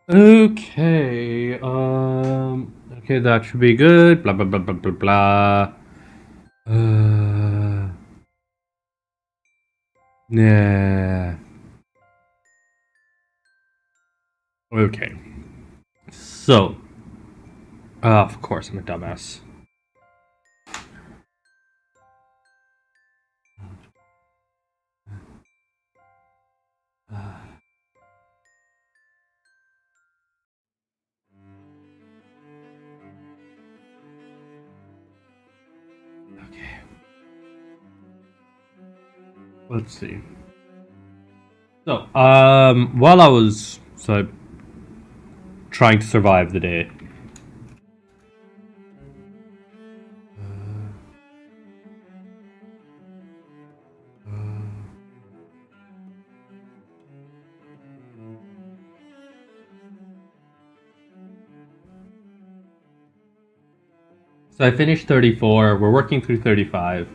Okay, okay, that should be good. Blah blah blah blah blah blah. Yeah. Okay. So, of course, I'm a dumbass. Okay. Let's see. So, while I was trying to survive the day, so I finished 34. We're working through 35.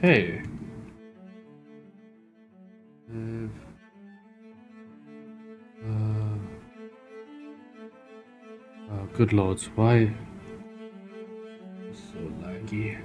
Okay. Oh, good lords, why so laggy?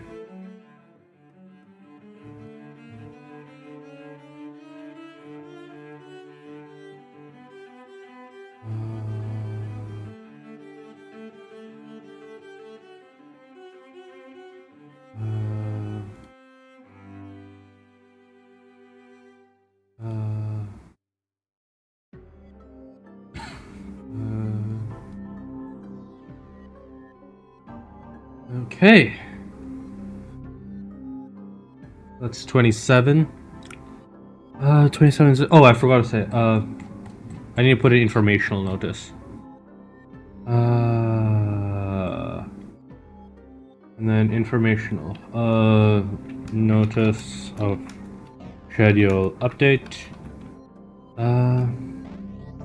Okay. That's 27. 27 is... Oh, I forgot to say. I need to put an informational notice. And then informational. Notice of schedule update.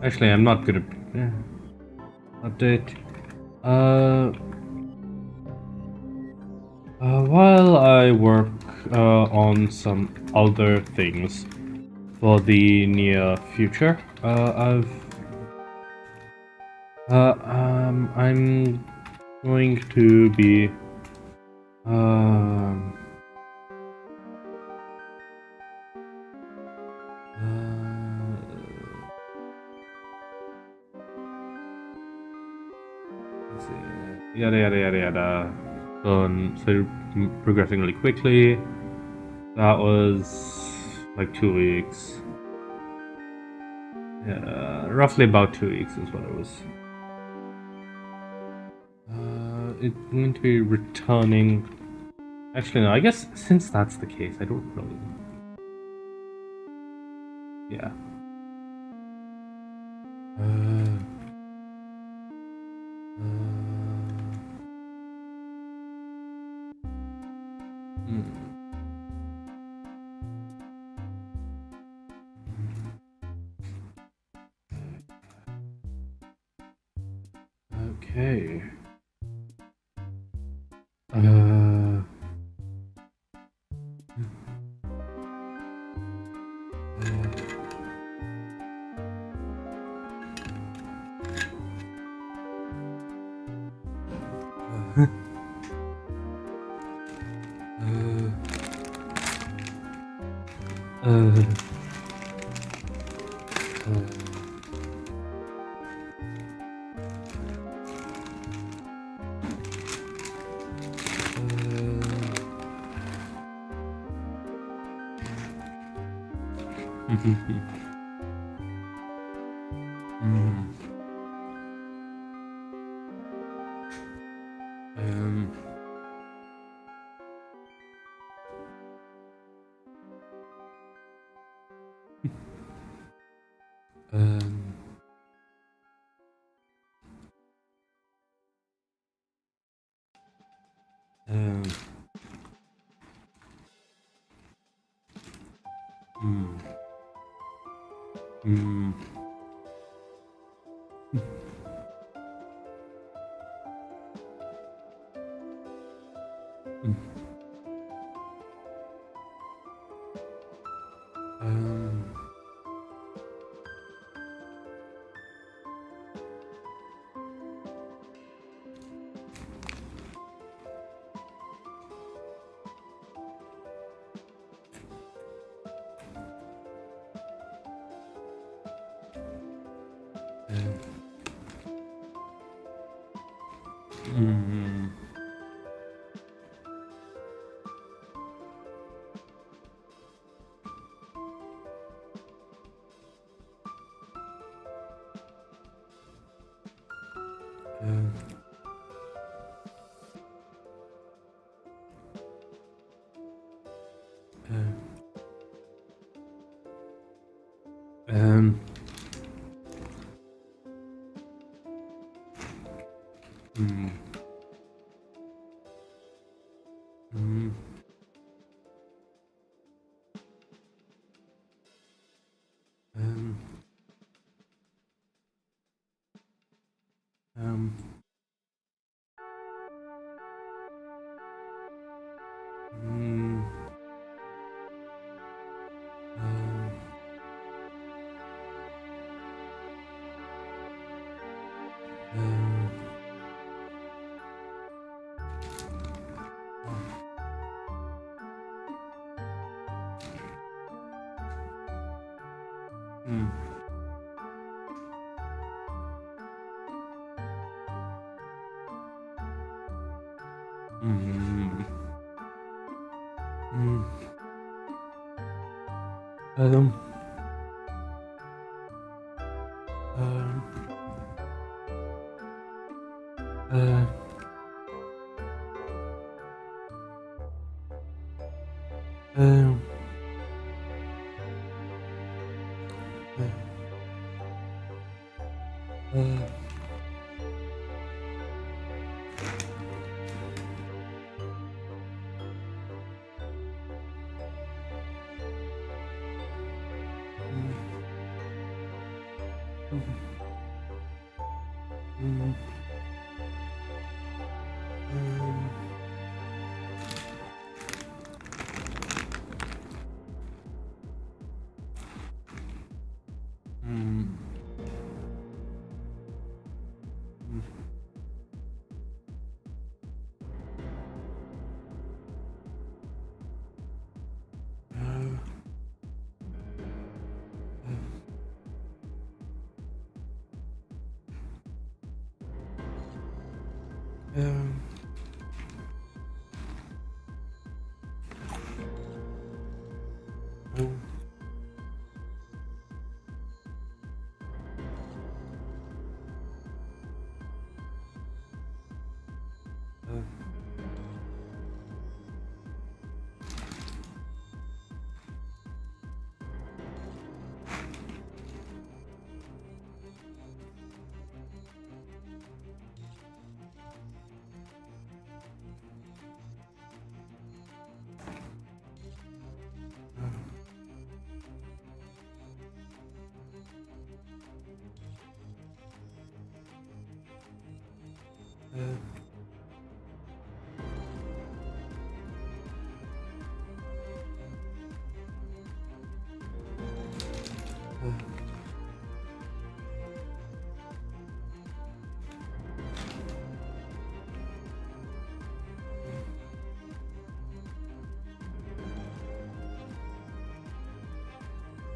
Actually, I'm not gonna... Yeah. Update. While I work on some other things for the near future, I'm going to be let's see, yada yada yada yada. So progressing really quickly. That was like 2 weeks. Yeah, roughly about 2 weeks is what it was. It's going to be returning. Actually, no. I guess since that's the case, I don't really. Yeah. Okay. Uh, um, um, uh, um,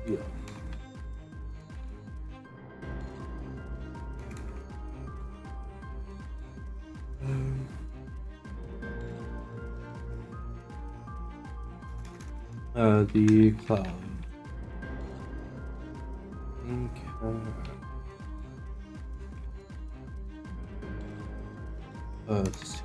Yeah. The cloud. Okay. Let's see.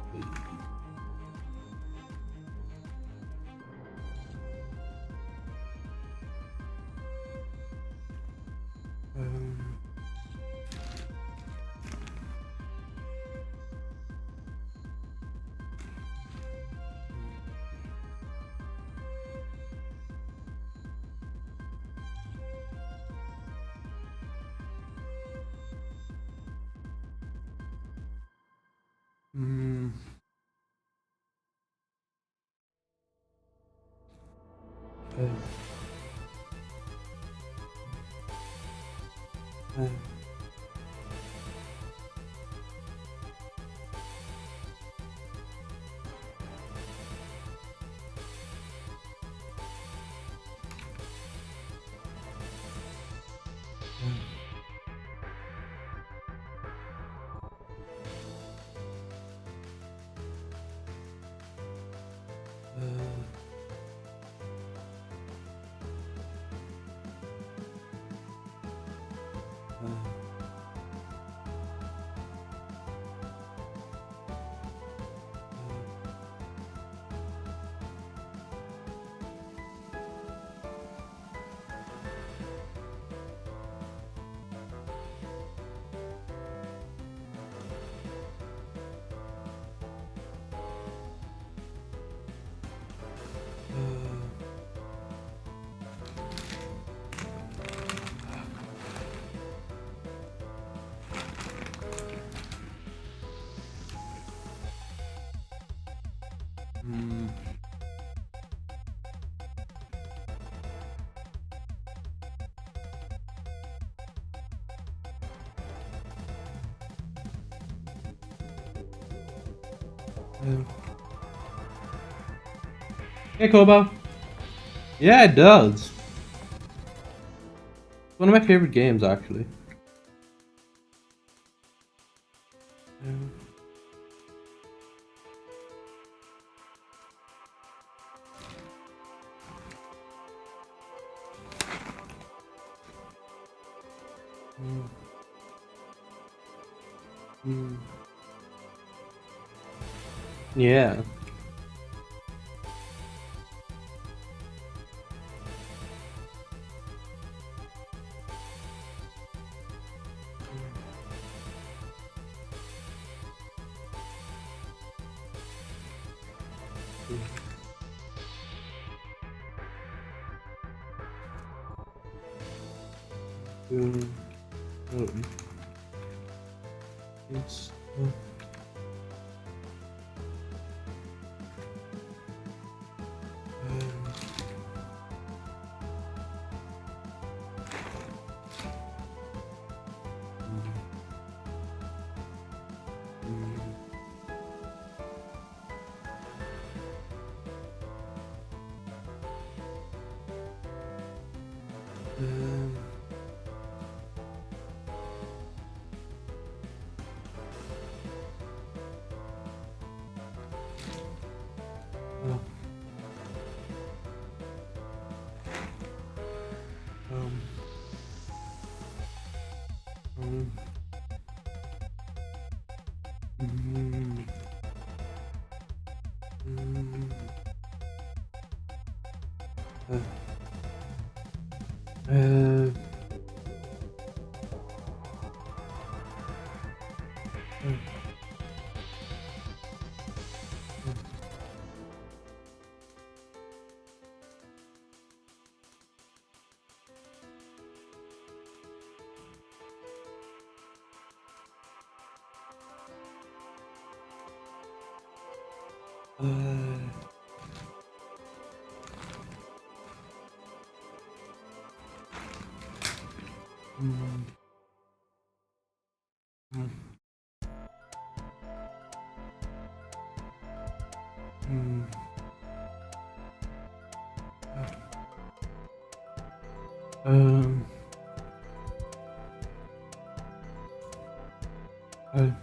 Hey, Koba. Yeah, it does. One of my favorite games, actually. Yeah. Um. Um.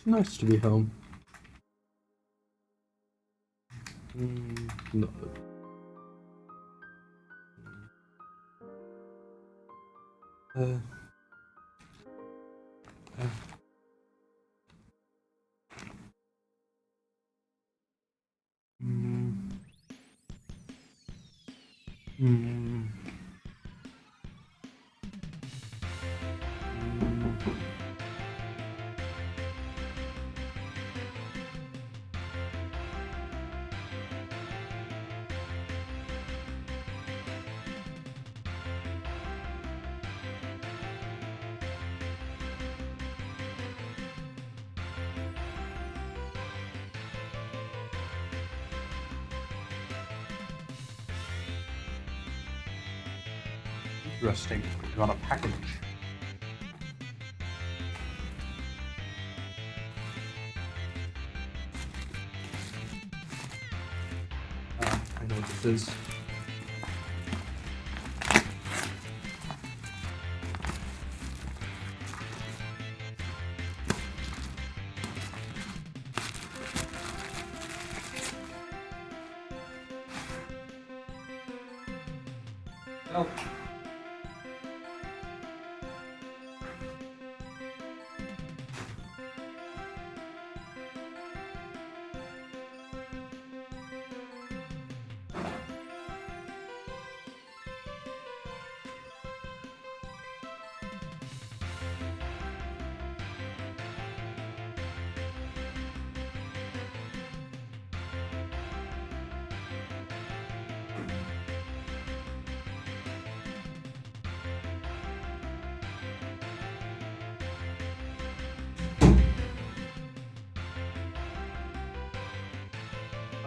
It's nice to be home. No. Interesting. You want a package? I know what this is. Oh.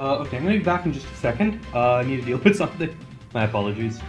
Okay, I'm gonna be back in just a second. I need to deal with something. My apologies.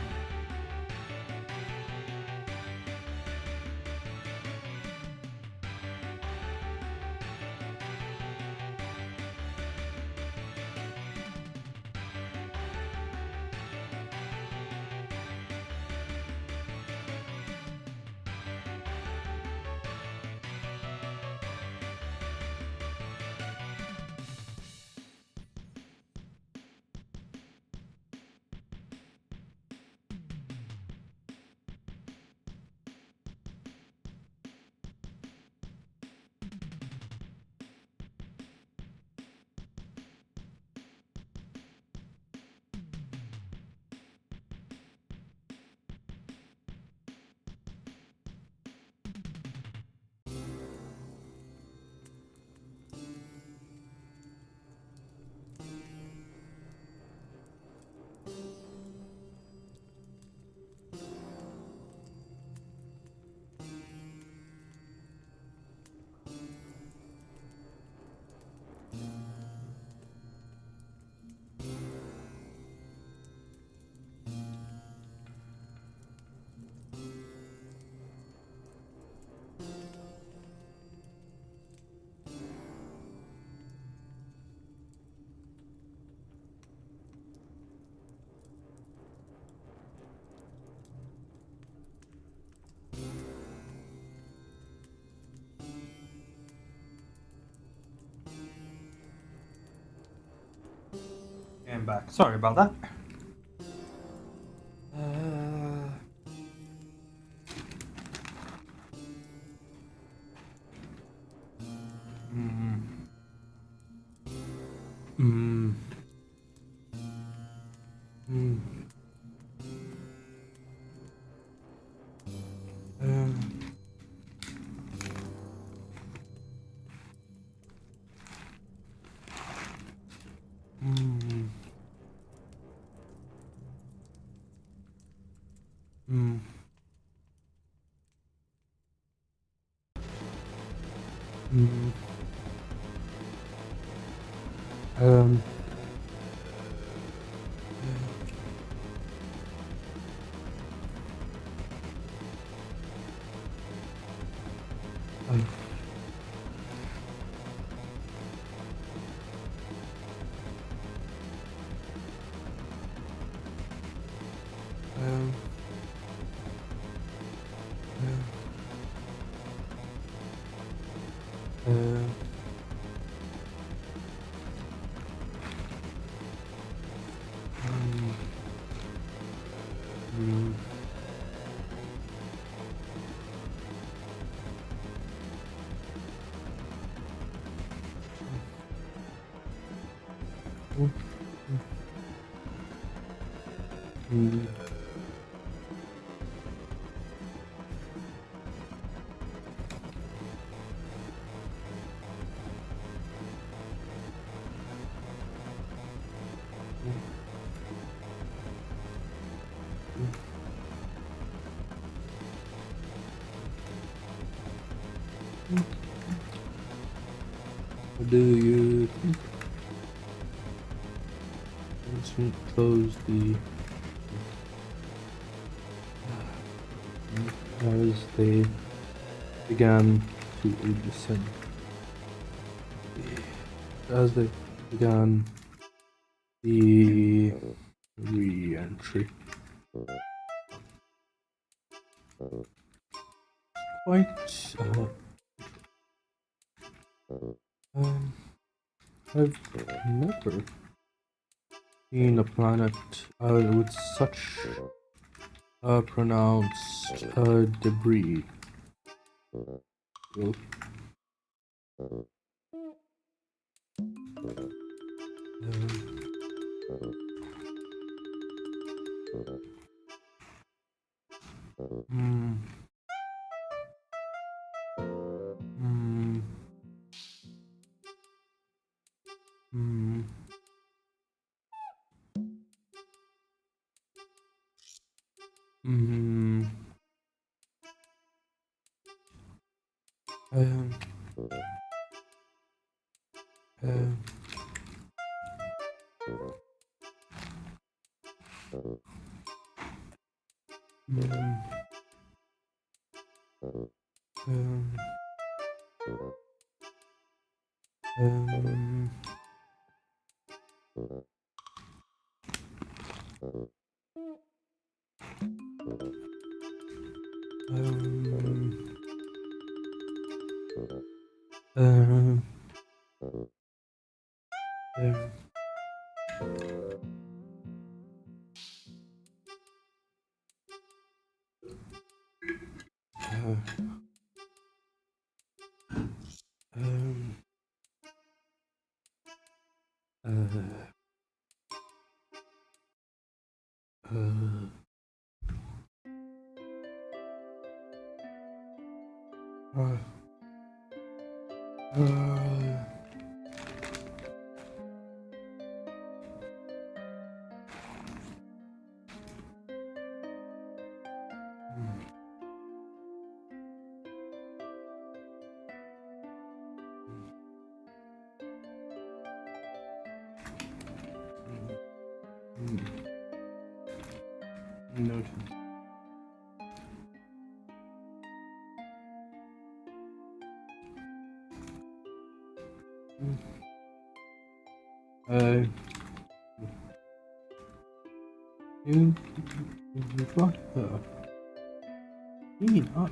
I'm back. Sorry about that. Do you think close the as they began to descend? As they began the re-entry. Quite I've never seen a planet with such pronounced debris. Well, mm, mm, mm, mm, um, um, mm, um, um, um, um, um, uh, uh, uh, uh, noted. Uh, you got her. Not.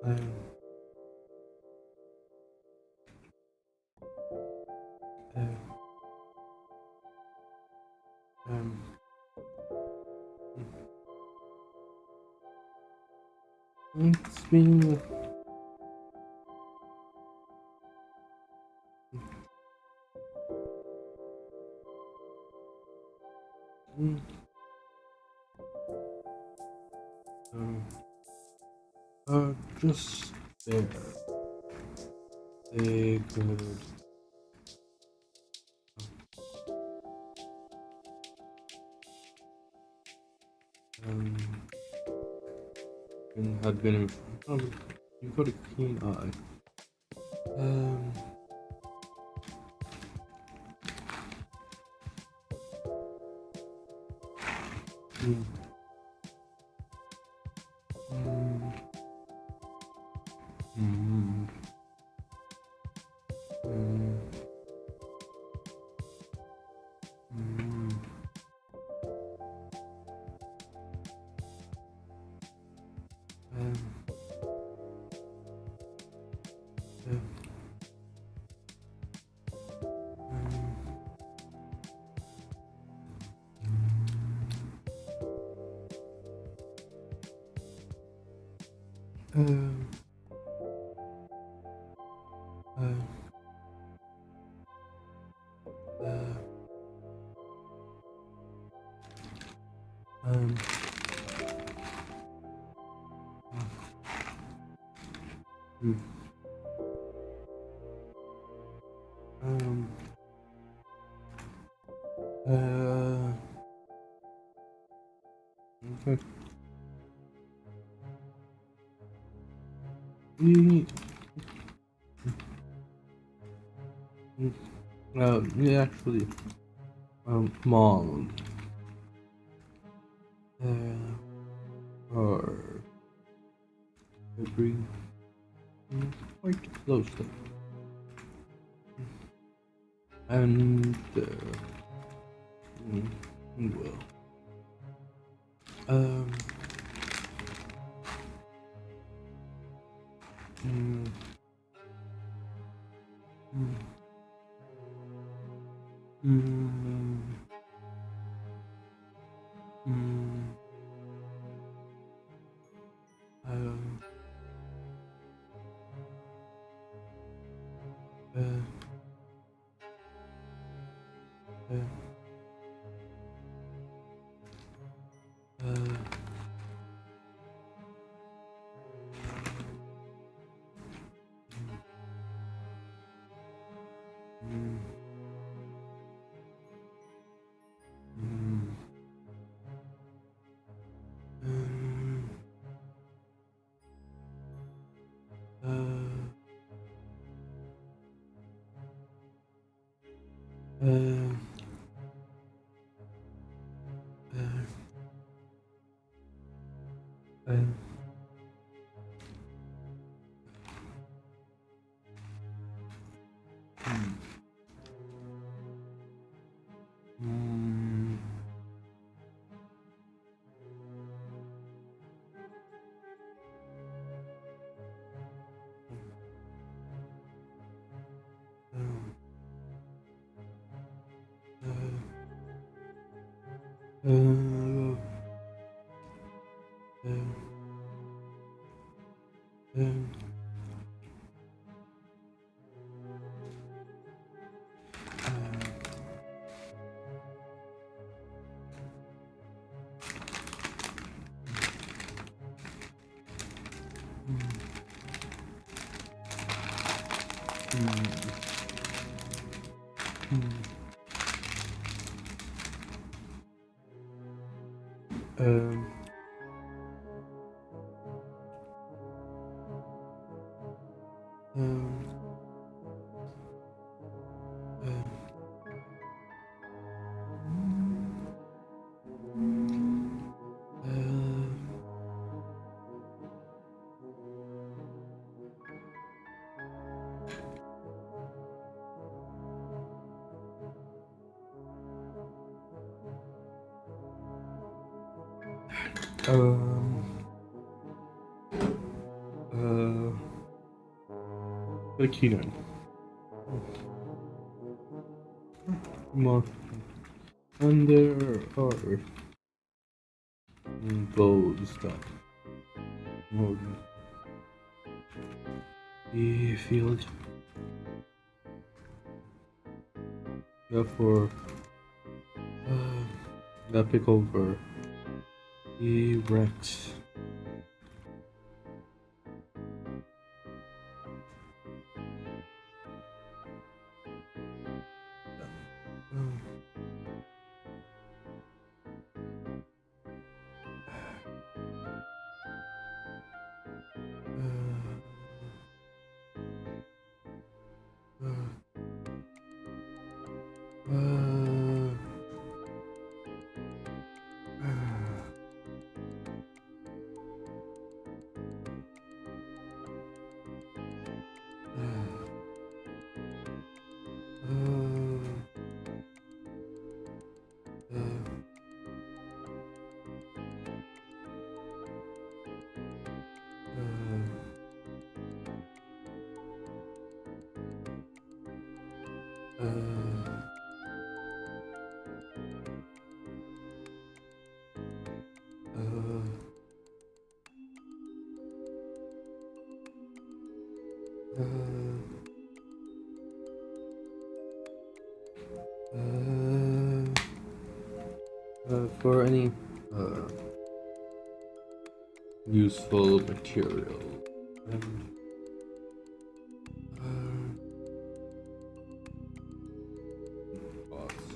Um, um, it's been just there. They could um and had been you've got a keen eye. Um mm, mm, mm, mm, mm, um, um, um, um, um, mm, um, uh, okay. We, we actually, mom, are very quite close to, and well, um, mm, mm, mm, mm, um, uh, uh, uh, mm, mm, um, uh, uh, uh, mm, um, uh, um, um, um, um, The Keenan. More. And there are those that would be field. Therefore, that pick over the Rex. For any useful material. Pause.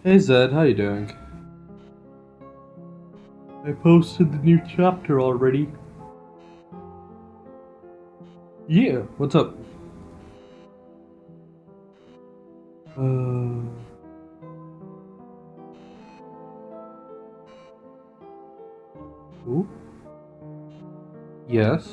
Hey Zed, how you doing? I posted the new chapter already. Yeah, what's up? Who? Yes.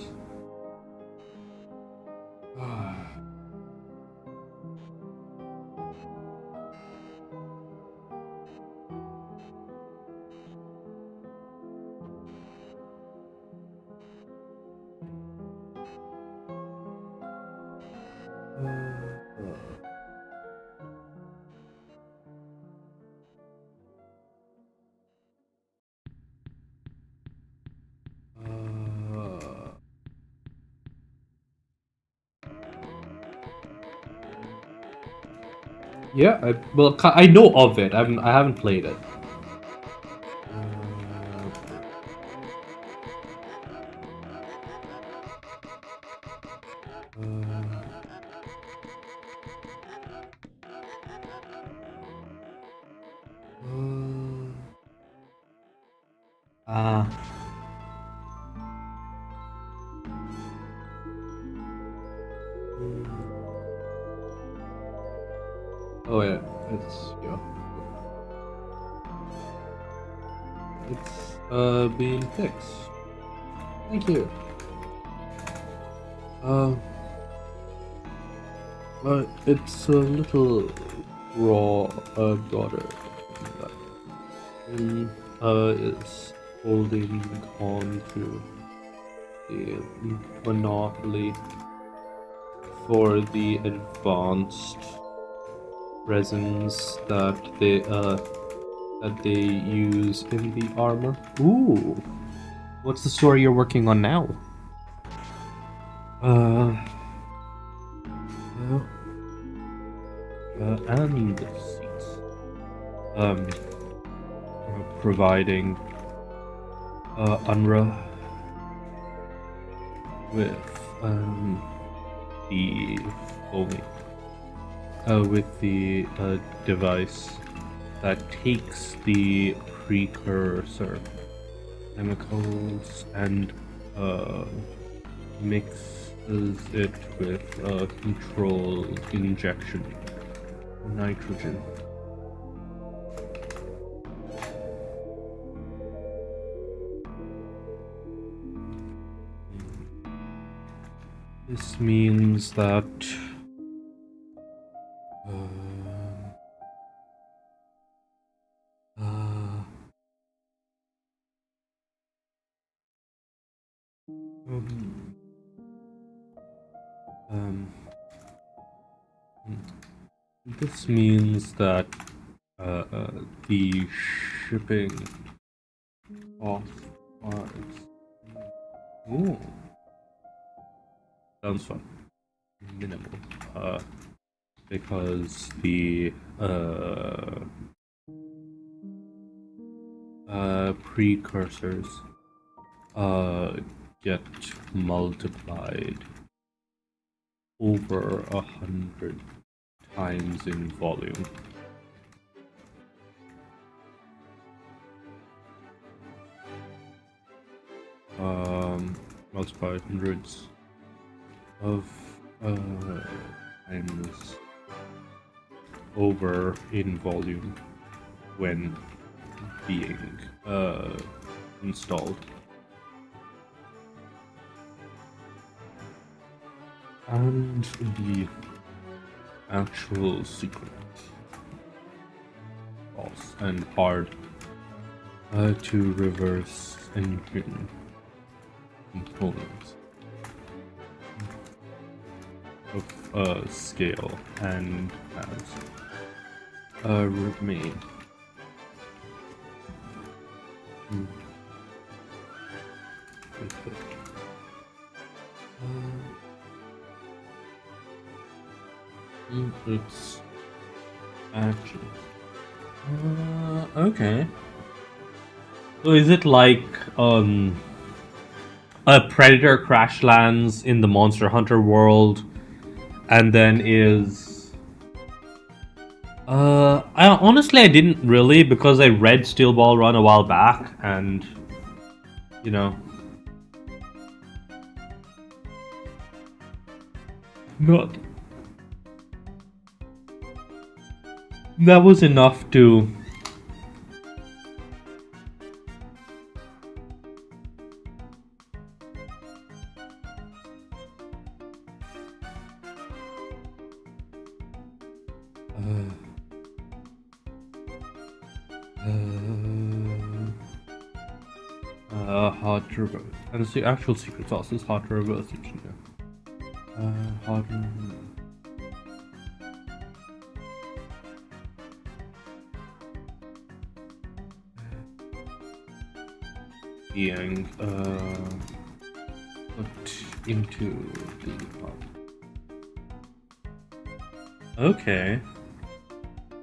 Yeah, I know of it. I haven't played it. Ah. Oh yeah, it's being fixed. Thank you. But it's a little raw daughter that is holding on to the monopoly for the advanced resins that they use in the armor. Ooh, what's the story you're working on now? And seats. Providing UNRWA with the only with the device that takes the precursor chemicals and mixes it with controlled injection nitrogen. This means that this means that the shipping cost ooh, sounds fun. Minimal. Because the precursors get multiplied over 100 times in volume. Multiplied hundreds of times over in volume when being installed. And the actual secret, false and hard to reverse engine components. of scale and has root main. It's actually okay. So is it like a predator crash lands in the Monster Hunter world, and then is I didn't really, because I read Steel Ball Run a while back, and you know, not that was enough to hard turbo. And it's the actual secret sauce is hard turbo. Hard being put into the pot. Okay.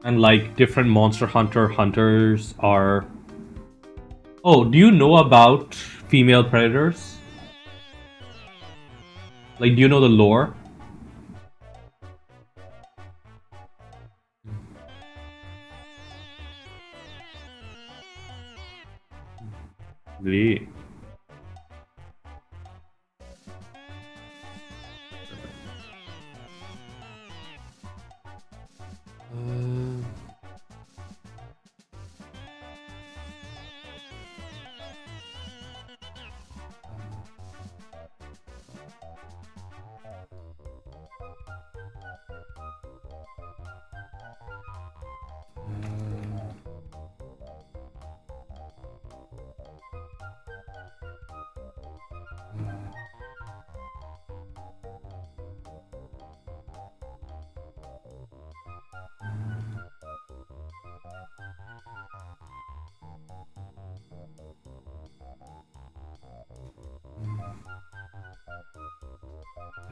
And like different Monster Hunter hunters are. Oh, do you know about female predators? Like, do you know the lore? Really?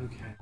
Okay.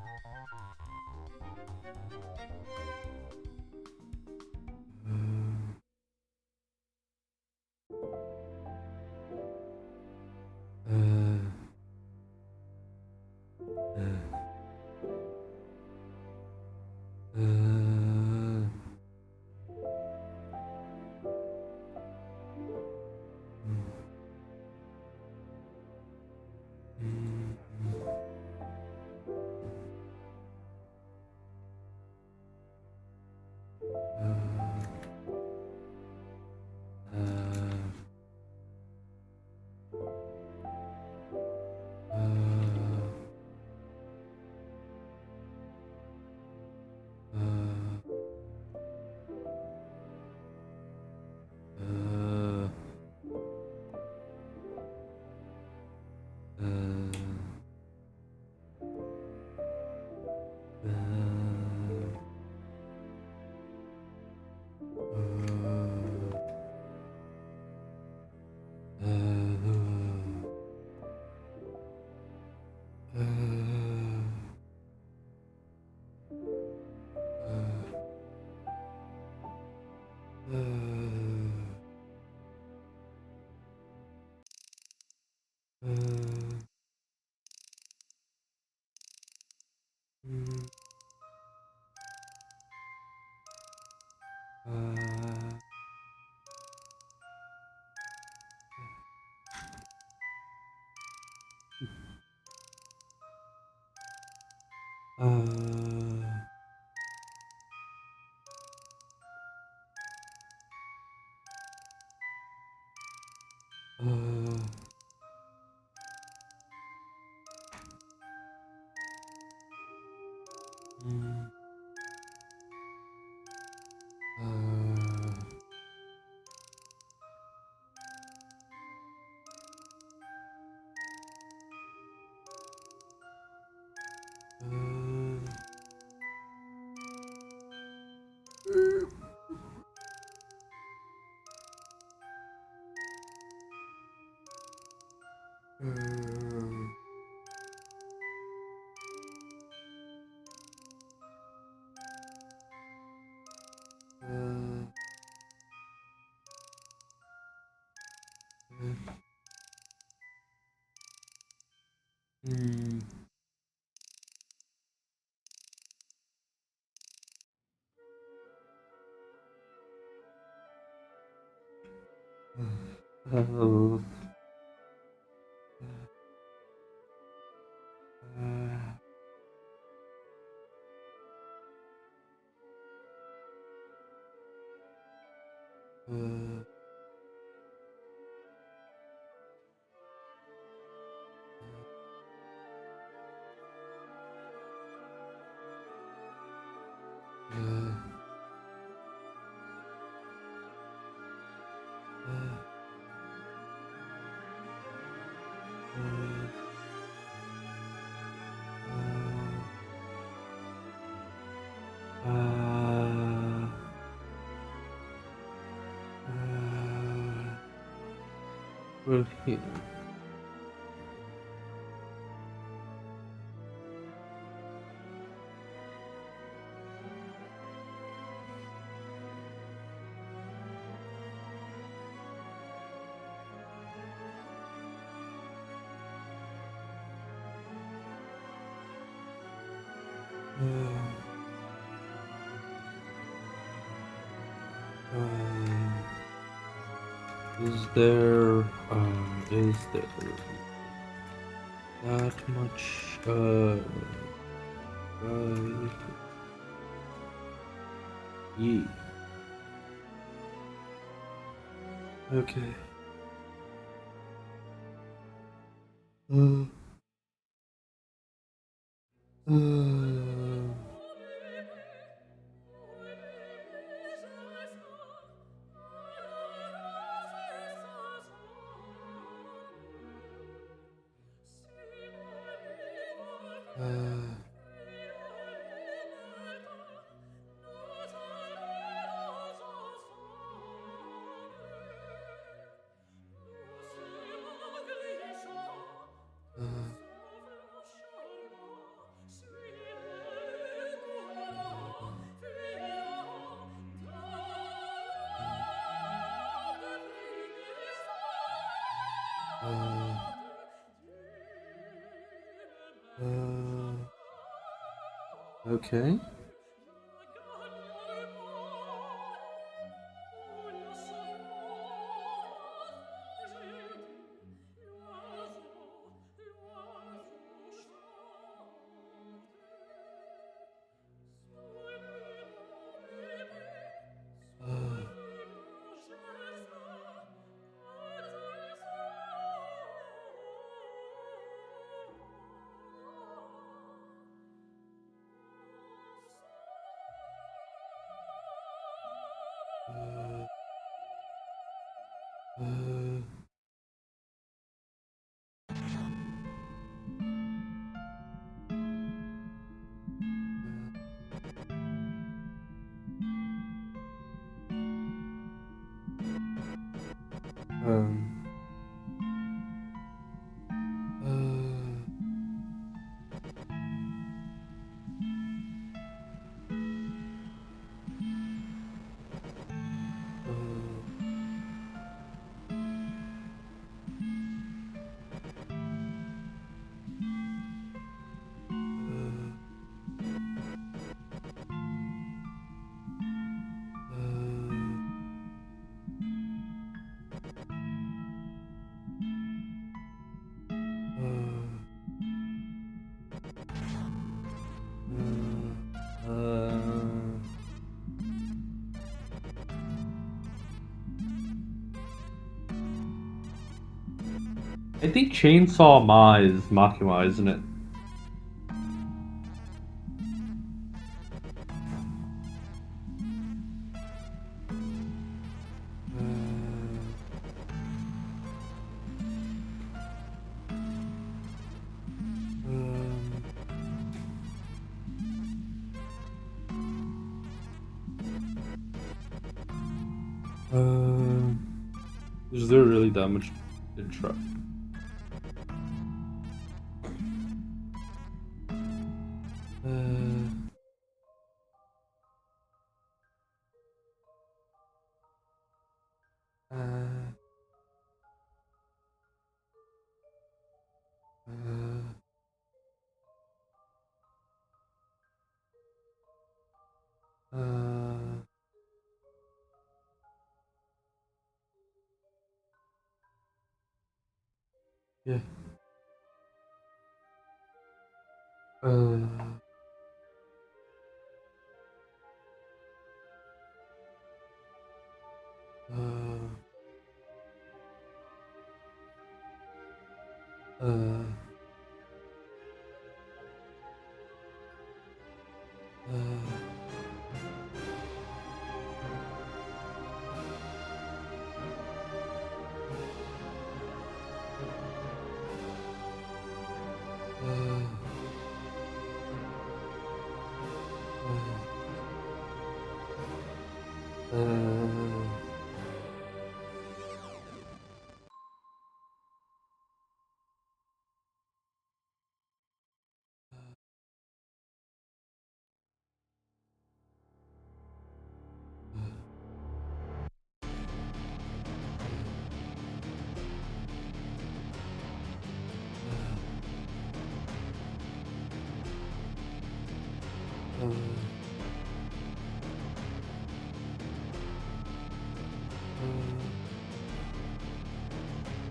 Uh, well, here. Is there that much right? Yeah. Okay. Uh, uh, okay. Um, I think Chainsaw Ma is Makima, isn't it? Is there really that much to try? Yeah. Uh, uh, uh,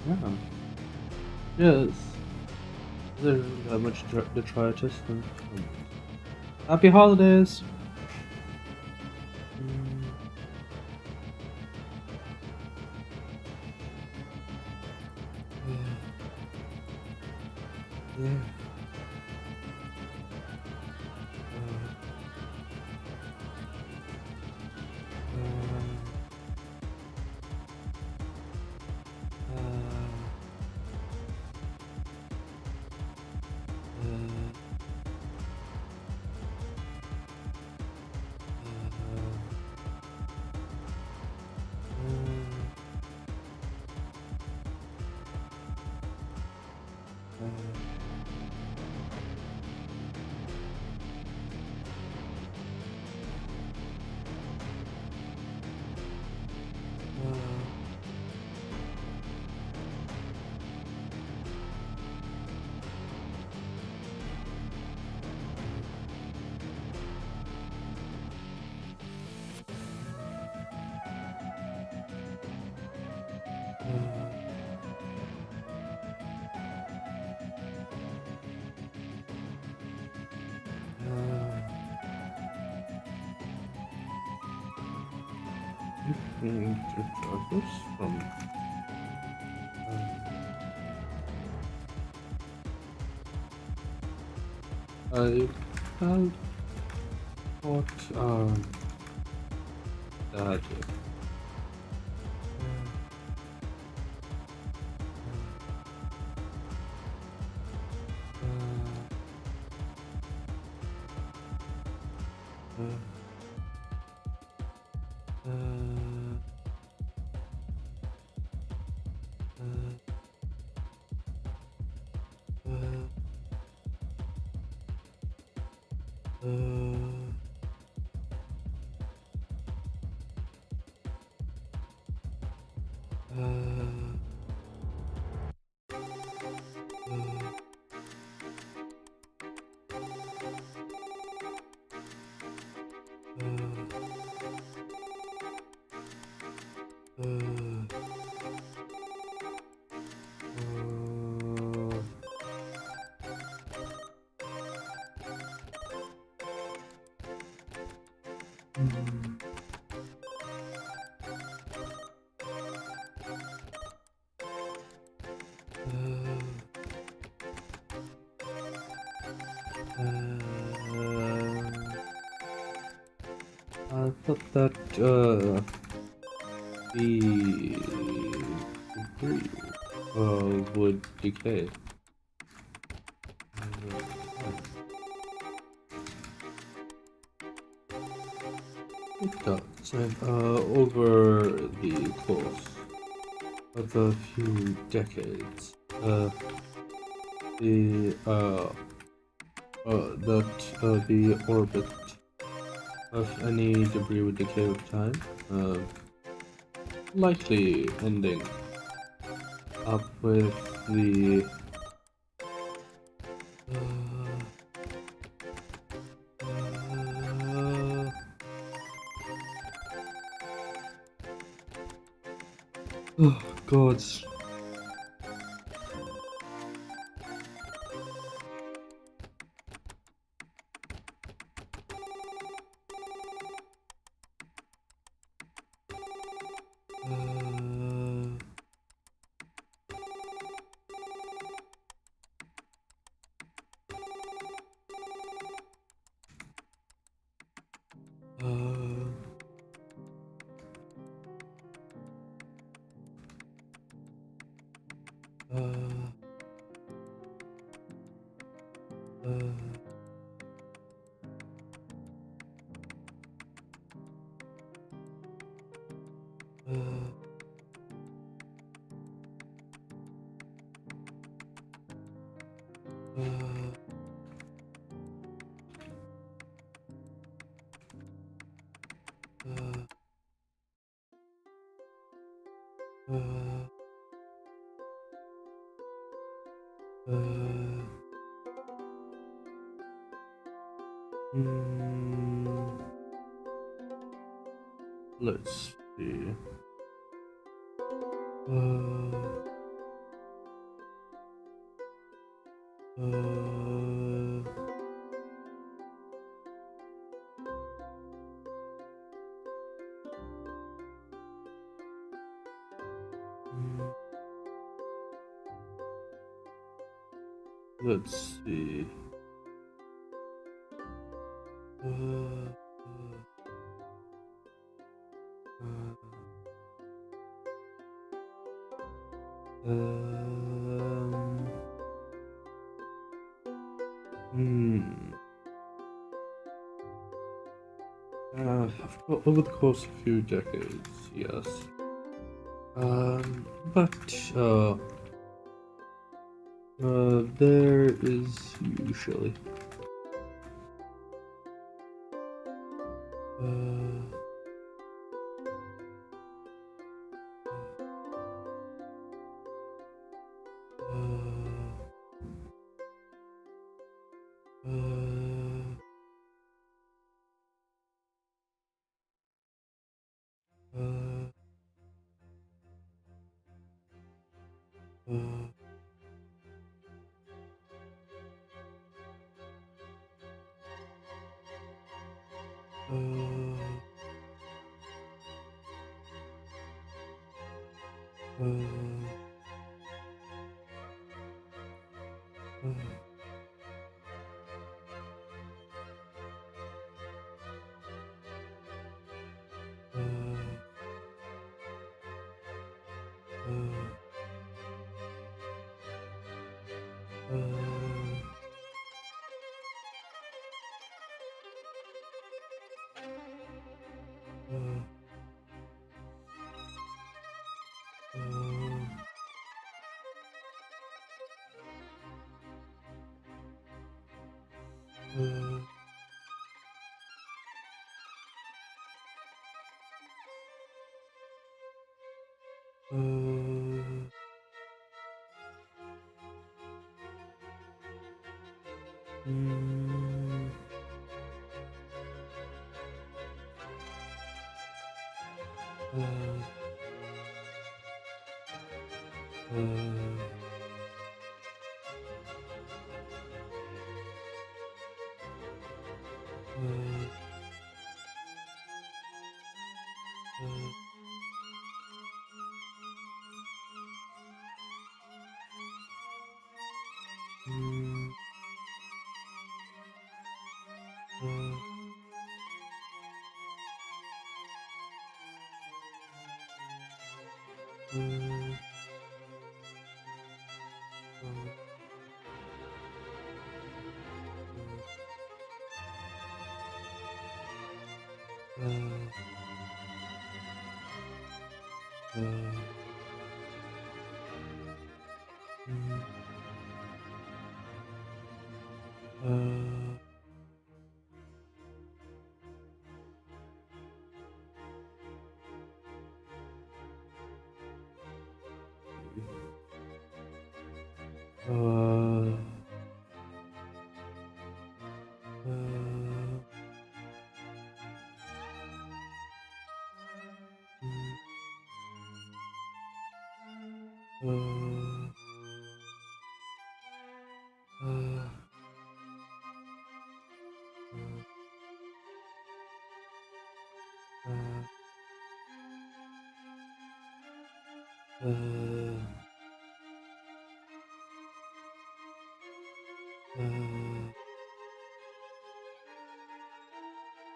yeah. Yes. There's really that much to try to them. Happy holidays! Mm, yeah. Yeah. I felt what that I thought that the debris would decay. It does, and over the course of a few decades, the the orbit of any debris would decay with time, likely ending up with the oh god. Let's see. Let's see. Over the course of a few decades, yes. But there is usually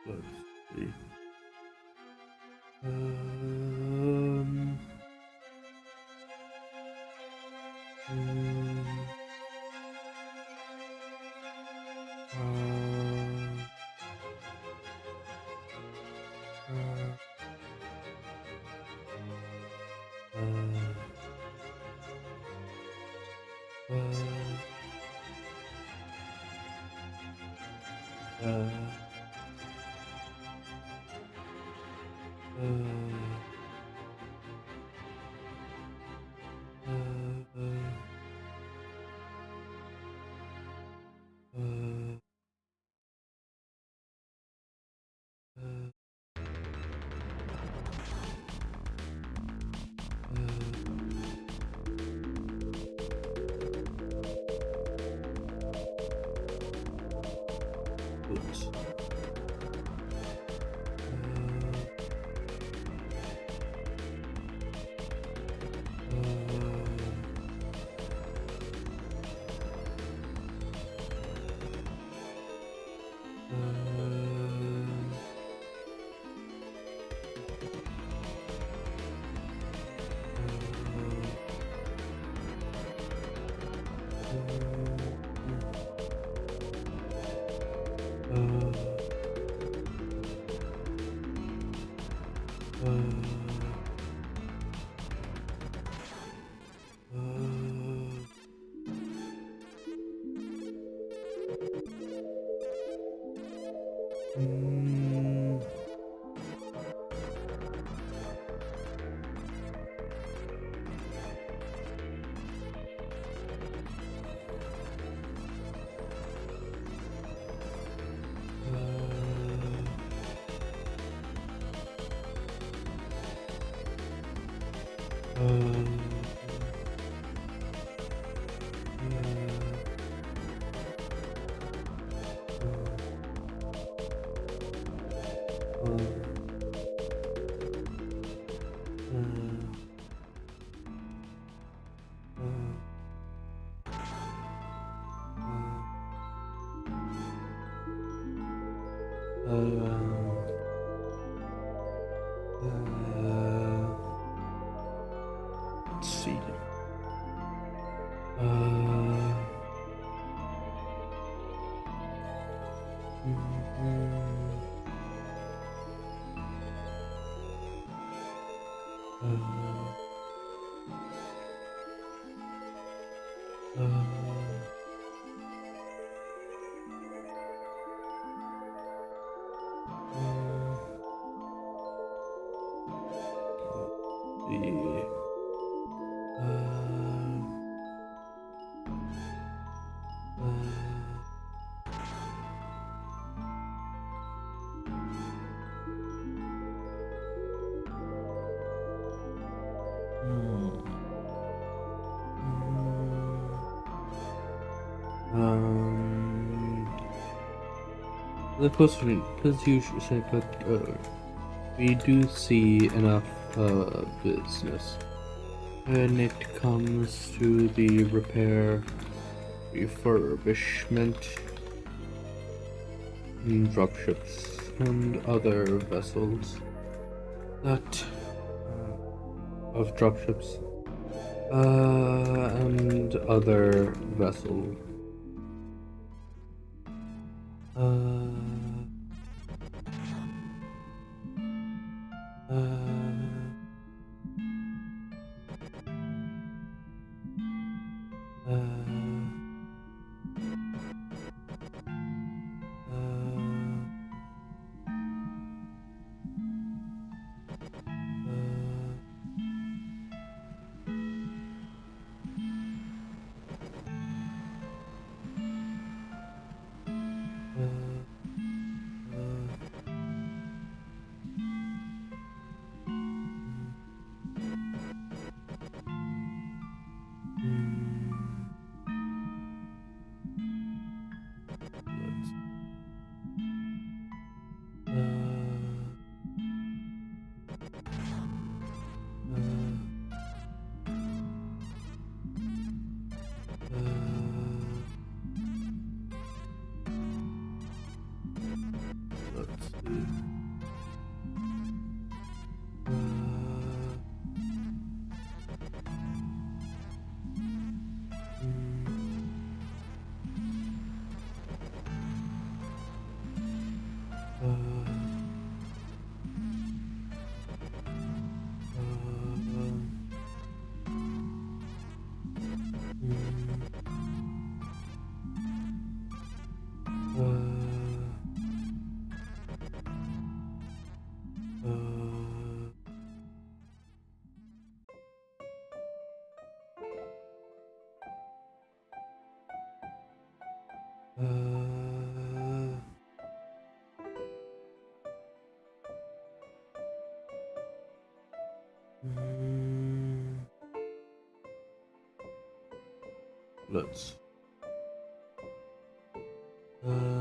let's see. uh, oops. Let's see. The question, as you said, but we do see enough business when it comes to the repair, refurbishment, dropships, and other vessels that of dropships and other vessels. Let's. Let's.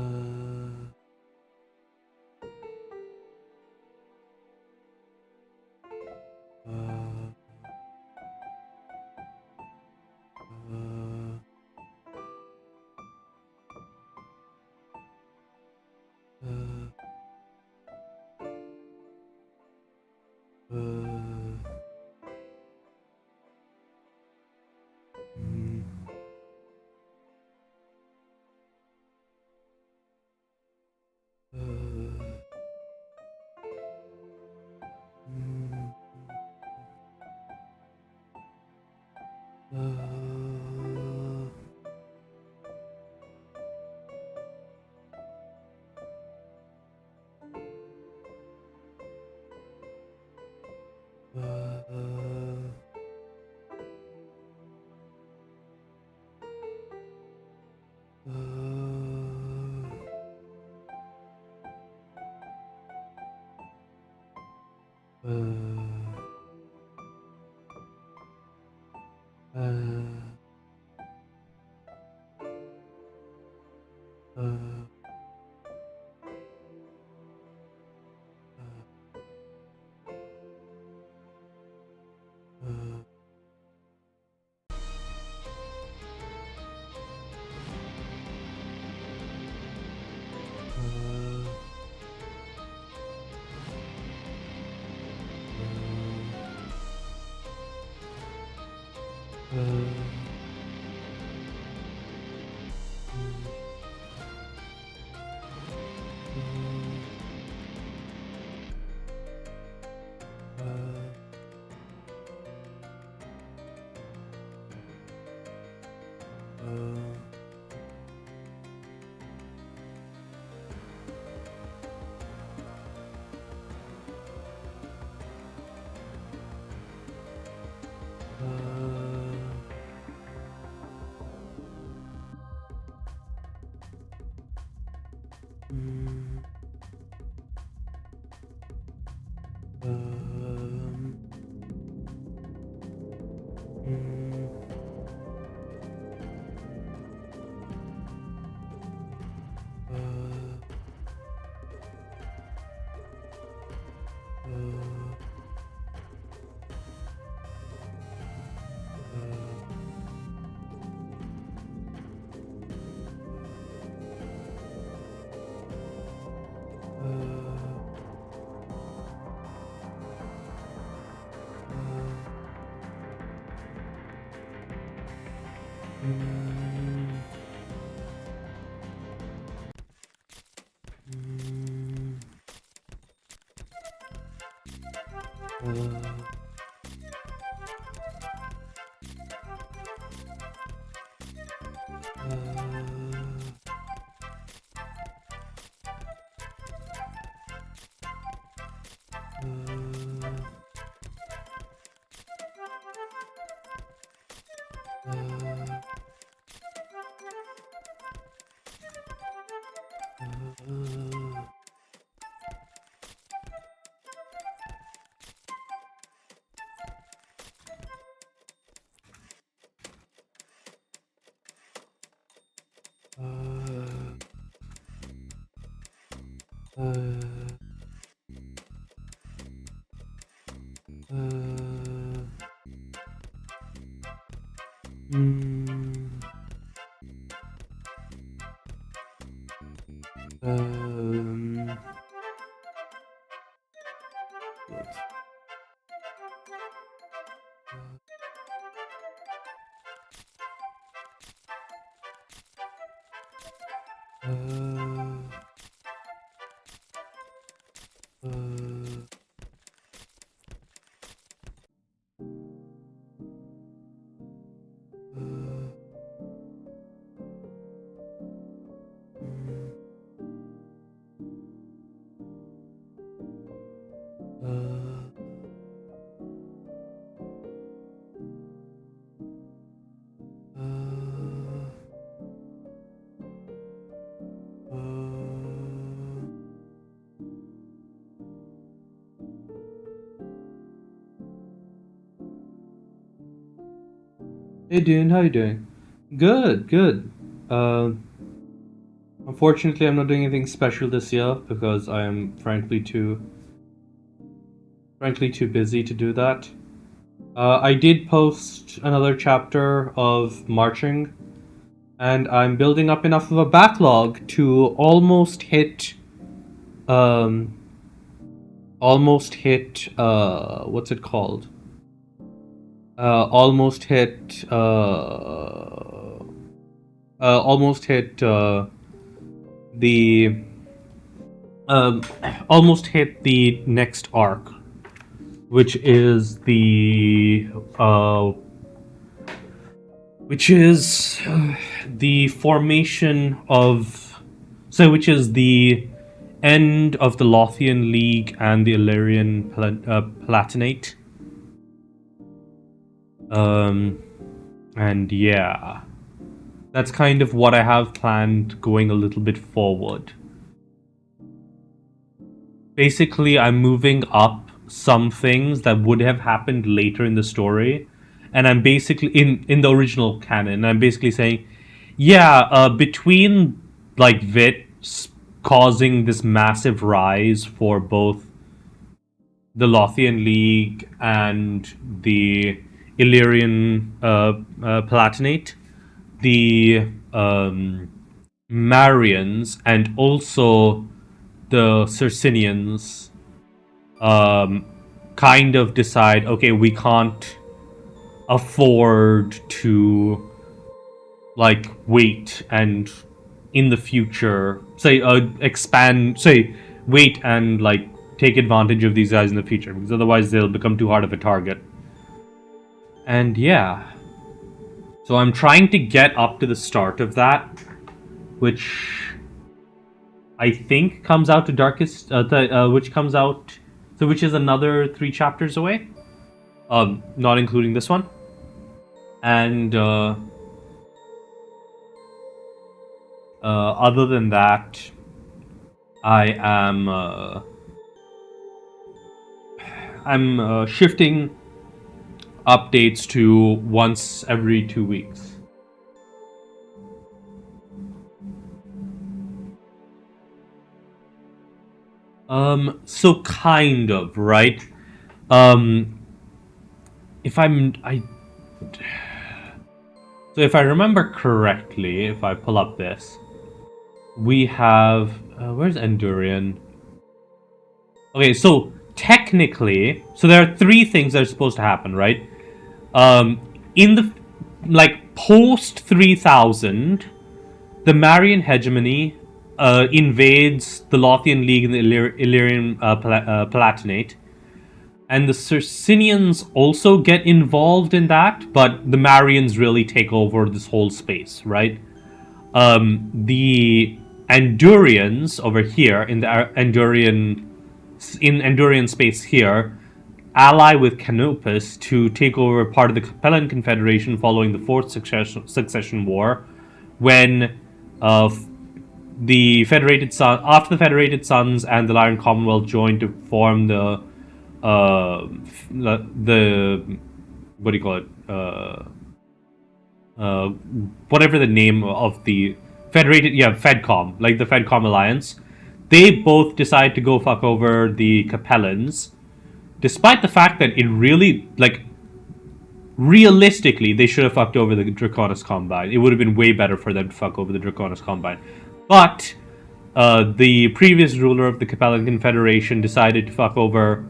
Hey Dune, how you doing? Good, good. Unfortunately, I'm not doing anything special this year because I am frankly too busy to do that. I did post another chapter of marching, and I'm building up enough of a backlog to um, what's it called? Almost hit, almost hit the, um, almost hit the next arc, which is the formation of, which is the end of the Lothian League and the Illyrian Palatinate. And yeah, that's kind of what I have planned going a little bit forward. Basically, I'm moving up some things that would have happened later in the story, and I'm basically in the original canon. I'm basically saying, yeah, between like Vit causing this massive rise for both the Lothian League and the Illyrian Palatinate, the Marians, and also the Circinians kind of decide, okay, we can't afford to like wait and in the future wait and like take advantage of these guys in the future, because otherwise they'll become too hard of a target. And yeah, so I'm trying to get up to the start of that, which I think comes out to Darkest, which comes out, so which is another 3 chapters away, not including this one. And other than that, I am I'm shifting updates to once every 2 weeks. So kind of, right? If if I remember correctly, if I pull up this, we have, where's Endurian? Okay, so technically, so there are 3 things that are supposed to happen, right? In the, like, post 3000, the Marian hegemony invades the Lothian League and the Illyrian Palatinate, and the Circinians also get involved in that, but the Marians really take over this whole space, right? The Andurians over here in the Andurian space here ally with Canopus to take over part of the Capellan Confederation following the Fourth Succession War, when the Federated after the Federated Sons and the Lyran Commonwealth joined to form the what do you call it? Whatever the name of the Federated, FedCom, like the FedCom Alliance. They both decide to go fuck over the Capellans, despite the fact that it really, like, realistically, they should have fucked over the Draconis Combine. It would have been way better for them to fuck over the Draconis Combine. But the previous ruler of the Capellan Confederation decided to fuck over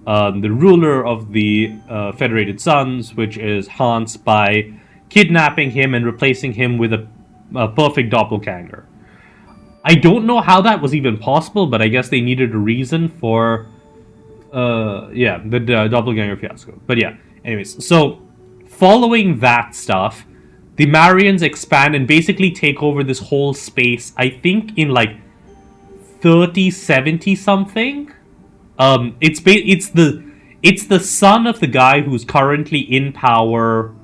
the ruler of the Federated Sons, which is Hans, by kidnapping him and replacing him with a perfect doppelganger. I don't know how that was even possible, but I guess they needed a reason for the doppelganger fiasco. But yeah, anyways, so following that stuff, the Marians expand and basically take over this whole space, I think in like 3070 something. It's the son of the guy who's currently in power.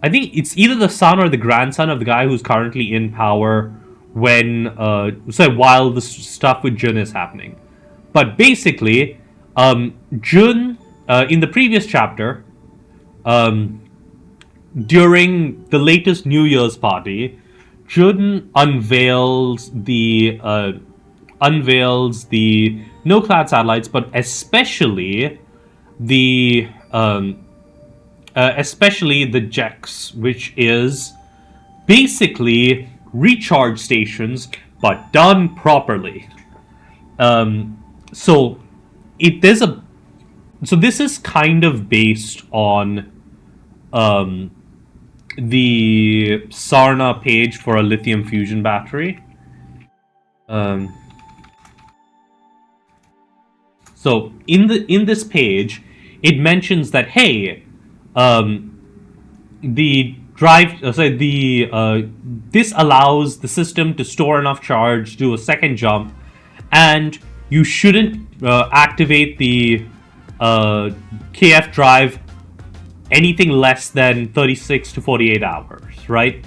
I think it's either the son or the grandson of the guy who's currently in power when while the stuff with Jun is happening. But basically, Jun in the previous chapter, during the latest New Year's party, Jun unveils the no-clad satellites, but the especially the JEX, which is basically recharge stations, but done properly. So it there's a so this is kind of based on the Sarna page for a lithium fusion battery. So in this page, it mentions that hey, the drive sorry the this allows the system to store enough charge, do a second jump, and you shouldn't activate the KF drive anything less than 36 to 48 hours, right?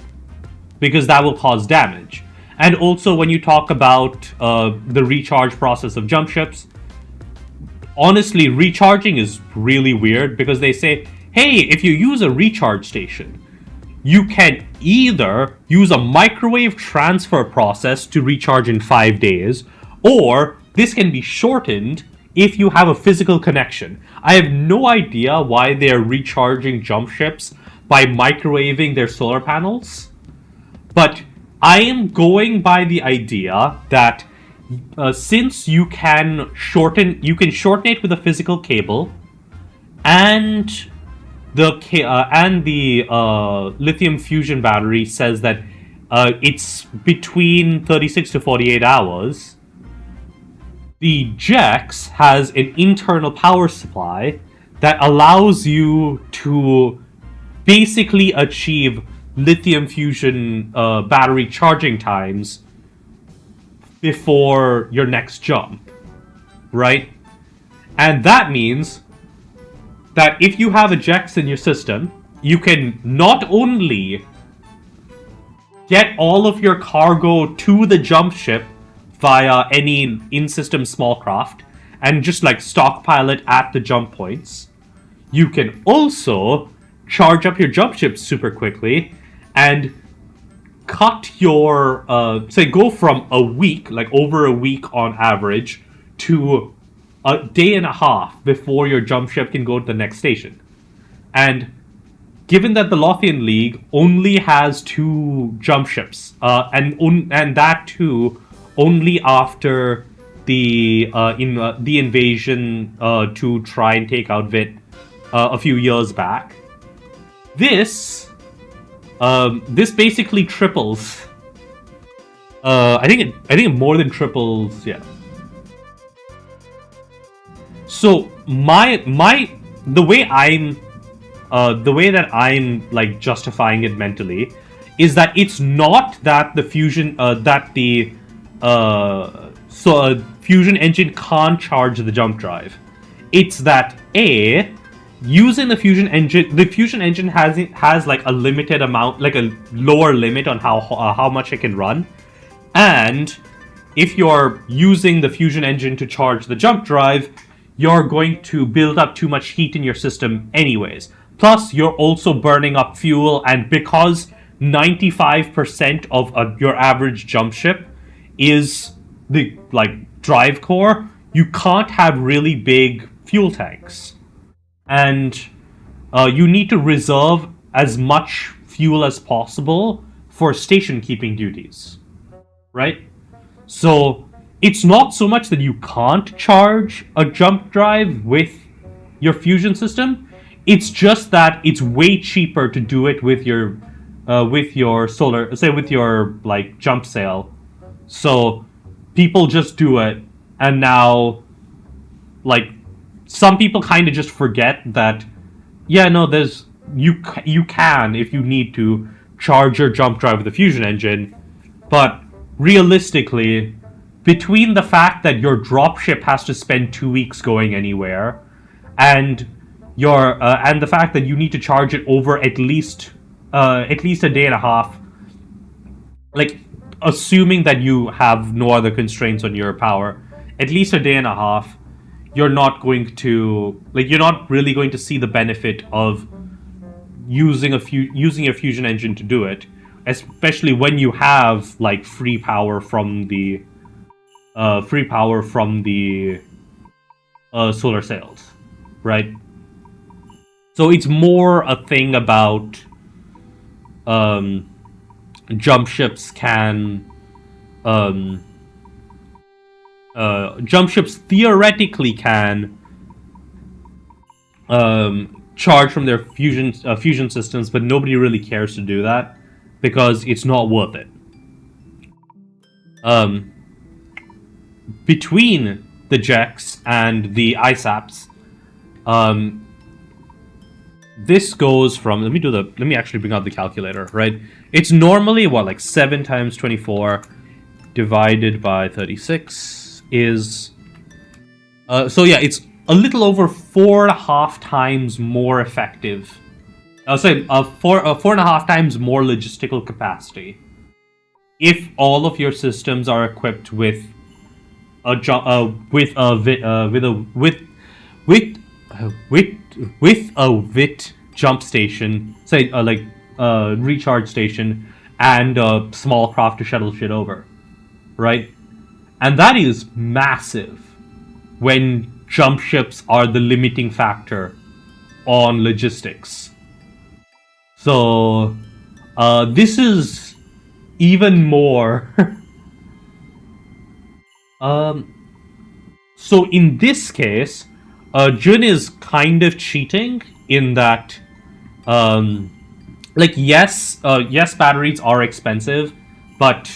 Because that will cause damage. And also, when you talk about the recharge process of jump ships, honestly, recharging is really weird because they say, hey, if you use a recharge station, you can either use a microwave transfer process to recharge in 5 days, or this can be shortened if you have a physical connection. I have no idea why they're recharging jump ships by microwaving their solar panels, but I am going by the idea that since you can shorten it with a physical cable, and the lithium fusion battery says that it's between 36 to 48 hours. The JEX has an internal power supply that allows you to basically achieve lithium fusion battery charging times before your next jump, right? And that means that if you have a JEX in your system, you can not only get all of your cargo to the jump ship via any in-system small craft and just like stockpile it at the jump points, you can also charge up your jump ship super quickly and cut your say go from a week, like over a week on average, to a day and a half before your jump ship can go to the next station. And given that the Lothian League only has 2 jump ships, and that too only after the invasion to try and take out Vit a few years back, this basically triples. I think it more than triples. Yeah. So the way that I'm like justifying it mentally is that it's not that the fusion fusion engine can't charge the jump drive. It's that using the fusion engine has like a limited amount, like a lower limit on how much it can run, and if you're using the fusion engine to charge the jump drive, you're going to build up too much heat in your system anyways. Plus, you're also burning up fuel, and because 95% of your average jump ship is the like drive core, you can't have really big fuel tanks, and you need to reserve as much fuel as possible for station keeping duties, right? So it's not so much that you can't charge a jump drive with your fusion system, it's just that it's way cheaper to do it with your solar, say with your like jump sail. So people just do it, and now like some people kind of just forget that you can, if you need to, charge your jump drive with the fusion engine, but realistically, between the fact that your dropship has to spend 2 weeks going anywhere, and the fact that you need to charge it over at least a day and a half, like assuming that you have no other constraints on your power, at least a day and a half, you're not really going to see the benefit of using a fusion engine to do it, especially when you have like free power from the solar sails, right? So it's more a thing about jump ships theoretically can charge from their fusion systems, but nobody really cares to do that because it's not worth it. Between the Jeks and the ISAPs, this goes from, let me actually bring out the calculator, right? It's normally what, like 7 times 24 divided by 36 is so yeah, it's a little over 4.5 times more effective. I'll say 4.5 times more logistical capacity if all of your systems are equipped with a VIT jump station, say like recharge station, and a small craft to shuttle shit over, right? And that is massive when jump ships are the limiting factor on logistics. So this is even more. So in this case, Jun is kind of cheating in that, like, yes, batteries are expensive, but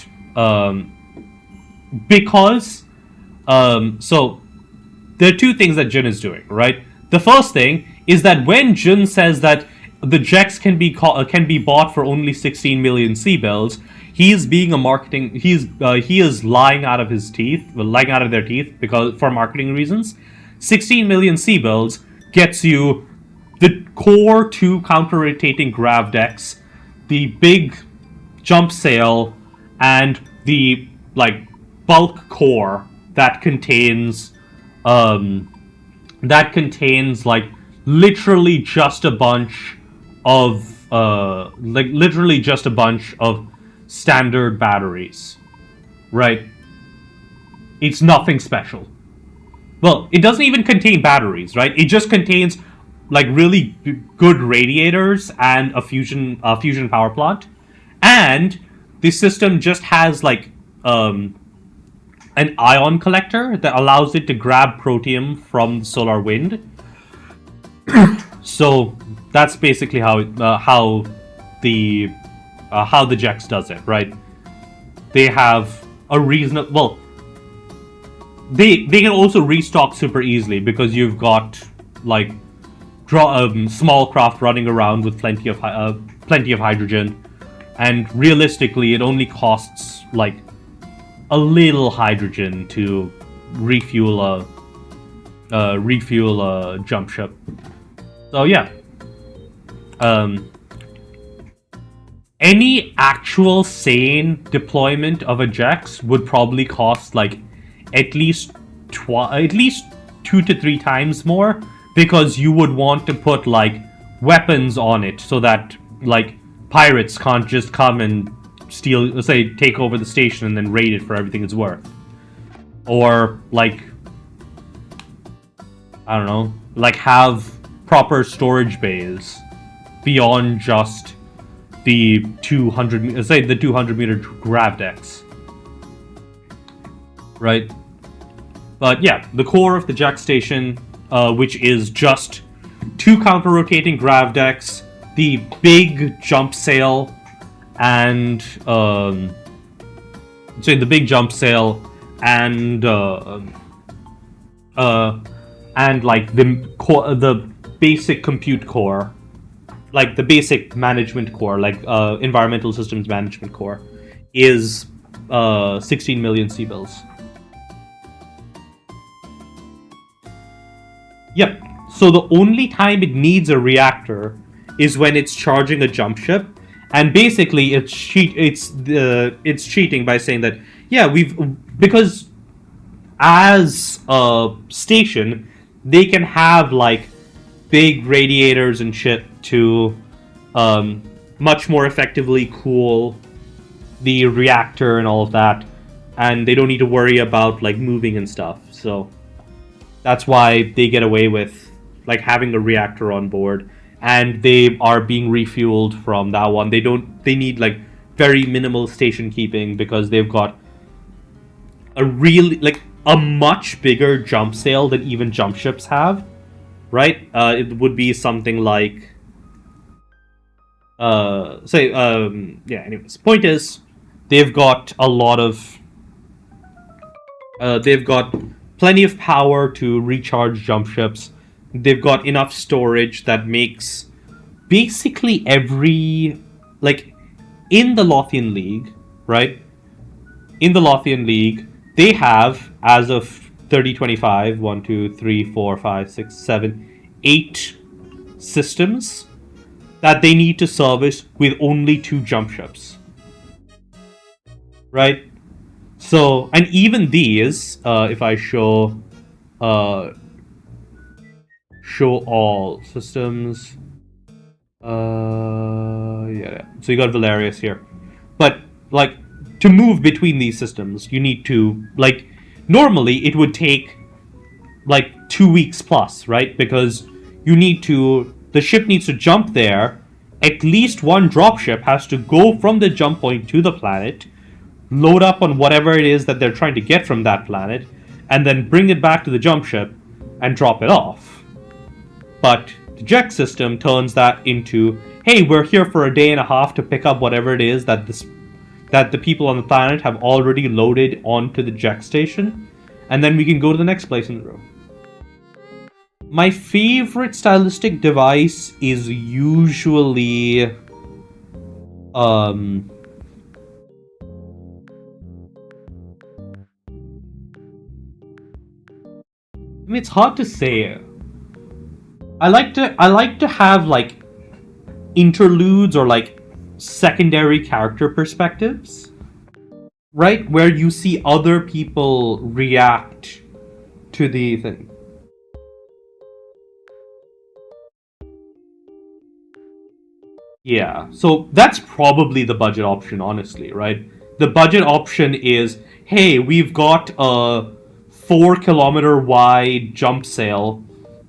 because so there are two things that Jun is doing, right? The first thing is that when Jun says that the Jeks can be bought for only 16 million C-bills, he is being a marketing. He is lying out of their teeth because for marketing reasons. 16 million C-bills gets you the core 2 counter-rotating grav decks, the big jump sail, and the like bulk core that contains like literally just a bunch of standard batteries, right? It's nothing special. Well, it doesn't even contain batteries, right? It just contains like really good radiators and a fusion power plant, and the system just has like an ion collector that allows it to grab protium from the solar wind. So that's basically how the Jex does it, right? They have a reasonable. Well, they can also restock super easily because you've got like small craft running around with plenty of hydrogen, and realistically, it only costs like a little hydrogen to refuel a jump ship. So yeah, any actual sane deployment of a Jex would probably cost like at least 2 to 3 times more, because you would want to put like weapons on it so that like pirates can't just come and steal, say, take over the station and then raid it for everything it's worth. Or like, I don't know, like have proper storage bays beyond just the 200 meter grav decks, right? But yeah, the core of the Jack station, which is just 2 counter-rotating grav decks, the big jump sail, and the big jump sail, and like the basic compute core, like the basic management core, like environmental systems management core, is 16 million C-bills. Yep. So the only time it needs a reactor is when it's charging a jump ship, and basically it's cheating by saying that because as a station they can have like big radiators and shit to much more effectively cool the reactor and all of that, and they don't need to worry about like moving and stuff. So that's why they get away with like having a reactor on board, and they are being refueled from that one. They need like very minimal station keeping because they've got a really like a much bigger jump sail than even jump ships have, right? It would be something like anyways, point is they've got a lot of they've got plenty of power to recharge jump ships. They've got enough storage that makes basically every like in the Lothian League, right? In the Lothian League, they have, as of 3025, 1, 2, 3, 4, 5, 6, 7, 8 systems that they need to service with only 2 jump ships. Right? So, and even these, if I show all systems, yeah. So you got Valerius here. But, like, to move between these systems, you need to, like, normally it would take, like, 2 weeks plus, right? Because you need to, the ship needs to jump there, at least one dropship has to go from the jump point to the planet, load up on whatever it is that they're trying to get from that planet, and then bring it back to the jump ship and drop it off. But the Jex system turns that into, hey, we're here for a day and a half to pick up whatever it is that the people on the planet have already loaded onto the Jex station, and then we can go to the next place in the room. My favorite stylistic device is usually I mean, it's hard to say. I like to have like interludes or like secondary character perspectives, right? Where you see other people react to the thing. Yeah, so that's probably the budget option, honestly, right? The budget option is, hey, we've got a 4-kilometer wide jump sail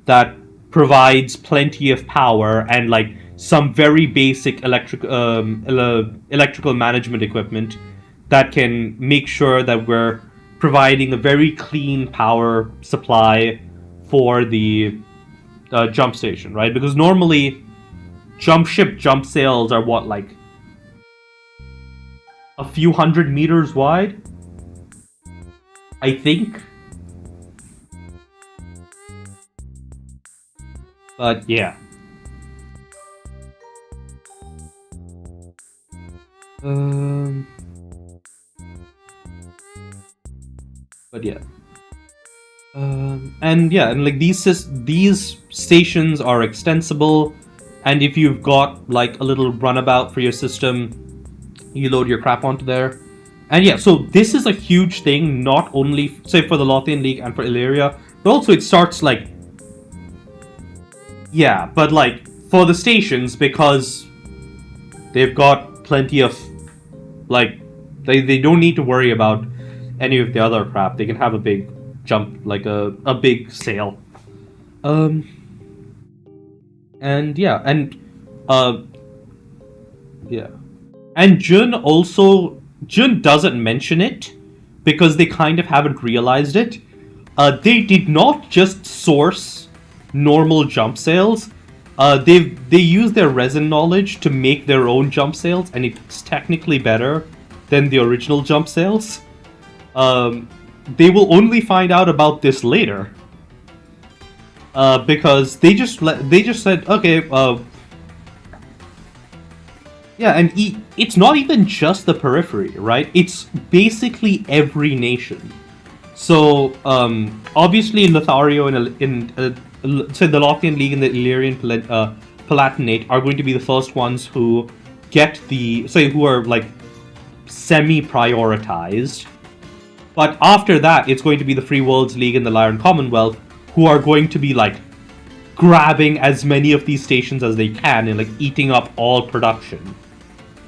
that provides plenty of power and like some very basic electrical management equipment that can make sure that we're providing a very clean power supply for the jump station, right? Because normally jump ship jump sails are what, like a few hundred meters wide, I think. But yeah. But yeah. And yeah, and like these stations are extensible, and if you've got like a little runabout for your system, you load your crap onto there. And yeah, so this is a huge thing, not only say for the Lothian League and for Illyria, but also it starts like, yeah, but like for the stations, because they've got plenty of like they don't need to worry about any of the other crap. They can have a big jump, like a big sail. And yeah, and yeah. And Jun doesn't mention it because they kind of haven't realized it. They did not just source normal jump sails. They use their resin knowledge to make their own jump sails, and it's technically better than the original jump sails. They will only find out about this later. Because they just said, okay, yeah, and it's not even just the periphery, right? It's basically every nation. So, obviously in Lothario and so the Lothian League and the Illyrian Palatinate are going to be the first ones who get who are like semi-prioritized. But after that, it's going to be the Free Worlds League and the Lyran Commonwealth who are going to be like grabbing as many of these stations as they can and like eating up all production.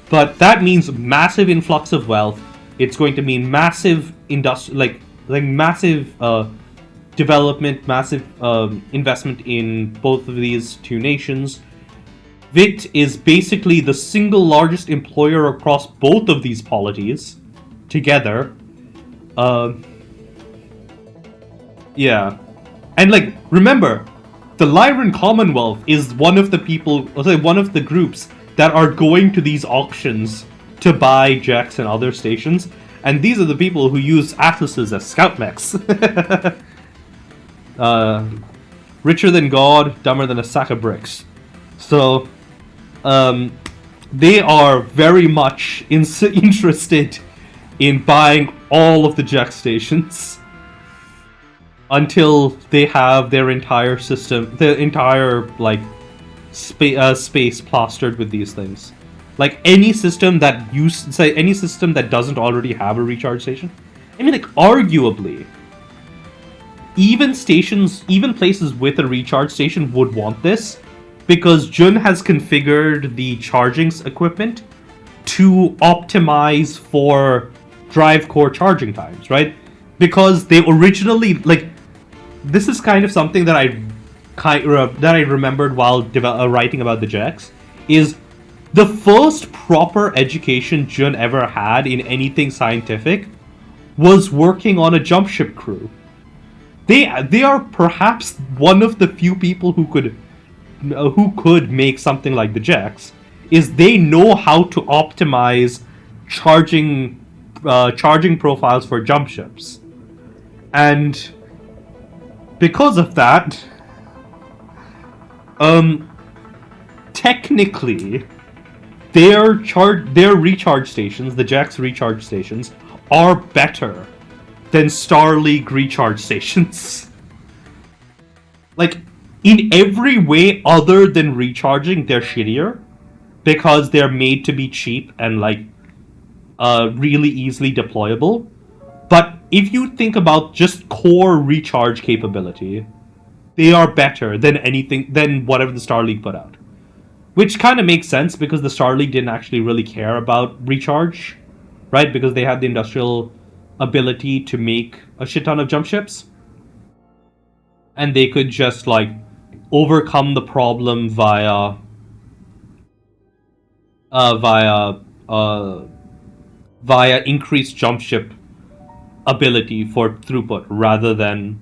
But that means massive influx of wealth. It's going to mean massive massive development, massive investment in both of these two nations. VIT is basically the single largest employer across both of these polities together. Yeah. And like, remember, the Lyran Commonwealth is one of the one of the groups that are going to these auctions to buy Jax and other stations, and these are the people who use Atlases as scout mechs. Richer than God, dumber than a sack of bricks. So, they are very much interested in buying all of the Jax stations until they have their entire system, their entire like space plastered with these things. Like any system that any system that doesn't already have a recharge station. I mean, like arguably, even places with a recharge station would want this, because Jun has configured the charging equipment to optimize for drive core charging times, right? Because they originally, like, this is kind of something that I remembered while writing about the Jax, is the first proper education Jun ever had in anything scientific was working on a jump ship crew. They are perhaps one of the few people who could make something like the Jax. Is they know how to optimize charging profiles for jump ships, and because of that, technically, their recharge stations, the Jax recharge stations, are better than Starleague recharge stations. Like, in every way other than recharging, they're shittier, because they're made to be cheap and like really easily deployable. But if you think about just core recharge capability, they are better than whatever the Starleague put out. Which kind of makes sense, because the Starleague didn't actually really care about recharge, right? Because they had the industrial ability to make a shit ton of jump ships, and they could just like overcome the problem via increased jump ship ability for throughput, rather than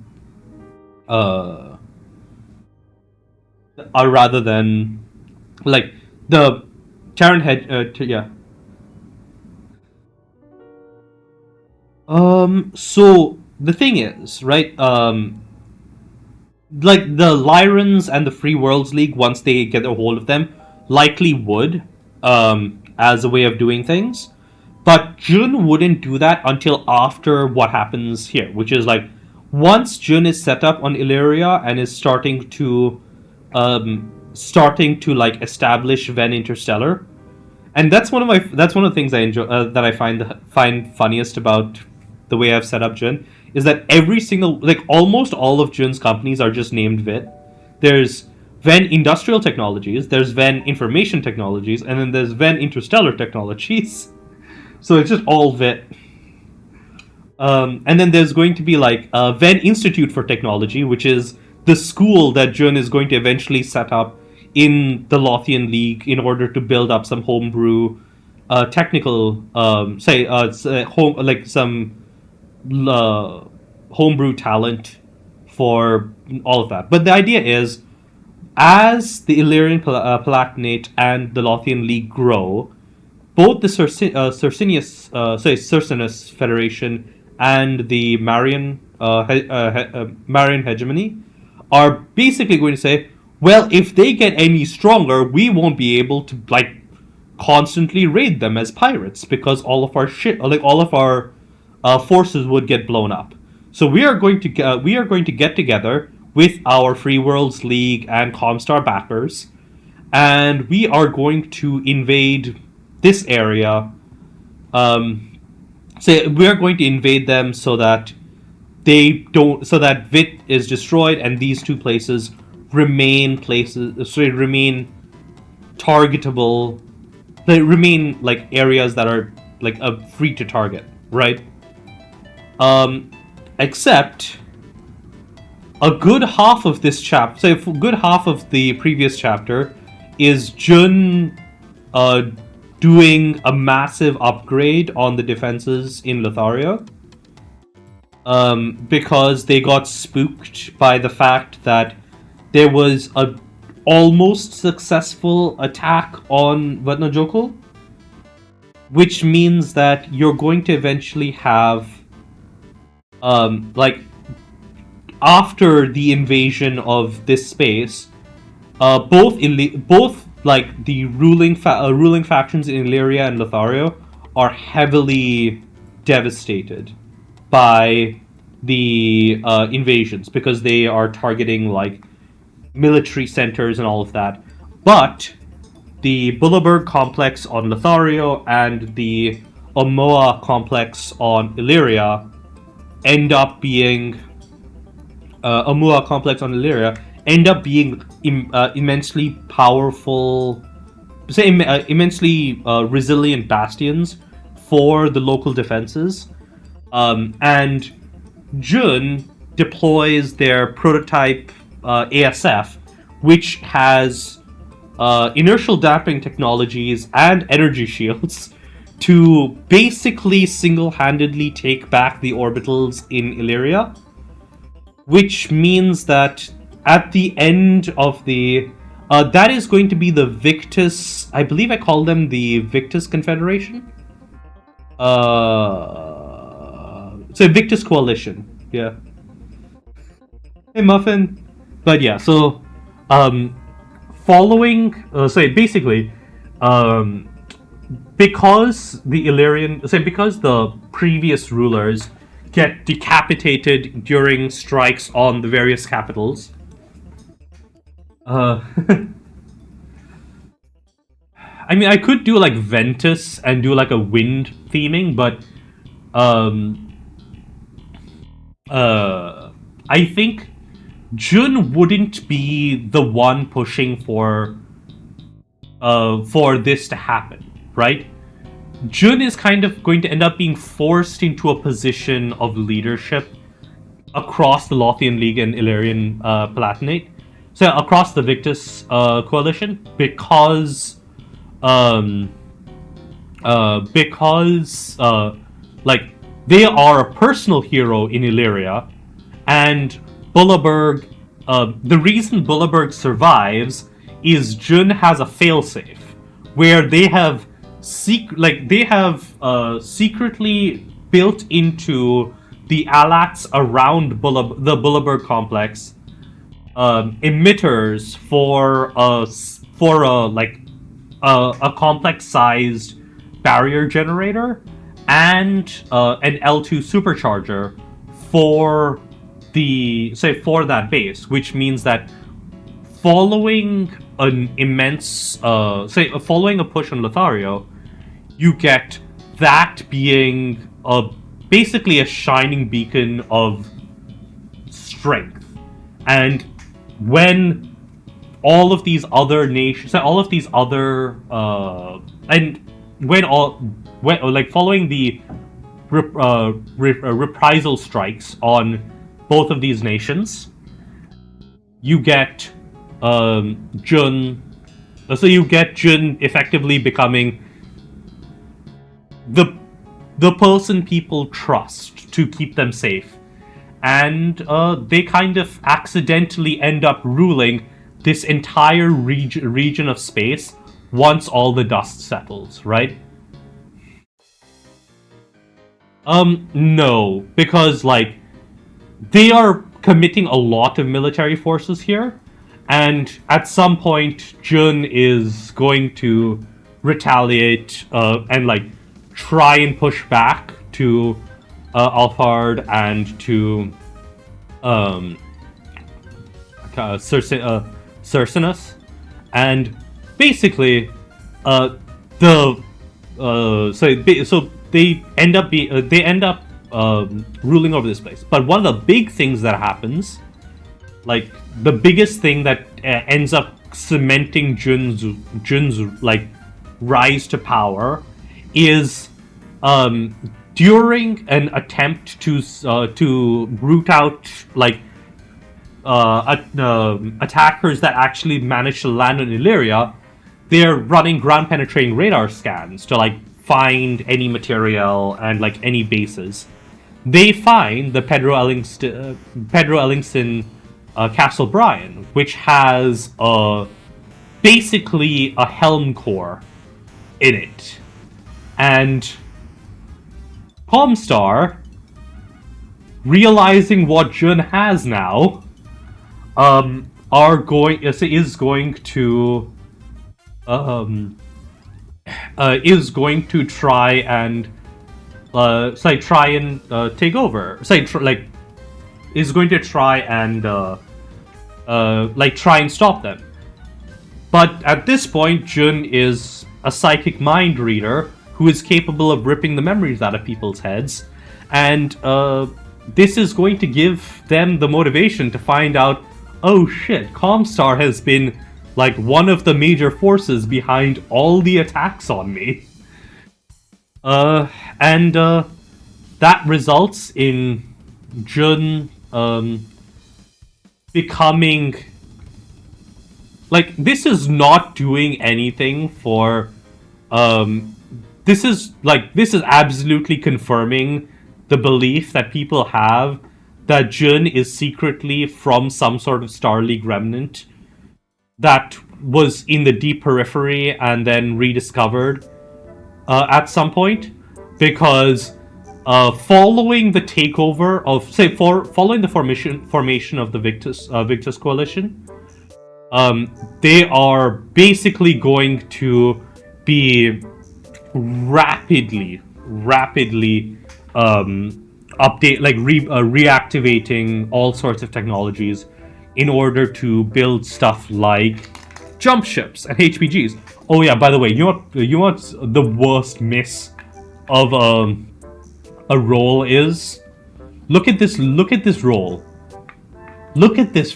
like the Terran head. So the thing is, right? Like the Lyrans and the Free Worlds League, once they get a hold of them, likely would, as a way of doing things. But Jun wouldn't do that until after what happens here, which is like, once Jun is set up on Illyria and is starting to like establish Ven Interstellar, and that's one of the things I enjoy, that I find funniest about the way I've set up Jun, is that every single, like almost all of Jun's companies are just named VIT. There's Ven Industrial Technologies, there's Ven Information Technologies, and then there's Ven Interstellar Technologies. So it's just all VIT. And then there's going to be like Ven Institute for Technology, which is the school that Jun is going to eventually set up in the Lothian League in order to build up some homebrew technical, homebrew talent for all of that. But the idea is, as the Illyrian Palatinate and the Lothian League grow, both the Cercinus Federation and the Marian Hegemony are basically going to say, well, if they get any stronger, we won't be able to like constantly raid them as pirates, because all of our forces would get blown up. So we are going to get together with our Free Worlds League and Comstar backers, and we are going to invade this area. So we are going to invade them so that VIT is destroyed, and these two places remain places, so they remain targetable, they remain like areas that are like free to target, right? Except a good half of this chapter, so a good half of the previous chapter, is Jun doing a massive upgrade on the defenses in Lothario. Because they got spooked by the fact that there was a almost successful attack on Vatnajökull, which means that you're going to eventually have, like, after the invasion of this space, both like the ruling factions in Illyria and Lothario are heavily devastated by the invasions because they are targeting like military centers and all of that. But the Bulleberg complex on Lothario and the Omoa complex on Illyria end up being immensely powerful, immensely resilient bastions for the local defenses. And Jun deploys their prototype ASF, which has inertial damping technologies and energy shields to basically single-handedly take back the orbitals in Illyria, which means that at the end of the... that is going to be the Victus... I believe I call them the Victus Confederation? So Victus Coalition, yeah. Hey, Muffin. But yeah, so... following... so basically... because the Illyrian... So because the previous rulers get decapitated during strikes on the various capitals... I mean, I could do like Ventus and do like a wind theming, but I think Jun wouldn't be the one pushing for this to happen, right? Jun is kind of going to end up being forced into a position of leadership across the Lothian League and Illyrian Palatinate. So across the Victus coalition, because like they are a personal hero in Illyria, and Bulleberg. The reason Bulleberg survives is Jun has a failsafe where they have secretly built into the alats around the Bulleberg complex. Emitters for a complex-sized barrier generator and an L2 supercharger for that base, which means that following an immense following a push on Lothario, you get that being basically a shining beacon of strength. And when all of these other nations, following the reprisal strikes on both of these nations, you get Jun. So you get Jun effectively becoming the person people trust to keep them safe. And they kind of accidentally end up ruling this entire region of space once all the dust settles, right? No, because, like, they are committing a lot of military forces here, and at some point, Jun is going to retaliate and, like, try and push back to Alphard and to Cercinus, and basically so they end up ruling over this place. But one of the big things that happens like the biggest thing that ends up cementing Jun's like rise to power is during an attempt to root out like attackers that actually managed to land in Illyria. They're running ground penetrating radar scans to like find any material and like any bases. They find the Pedro Ellingson Castle Bryan, which has basically a helm core in it, and Comstar, realizing what Jun has now, is going to try and take over. Is going to try and try and stop them. But at this point, Jun is a psychic mind reader who is capable of ripping the memories out of people's heads, and this is going to give them the motivation to find out, oh shit, Comstar has been like one of the major forces behind all the attacks on me. And that results in Jun becoming like, this is not doing anything for this is absolutely confirming the belief that people have that Jun is secretly from some sort of Star League remnant that was in the deep periphery and then rediscovered at some point, because following the takeover of, following the formation of the Victus Coalition, they are basically going to be rapidly reactivating all sorts of technologies in order to build stuff like jump ships and HPGs. Oh yeah, by the way, you know what's the worst miss of a roll is? Look at this roll. Look at this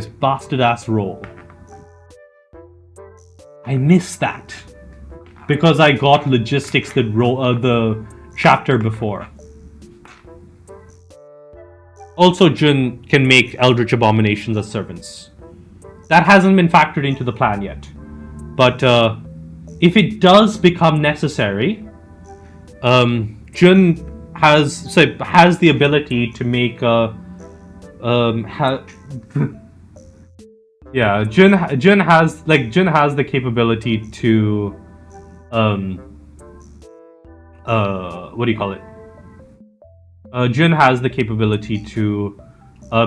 bastard ass roll. I missed that because I got logistics the chapter before. Also, Jun can make Eldritch Abominations as servants. That hasn't been factored into the plan yet. But if it does become necessary, Jun has the ability to make Jun has the capability to what do you call it? Jun has the capability to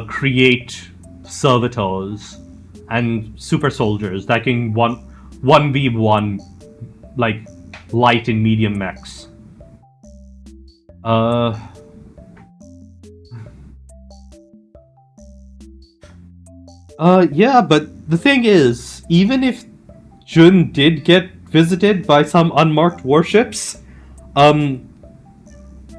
create servitors and super soldiers that can 1v1 like light and medium mechs. Yeah, but the thing is, even if Jun did get visited by some unmarked warships,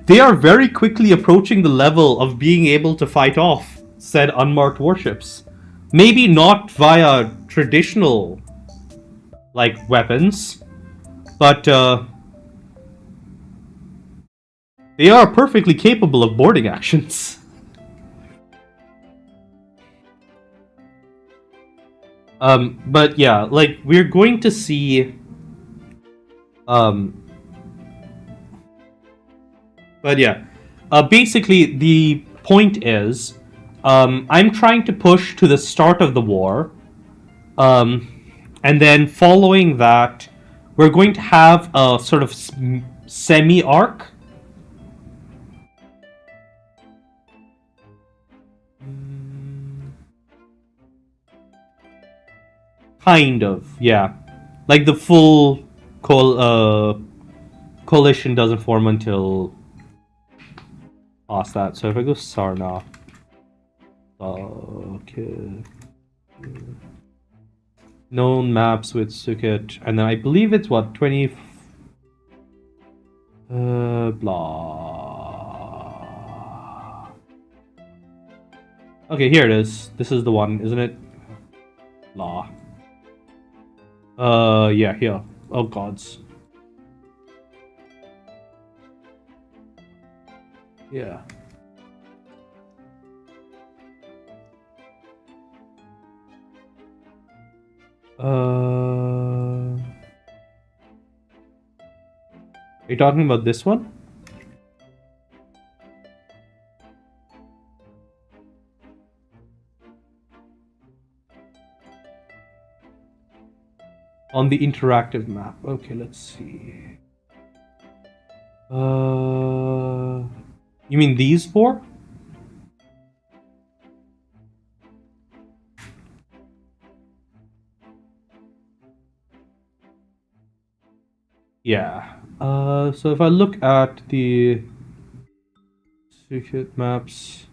they are very quickly approaching the level of being able to fight off said unmarked warships. Maybe not via traditional, like, weapons, but, they are perfectly capable of boarding actions. But yeah, like, we're going to see, but yeah, basically the point is, I'm trying to push to the start of the war, and then following that, we're going to have a sort of semi-arc. Kind of, yeah. Like, the full coalition doesn't form until past that. So if I go Sarna, okay, known maps with Sukhet, and then I believe it's what 20. Blah. Okay, here it is. This is the one, isn't it? Law. Yeah, here. Oh gods. Yeah. Are you talking about this one? On the interactive map. Okay, let's see. You mean these four? Yeah. So if I look at the secret maps,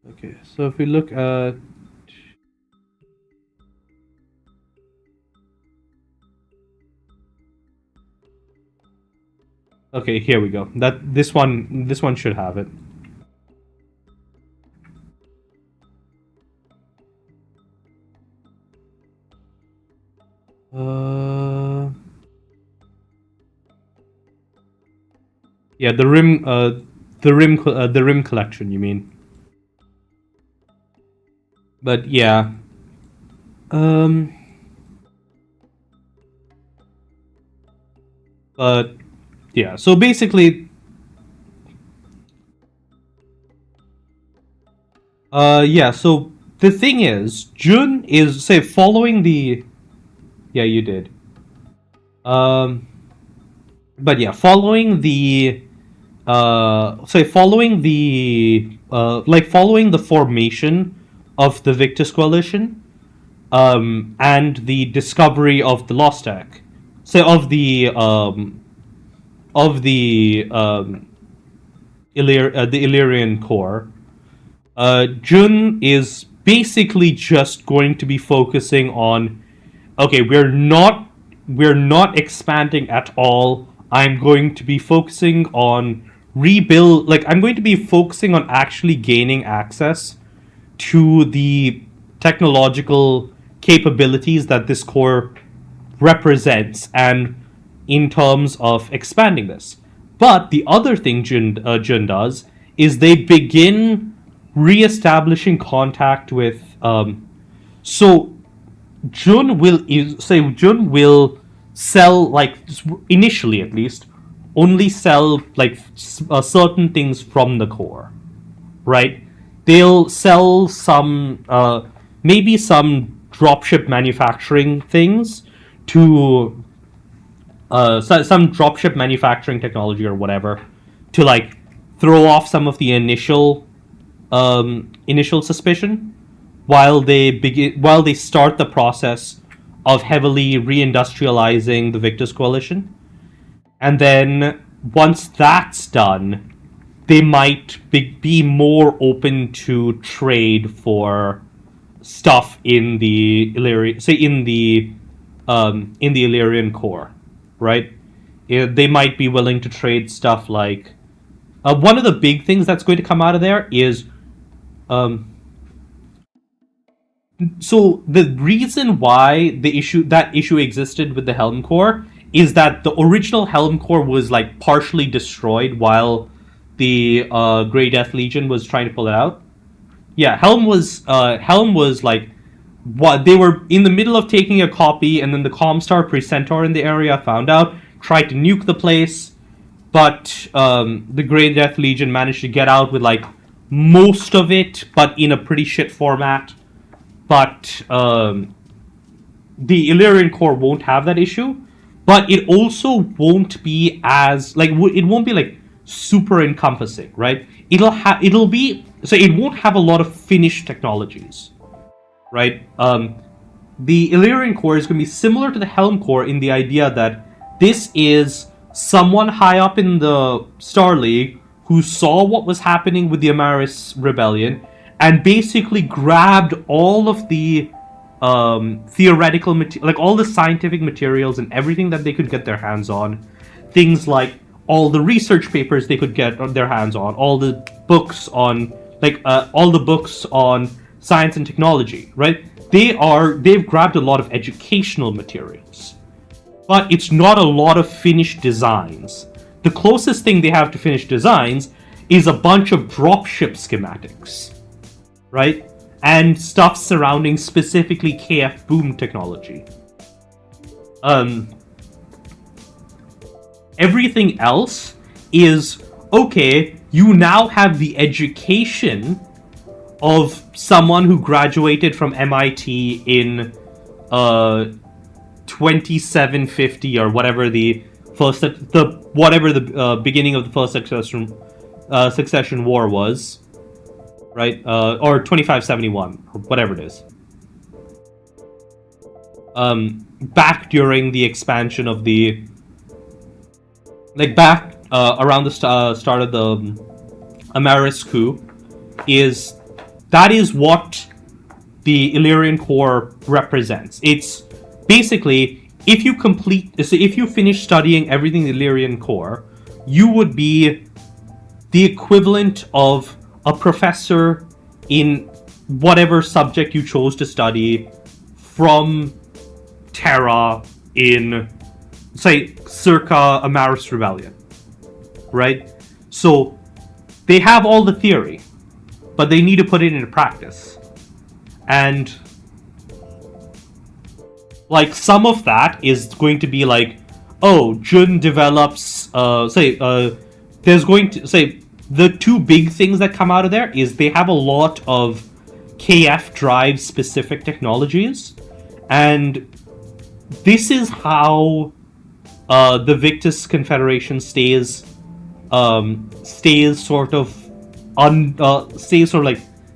okay. So if we look at okay, here we go. This one should have it. Yeah, the rim collection. You mean? But yeah. But yeah. So basically, yeah. So the thing is, Jun is say following the. Yeah, you did. But yeah, following the following the following the formation of the Victus Coalition, and the discovery of the Lost Tech, the Illyrian core. Jun is basically just going to be focusing on, okay, we're not expanding at all. I'm going to be focusing on rebuild. Like, I'm going to be focusing on actually gaining access to the technological capabilities that this core represents, and in terms of expanding this. But the other thing Jun does is they begin re-establishing contact with. So Jun will sell, like, initially at least, only sell like certain things from the core, right? They'll sell some maybe some dropship manufacturing things to some dropship manufacturing technology or whatever to like throw off some of the initial suspicion while they start the process of heavily reindustrializing the Victus Coalition. And then once that's done, they might be more open to trade for stuff in the Illyrian, say in the Illyrian core, right? They might be willing to trade stuff like one of the big things that's going to come out of there is so the reason why that issue existed with the Helm core is that the original Helm core was like partially destroyed while the Grey Death Legion was trying to pull it out. Yeah, Helm was like what they were in the middle of taking a copy, and then the Comstar Precentor in the area found out, tried to nuke the place, but the Grey Death Legion managed to get out with like most of it, but in a pretty shit format. But the Illyrian core won't have that issue, but it also won't be as like it won't be like super encompassing, right? It won't have a lot of finished technologies, right? The Illyrian core is going to be similar to the Helm core in the idea that this is someone high up in the Star League who saw what was happening with the Amaris Rebellion and basically grabbed all of the theoretical like all the scientific materials and everything that they could get their hands on. Things like all the research papers they could get on their hands on, all the books on science and technology, right? They've grabbed a lot of educational materials, but it's not a lot of finished designs. The closest thing they have to finished designs is a bunch of dropship schematics, right? And stuff surrounding specifically KF boom technology. Everything else is, okay, you now have the education of someone who graduated from MIT in 2750 or whatever the beginning of the first succession war was, right? Or 2571 or whatever it is. Back during the expansion of the, around the start of the Amaris coup, that is what the Illyrian core represents. It's basically, if you finish studying everything in the Illyrian core, you would be the equivalent of a professor in whatever subject you chose to study from Terra in, say, circa Amaris Rebellion, right? So they have all the theory, but they need to put it into practice. And some of that is going to be Jun develops, the two big things that come out of there is they have a lot of KF drive specific technologies, and this is how the Victus Confederation stays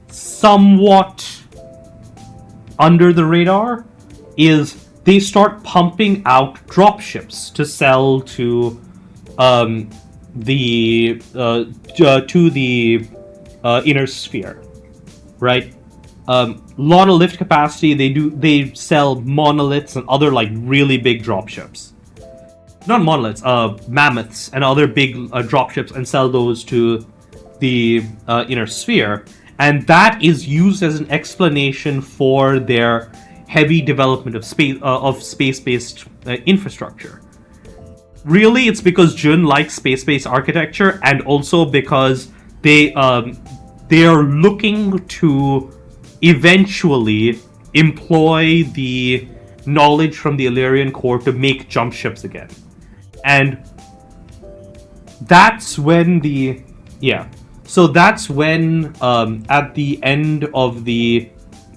somewhat under the radar, is they start pumping out dropships to sell to the inner sphere, right? Lot of lift capacity. They sell monoliths and other really big dropships. Not monoliths, mammoths and other big dropships, and sell those to the inner sphere, and that is used as an explanation for their heavy development of space-based infrastructure. Really, it's because Jun likes space-based architecture, and also because they are looking to eventually employ the knowledge from the Illyrian core to make jump ships again. And that's when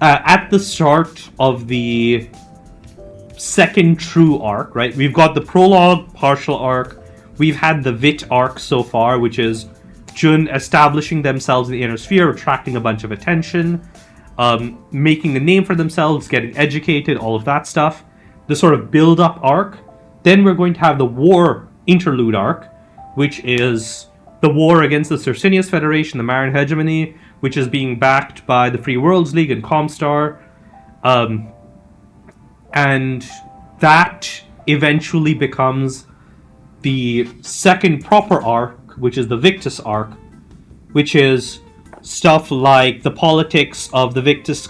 at the start of the second true arc, right? We've got the prologue, partial arc. We've had the Vit arc so far, which is Jun establishing themselves in the inner sphere, attracting a bunch of attention, making a name for themselves, getting educated, all of that stuff. The sort of build-up arc. Then we're going to have the war interlude arc, which is the war against the Circinius Federation, the Marin Hegemony, which is being backed by the Free Worlds League and Comstar. And that eventually becomes the second proper arc, which is the Victus arc, which is stuff like the politics of the Victus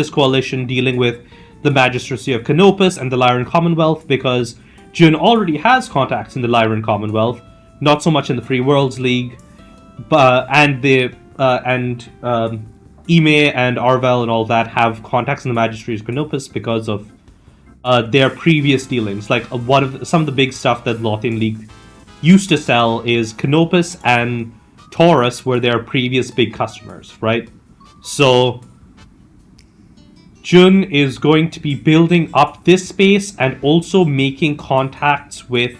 coalition dealing with the Magistracy of Canopus and the Lyran Commonwealth, because Jun already has contacts in the Lyran Commonwealth, not so much in the Free Worlds League, and Ime and Arvel and all that have contacts in the Magistracy of Canopus because of their previous dealings. Some of the big stuff that Lothian League used to sell is Canopus and Taurus were their previous big customers, right? So Jun is going to be building up this space and also making contacts with,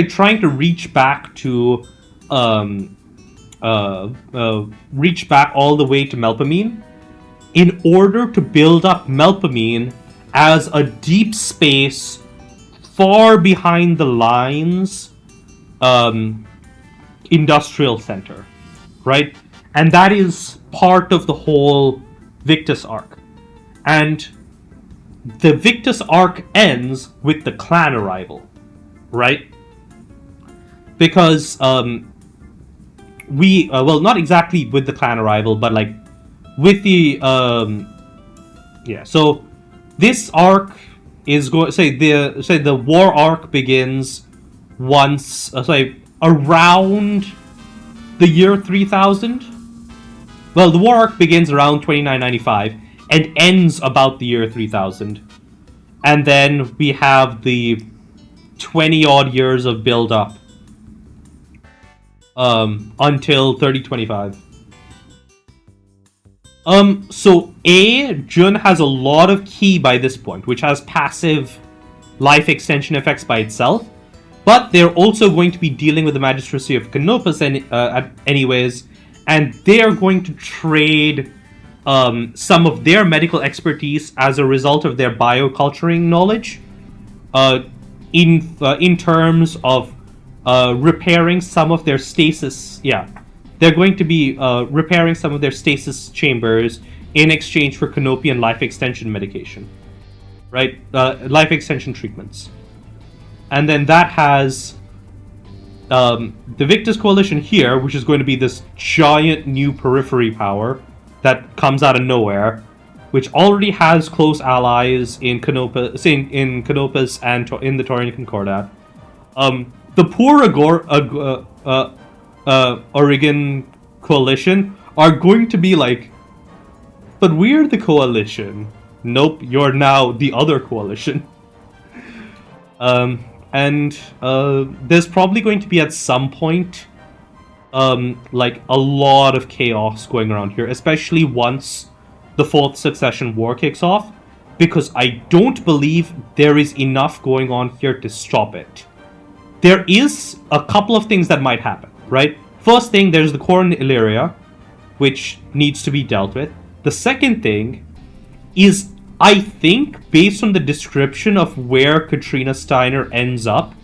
trying to reach back to, reach back all the way to Melpomene in order to build up Melpomene as a deep space far behind the lines industrial center, right? And that is part of the whole Victus arc. And the Victus arc ends with the clan arrival, right? because we well, not exactly with the clan arrival, but like with the yeah. So this arc is going say the war arc begins once around the year 3000. Well, the war arc begins around 2995 and ends about the year 3000. And then we have the 20 odd years of build up until 3025. So Jun has a lot of ki by this point, which has passive life extension effects by itself, but they're also going to be dealing with the Magistracy of Canopus anyways, and they are going to trade some of their medical expertise as a result of their bioculturing knowledge in terms of repairing some of their stasis. Yeah, they're going to be repairing some of their stasis chambers in exchange for Canopian life extension medication, right? Life extension treatments. And then that has the Victus Coalition here, which is going to be this giant new periphery power that comes out of nowhere, which already has close allies in Canopus, and in the Taurian Concordat. The poor Oregon Coalition are going to be like, but we're the coalition. Nope, you're now the other coalition. And there's probably going to be at some point like a lot of chaos going around here, especially once the Fourth Succession War kicks off, because I don't believe there is enough going on here to stop it. There is a couple of things that might happen, right? First thing, there's the core in Illyria, which needs to be dealt with. The second thing is, I think, based on the description of where Katrina Steiner ends up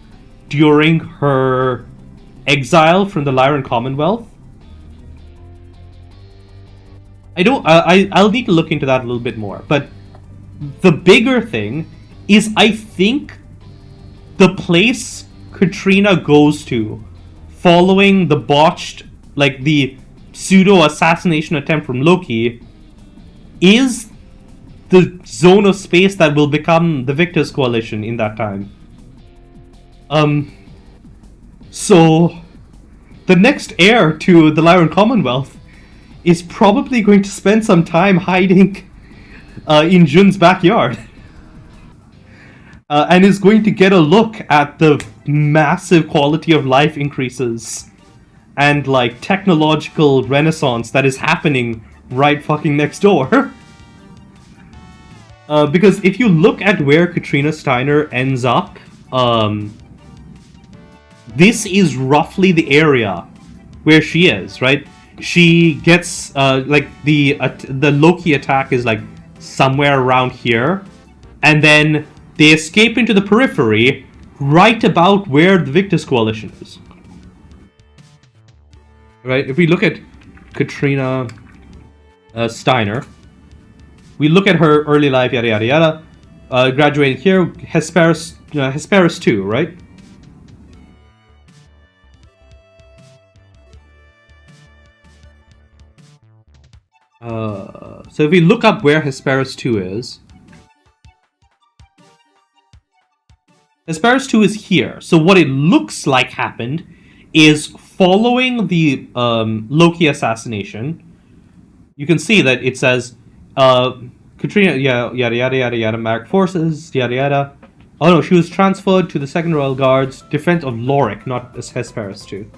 during her exile from the Lyran Commonwealth, I'll need to look into that a little bit more. But the bigger thing is, I think the place Katrina goes to following the botched, like the pseudo-assassination attempt from Loki, is the zone of space that will become the Victus Coalition in that time. So the next heir to the Lyran Commonwealth is probably going to spend some time hiding in Jun's backyard. And is going to get a look at the massive quality of life increases and like technological renaissance that is happening right fucking next door. Because if you look at where Katrina Steiner ends up, this is roughly the area where she is, right? She gets like the Loki attack is like somewhere around here, and then they escape into the periphery, right about where the Victus Coalition is. Right? If we look at Katrina Steiner, we look at her early life, yada yada yada. Graduating here, Hesperus 2, right? So if we look up where Hesperus 2 is, Hesperus 2 is here. So what it looks like happened is, following the Loki assassination, you can see that it says Katrina, yada yada yada yada, Mark forces, yada yada. Oh no, she was transferred to the 2nd Royal Guards, defense of Lorik, not Hesperus 2.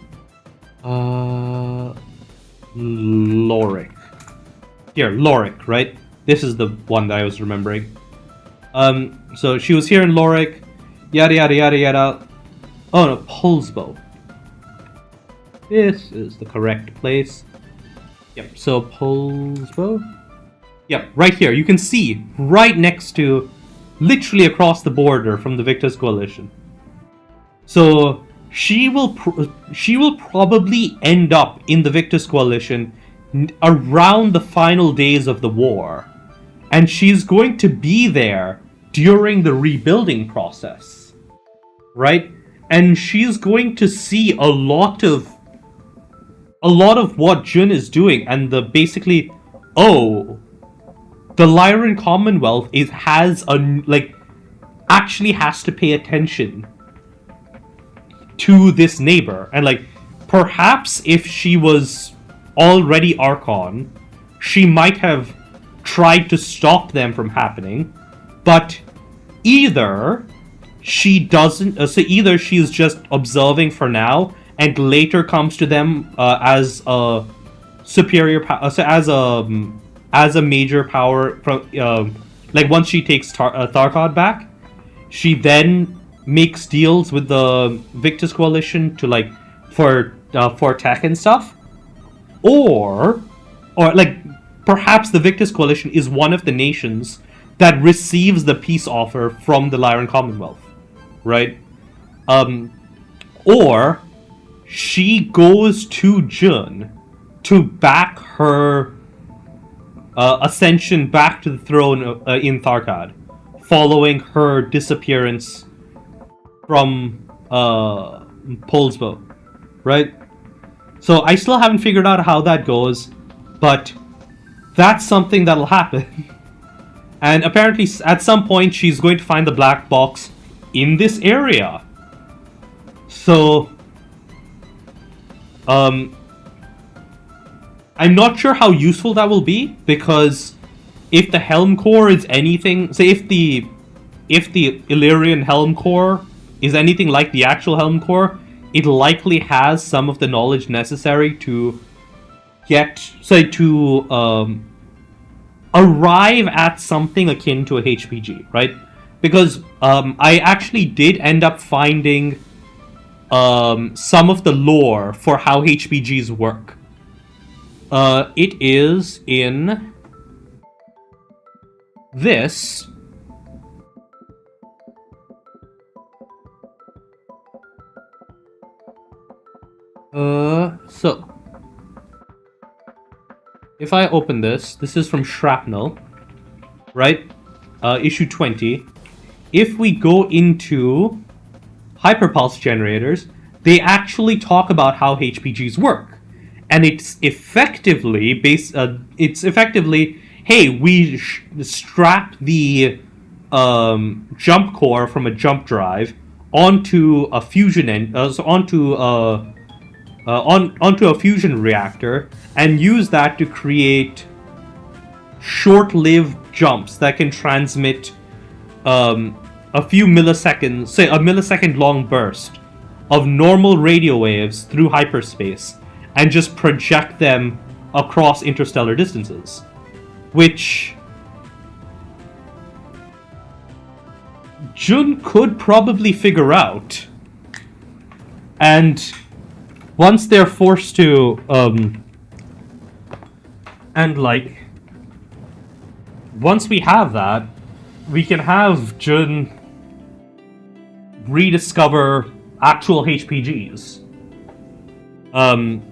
Lorik. Here, Lorik, right? This is the one that I was remembering. So she was here in Lorik, yada yada yada yada. Oh no, Pulsebow. This is the correct place. Yep, so Pulsebow. Yep, right here. You can see right next to, literally across the border from the Victus Coalition. So she will probably end up in the Victus Coalition around the final days of the war, and she's going to be there during the rebuilding process, right? and she's going to see a lot of what Jun is doing, and the basically, oh, the Lyran Commonwealth actually has to pay attention to this neighbor, and like perhaps if she was already Archon, she might have tried to stop them from happening, but either she doesn't. So either she's just observing for now, and later comes to them as a superior power, so as a major power from like once she takes Tharkod back, she then makes deals with the Victus Coalition to like for tech and stuff, or like perhaps the Victus Coalition is one of the nations that receives the peace offer from the Lyran Commonwealth, right? Or she goes to Jun to back her ascension back to the throne in Tharkad, following her disappearance from Polsbo, right? So I still haven't figured out how that goes, but that's something that'll happen. And apparently at some point she's going to find the black box in this area. So I'm not sure how useful that will be, because if the Helm Core is anything, say if the Illyrian Helm Core is anything like the actual Helm Core, it likely has some of the knowledge necessary to arrive at something akin to a HPG, right? Because I actually did end up finding some of the lore for how HPGs work. It is in this. So if I open this is from Shrapnel, right? Issue 20. If we go into hyperpulse generators, they actually talk about how HPGs work, and it's effectively hey, we strap the jump core from a jump drive onto a fusion onto a fusion reactor, and use that to create short-lived jumps that can transmit a few milliseconds, say a millisecond-long burst of normal radio waves through hyperspace, and just project them across interstellar distances, which Jun could probably figure out. And once they're forced to, once we have that, we can have Jun rediscover actual HPGs. I'm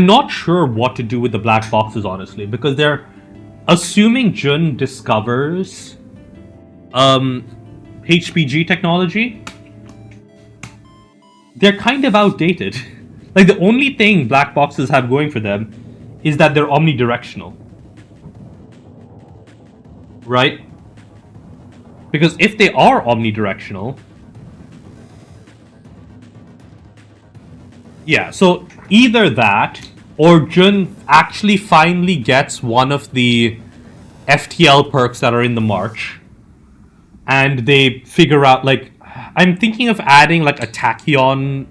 not sure what to do with the black boxes, honestly, because they're assuming Jun discovers HPG technology. They're kind of outdated. The only thing black boxes have going for them is that they're omnidirectional. Right? Because if they are omnidirectional... Yeah, so either that, or Jun actually finally gets one of the FTL perks that are in the March, and they figure out, I'm thinking of adding, a tachyon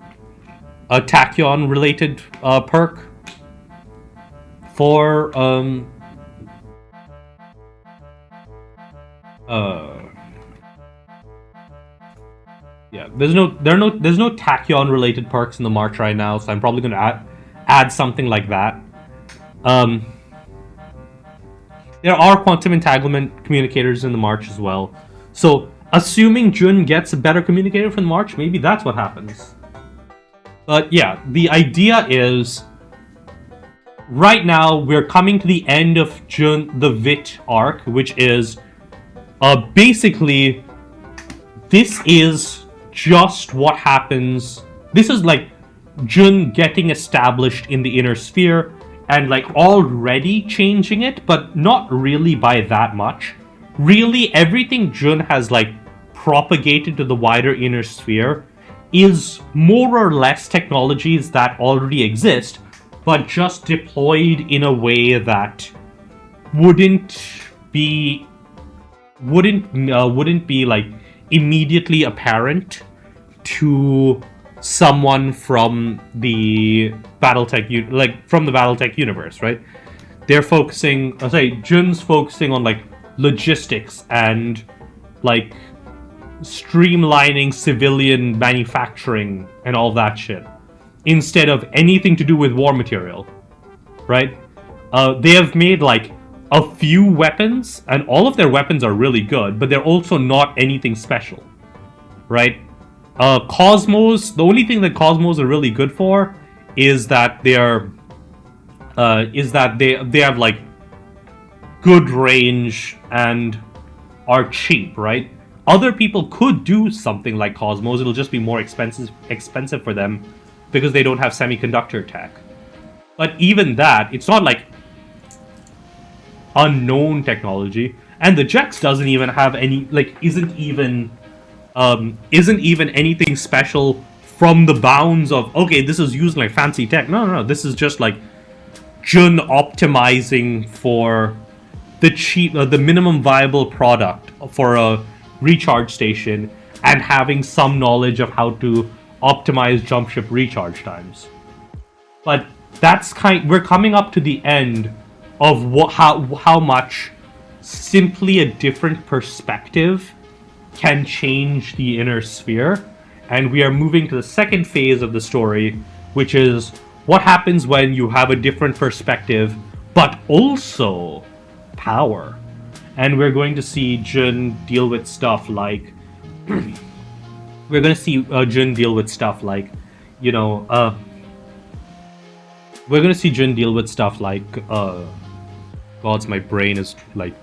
related perk for, yeah, there's no tachyon related perks in the March right now, so I'm probably gonna add something like that. There are quantum entanglement communicators in the March as well, so assuming Jun gets a better communicator from the March, maybe that's what happens. But yeah, the idea is right now we're coming to the end of Jun the Vit arc, which is basically this is just what happens. This is like Jun getting established in the inner sphere and like already changing it, but not really by that much. Really, everything Jun has like propagated to the wider inner sphere is more or less technologies that already exist, but just deployed in a way that wouldn't be like immediately apparent to someone from the from the BattleTech universe, right? They're focusing, Jun's focusing on like logistics and like streamlining civilian manufacturing and all that shit, instead of anything to do with war material, right? They have made like a few weapons, and all of their weapons are really good, but they're also not anything special, right? Cosmos, the only thing that Cosmos are really good for is that they have like good range and are cheap, right? Other people could do something like Cosmos, it'll just be more expensive for them because they don't have semiconductor tech. But even that, it's not like unknown technology, and the Jex doesn't even have any, like, isn't even anything special from the bounds of, okay, this is using like fancy tech. No, this is just like Jun optimizing for the cheap, the minimum viable product for a recharge station, and having some knowledge of how to optimize jump ship recharge times. But that's we're coming up to the end of how much simply a different perspective can change the inner sphere, and we are moving to the second phase of the story, which is what happens when you have a different perspective but also power. And we're going to see Jun deal with stuff like you know, we're gonna see Jun deal with stuff like gods, my brain is like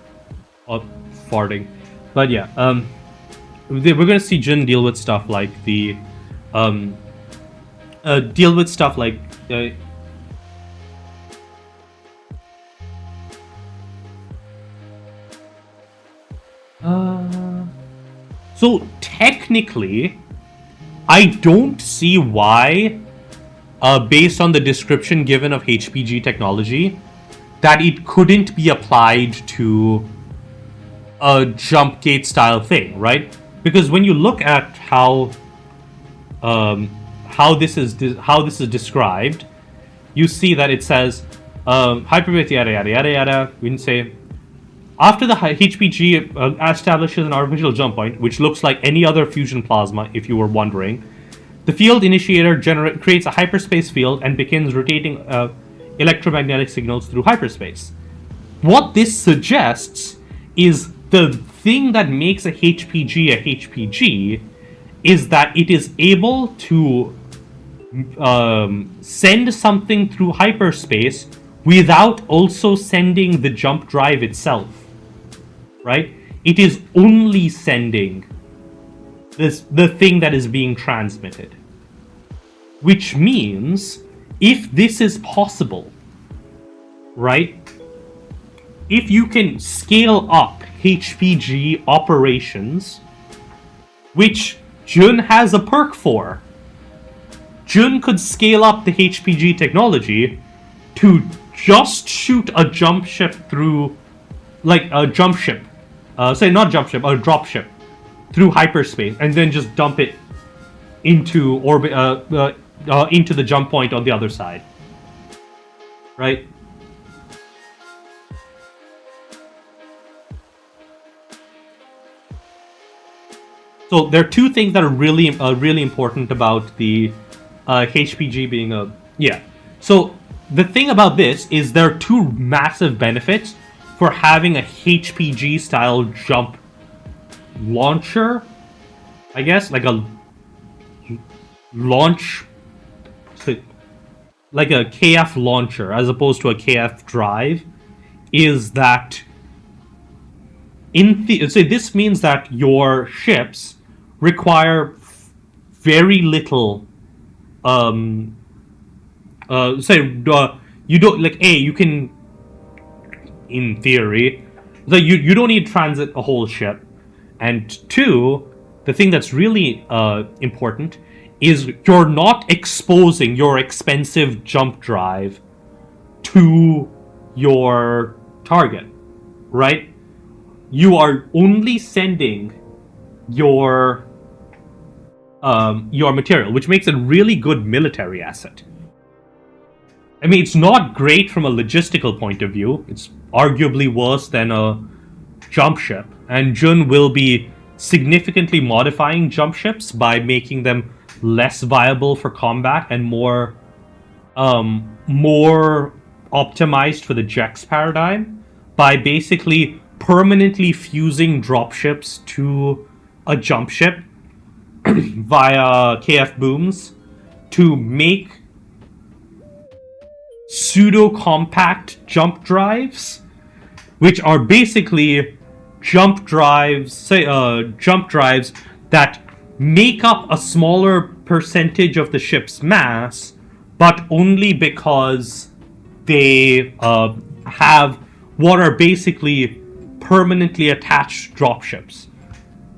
farting, but yeah, we're gonna see Jun deal with stuff like so technically, I don't see why, based on the description given of HPG technology, that it couldn't be applied to a jump gate style thing, right? Because when you look at how this is described, you see that it says hyperbaric yada yada yada yada. We didn't say after the HPG establishes an artificial jump point, which looks like any other fusion plasma, if you were wondering. The field initiator creates a hyperspace field and begins rotating electromagnetic signals through hyperspace. What this suggests is the thing that makes a HPG is that it is able to send something through hyperspace without also sending the jump drive itself, right? It is only sending the thing that is being transmitted. Which means, if this is possible, right? If you can scale up HPG operations, which Jun has a perk for, Jun could scale up the HPG technology to just shoot a jump ship through, like a jump ship, not jump ship, a drop ship through hyperspace, and then just dump it into orbit, into the jump point on the other side, right? So there are two things that are really, really important about the HPG being a... Yeah. So the thing about this is there are two massive benefits for having a HPG style jump launcher, I guess, like a launch, like a KF launcher as opposed to a KF drive, is that so this means that your ships require very little. You don't like you can, in theory, you don't need to transit a whole ship, and two, the thing that's really important is you're not exposing your expensive jump drive to your target, right? You are only sending your material, which makes it a really good military asset. I mean, it's not great from a logistical point of view. It's arguably worse than a jump ship, and Jun will be significantly modifying jump ships by making them less viable for combat and more optimized for the Jex paradigm by basically permanently fusing dropships to a jump ship via KF booms to make pseudo-compact jump drives, which are basically jump drives that make up a smaller percentage of the ship's mass, but only because they have what are basically permanently attached dropships.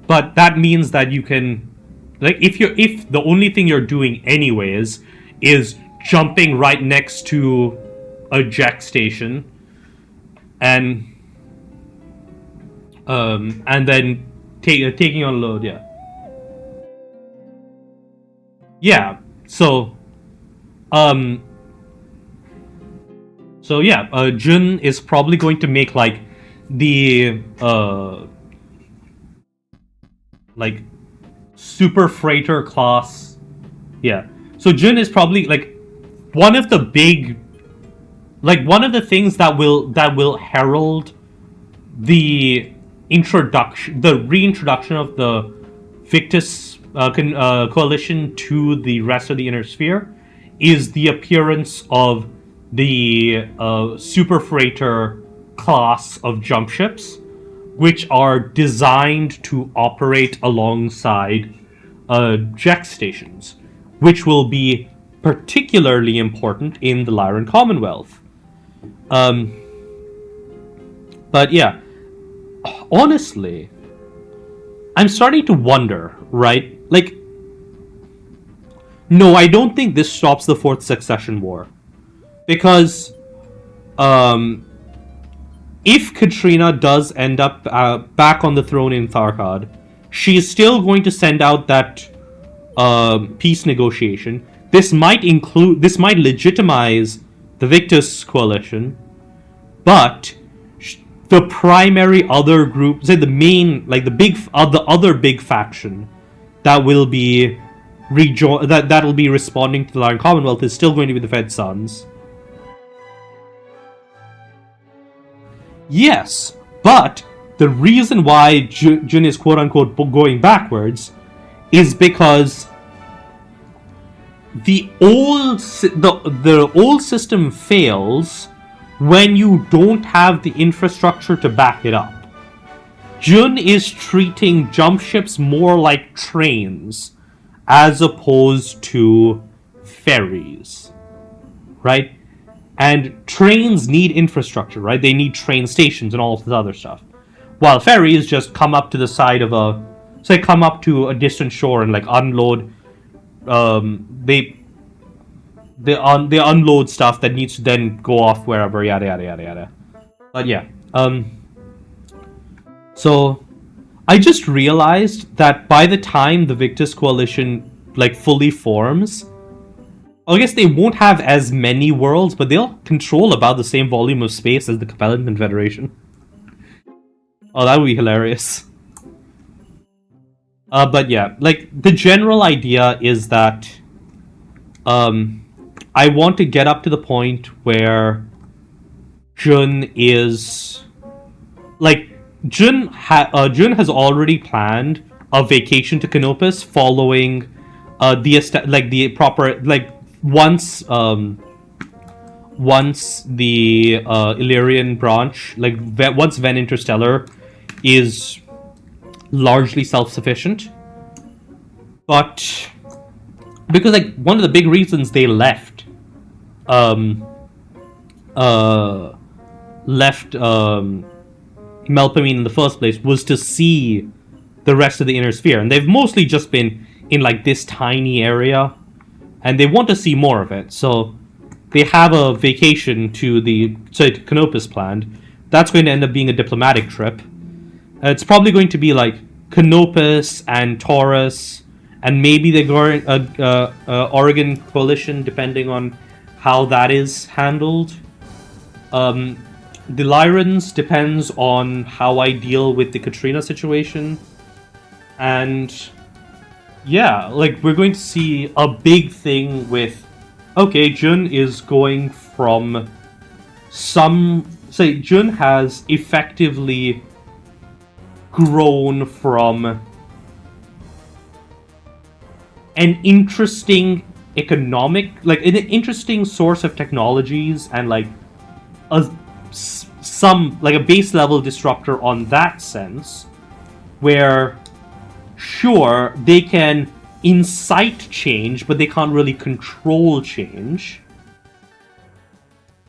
But that means that you can, like, if the only thing you're doing anyways is jumping right next to a jack station, and then taking on load, Jun is probably going to make like the like super freighter class. So Jun is probably like one of the things that will herald the reintroduction of the Victus coalition to the rest of the inner sphere is the appearance of the super freighter class of jump ships, which are designed to operate alongside Jex stations, which will be particularly important in the Lyran Commonwealth. But yeah, honestly, I'm starting to wonder, right? Like, no, I don't think this stops the Fourth Succession War. Because if Katrina does end up back on the throne in Tharkad, she's still going to send out that peace negotiation. This might legitimize the Victus coalition, but the primary other group, say the main, like the other big faction that will be that'll be responding to the Lyran Commonwealth is still going to be the Fed Sons. Yes, but the reason why Jun is quote-unquote going backwards is because the old system fails when you don't have the infrastructure to back it up. Jun is treating jump ships more like trains as opposed to ferries, right? And trains need infrastructure, right? They need train stations and all of this other stuff. While ferries just come up to the side of come up to a distant shore and like unload. They unload stuff that needs to then go off wherever, yada yada yada yada. But yeah, so I just realized that by the time the Victus coalition like fully forms, I guess they won't have as many worlds, but they'll control about the same volume of space as the Capellan Confederation. Oh, that would be hilarious. But yeah, like, the general idea is that I want to get up to the point where Jun is... Like, Jun has already planned a vacation to Canopus following the proper... Like, once the Illyrian branch, like, once Ven Interstellar is largely self-sufficient, But because like one of the big reasons they left Melpomene in the first place was to see the rest of the inner sphere, and they've mostly just been in like this tiny area, and they want to see more of it. So they have a vacation to Canopus planned. That's going to end up being a diplomatic trip. It's probably going to be like Canopus and Taurus, and maybe the Oregon coalition, depending on how that is handled. The Lyrans depends on how I deal with the Katrina situation. And yeah, like we're going to see a big thing with, okay, Jun is going from Jun has effectively grown from an interesting economic, like an interesting source of technologies and like a base level disruptor on that sense, where sure they can incite change but they can't really control change,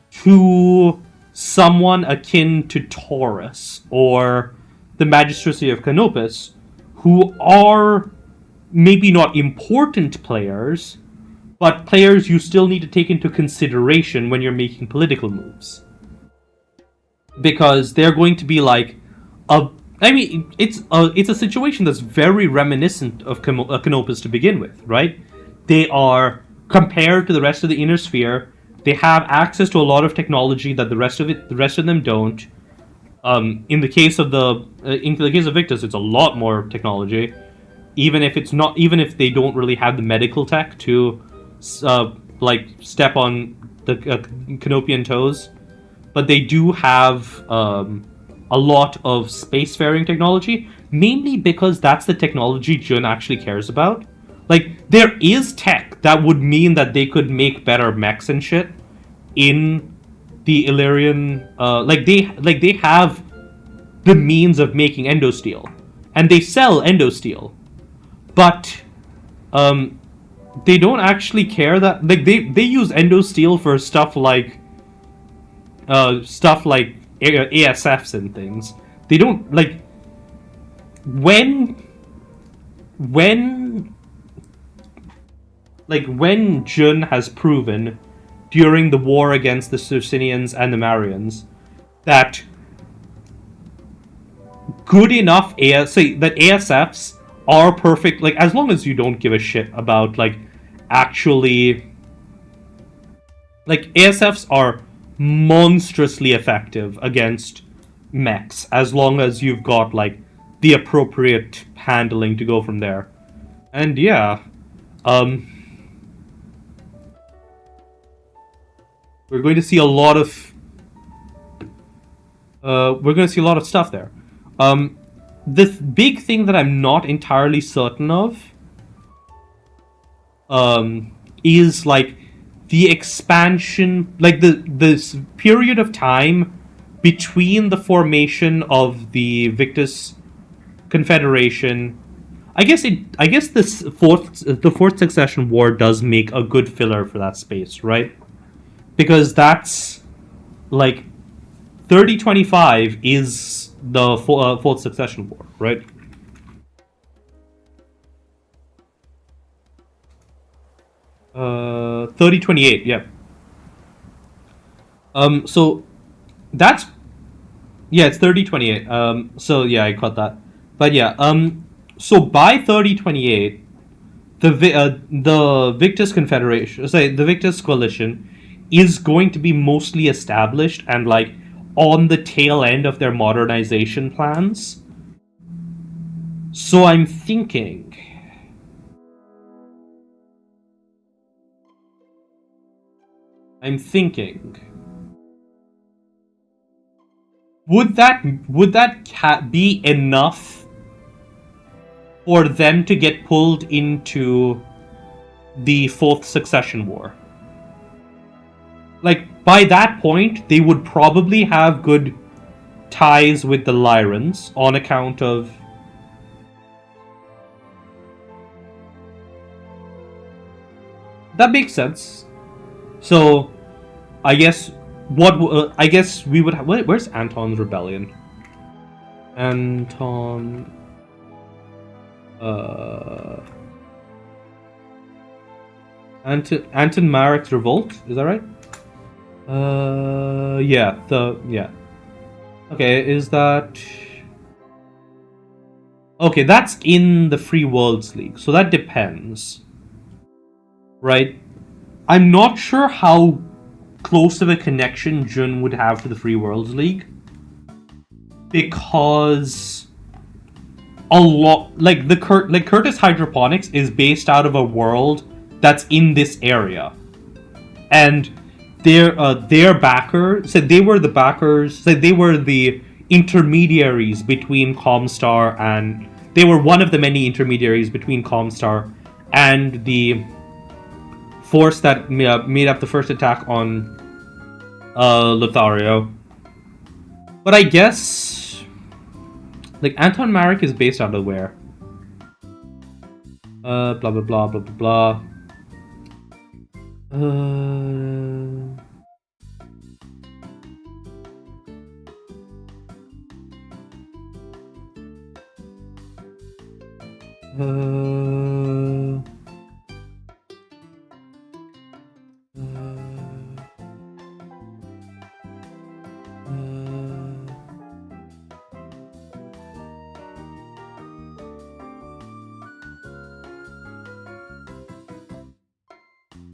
to someone akin to Taurus or the Magistracy of Canopus, who are maybe not important players, but players you still need to take into consideration when you're making political moves. Because they're going to be like it's a situation that's very reminiscent of Canopus to begin with, right? They are, compared to the rest of the inner sphere, they have access to a lot of technology that the rest of them don't. In the case of Victus, it's a lot more technology, even if they don't really have the medical tech to step on the Canopian toes. But they do have a lot of spacefaring technology, mainly because that's the technology Jun actually cares about. Like, there is tech that would mean that they could make better mechs and shit in the Illyrian. They have the means of making endosteel, and they sell endosteel, but they don't actually care that, like, they use endosteel for stuff like ASFs and things. They don't, like, when Jun has proven during the war against the Circinians and the Marians that good enough that ASFs are perfect, like, as long as you don't give a shit about, like, actually, like, ASFs are monstrously effective against mechs, as long as you've got, like, the appropriate handling to go from there. And yeah, we're going to see a lot of stuff there. The big thing that I'm not entirely certain of is, like, the expansion, like this period of time between the formation of the Victus Confederation. I guess the fourth succession war does make a good filler for that space, right? Because that's, like, 3025 is the fourth succession war, right? Uh, 3028, yeah. So that's, yeah, it's 3028. So yeah, I caught that. But yeah, so by 3028, the Victus Confederation, the Victus Coalition, is going to be mostly established and, like, on the tail end of their modernization plans. So I'm thinking, would that be enough for them to get pulled into the fourth succession war? Like, by that point, they would probably have good ties with the Lyrans on account of That makes sense. So, I guess I guess we would have. Where's Anton's rebellion? Anton. Anton Marek's revolt. Is that right? Yeah. Yeah. Okay. Is that? Okay, that's in the Free Worlds League, so that depends, right? I'm not sure how close of a connection Jun would have to the Free Worlds League, because a lot like Curtis Hydroponics is based out of a world that's in this area, and their backer said they were the backers, said they were the intermediaries between Comstar, and they were one of the many intermediaries between Comstar and the force that made up the first attack on Lothario. But I guess like Anton Marek is based out of where? Blah blah blah blah blah blah.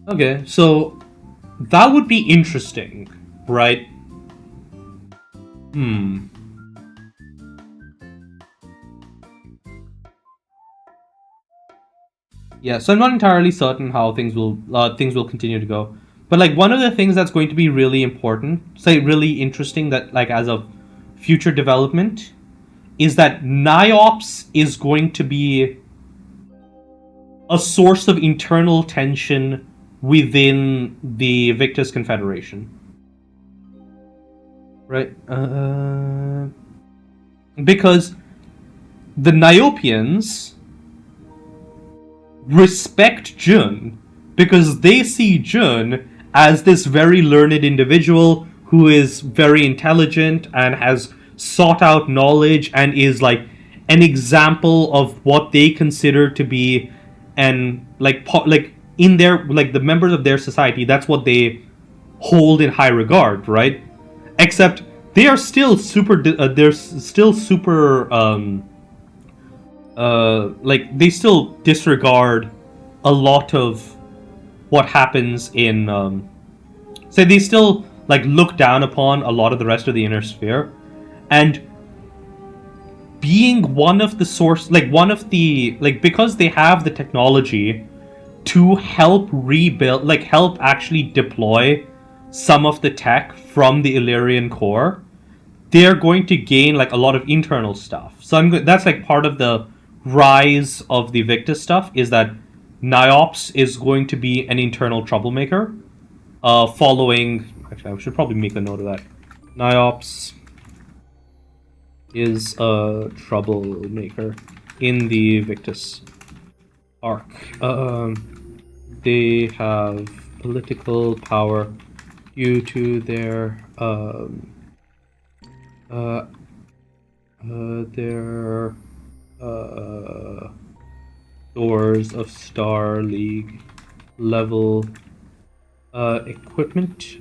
Okay, so that would be interesting, right? Yeah, so I'm not entirely certain how things will continue to go. But like one of the things that's going to be really important, say really interesting that like as a future development is that NIOPS is going to be a source of internal tension within the Victus Confederation. Right? Because the Niopians respect Jun because they see Jun as this very learned individual who is very intelligent and has sought out knowledge and is like an example of what they consider to be and like in their like the members of their society. That's what they hold in high regard, right? Except they are still super they're still super like they still disregard a lot of what happens in say they still like look down upon a lot of the rest of the inner sphere, and being one of the source like one of the like because they have the technology to help rebuild like help actually deploy some of the tech from the Illyrian core, they're going to gain like a lot of internal stuff. So that's like part of the rise of the Victus stuff is that NIOPS is going to be an internal troublemaker. Following, actually, I should probably make a note of that. NIOPS is a troublemaker in the Victus arc. They have political power due to their doors of Star League level equipment,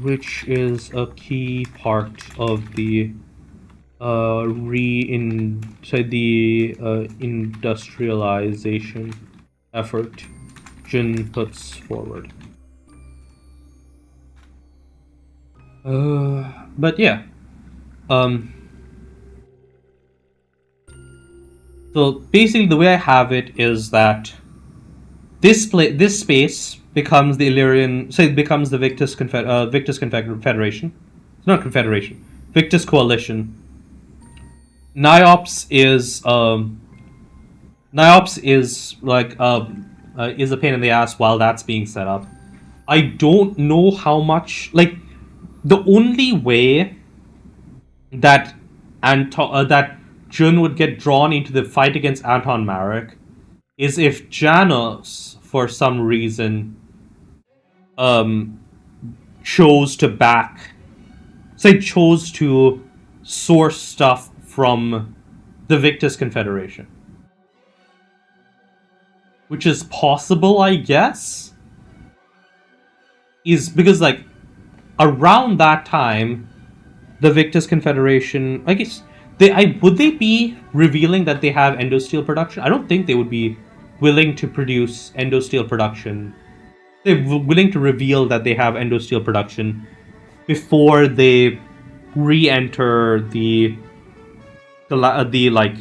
which is a key part of the industrialization effort Jin puts forward. But yeah, so basically the way I have it is that this space becomes the Illyrian, so it becomes the Victus Confederation. It's not Confederation, Victus Coalition. NIOPS is like is a pain in the ass while that's being set up. I don't know how much like the only way that that Jun would get drawn into the fight against Anton Marek is if Janos, for some reason, um, chose to source stuff from the Victus Confederation. Which is possible, I guess? Is because, like, around that time, the Victus Confederation, I guess, would they be revealing that they have endosteel production? I don't think they would be willing to produce endosteel production. They're willing to reveal that they have endosteel production before they re-enter the like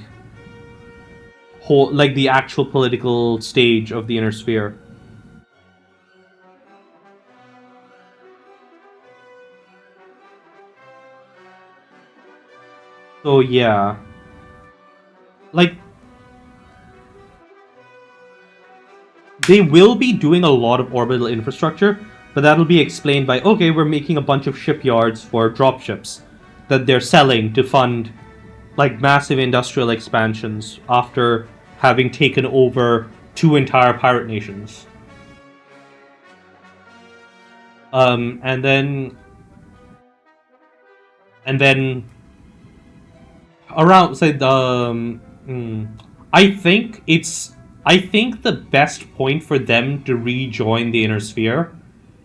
whole, like, the actual political stage of the inner sphere. So yeah, like, they will be doing a lot of orbital infrastructure, but that'll be explained by, okay, we're making a bunch of shipyards for dropships that they're selling to fund, like, massive industrial expansions after having taken over 2 entire pirate nations. And then around, say, I think the best point for them to rejoin the inner sphere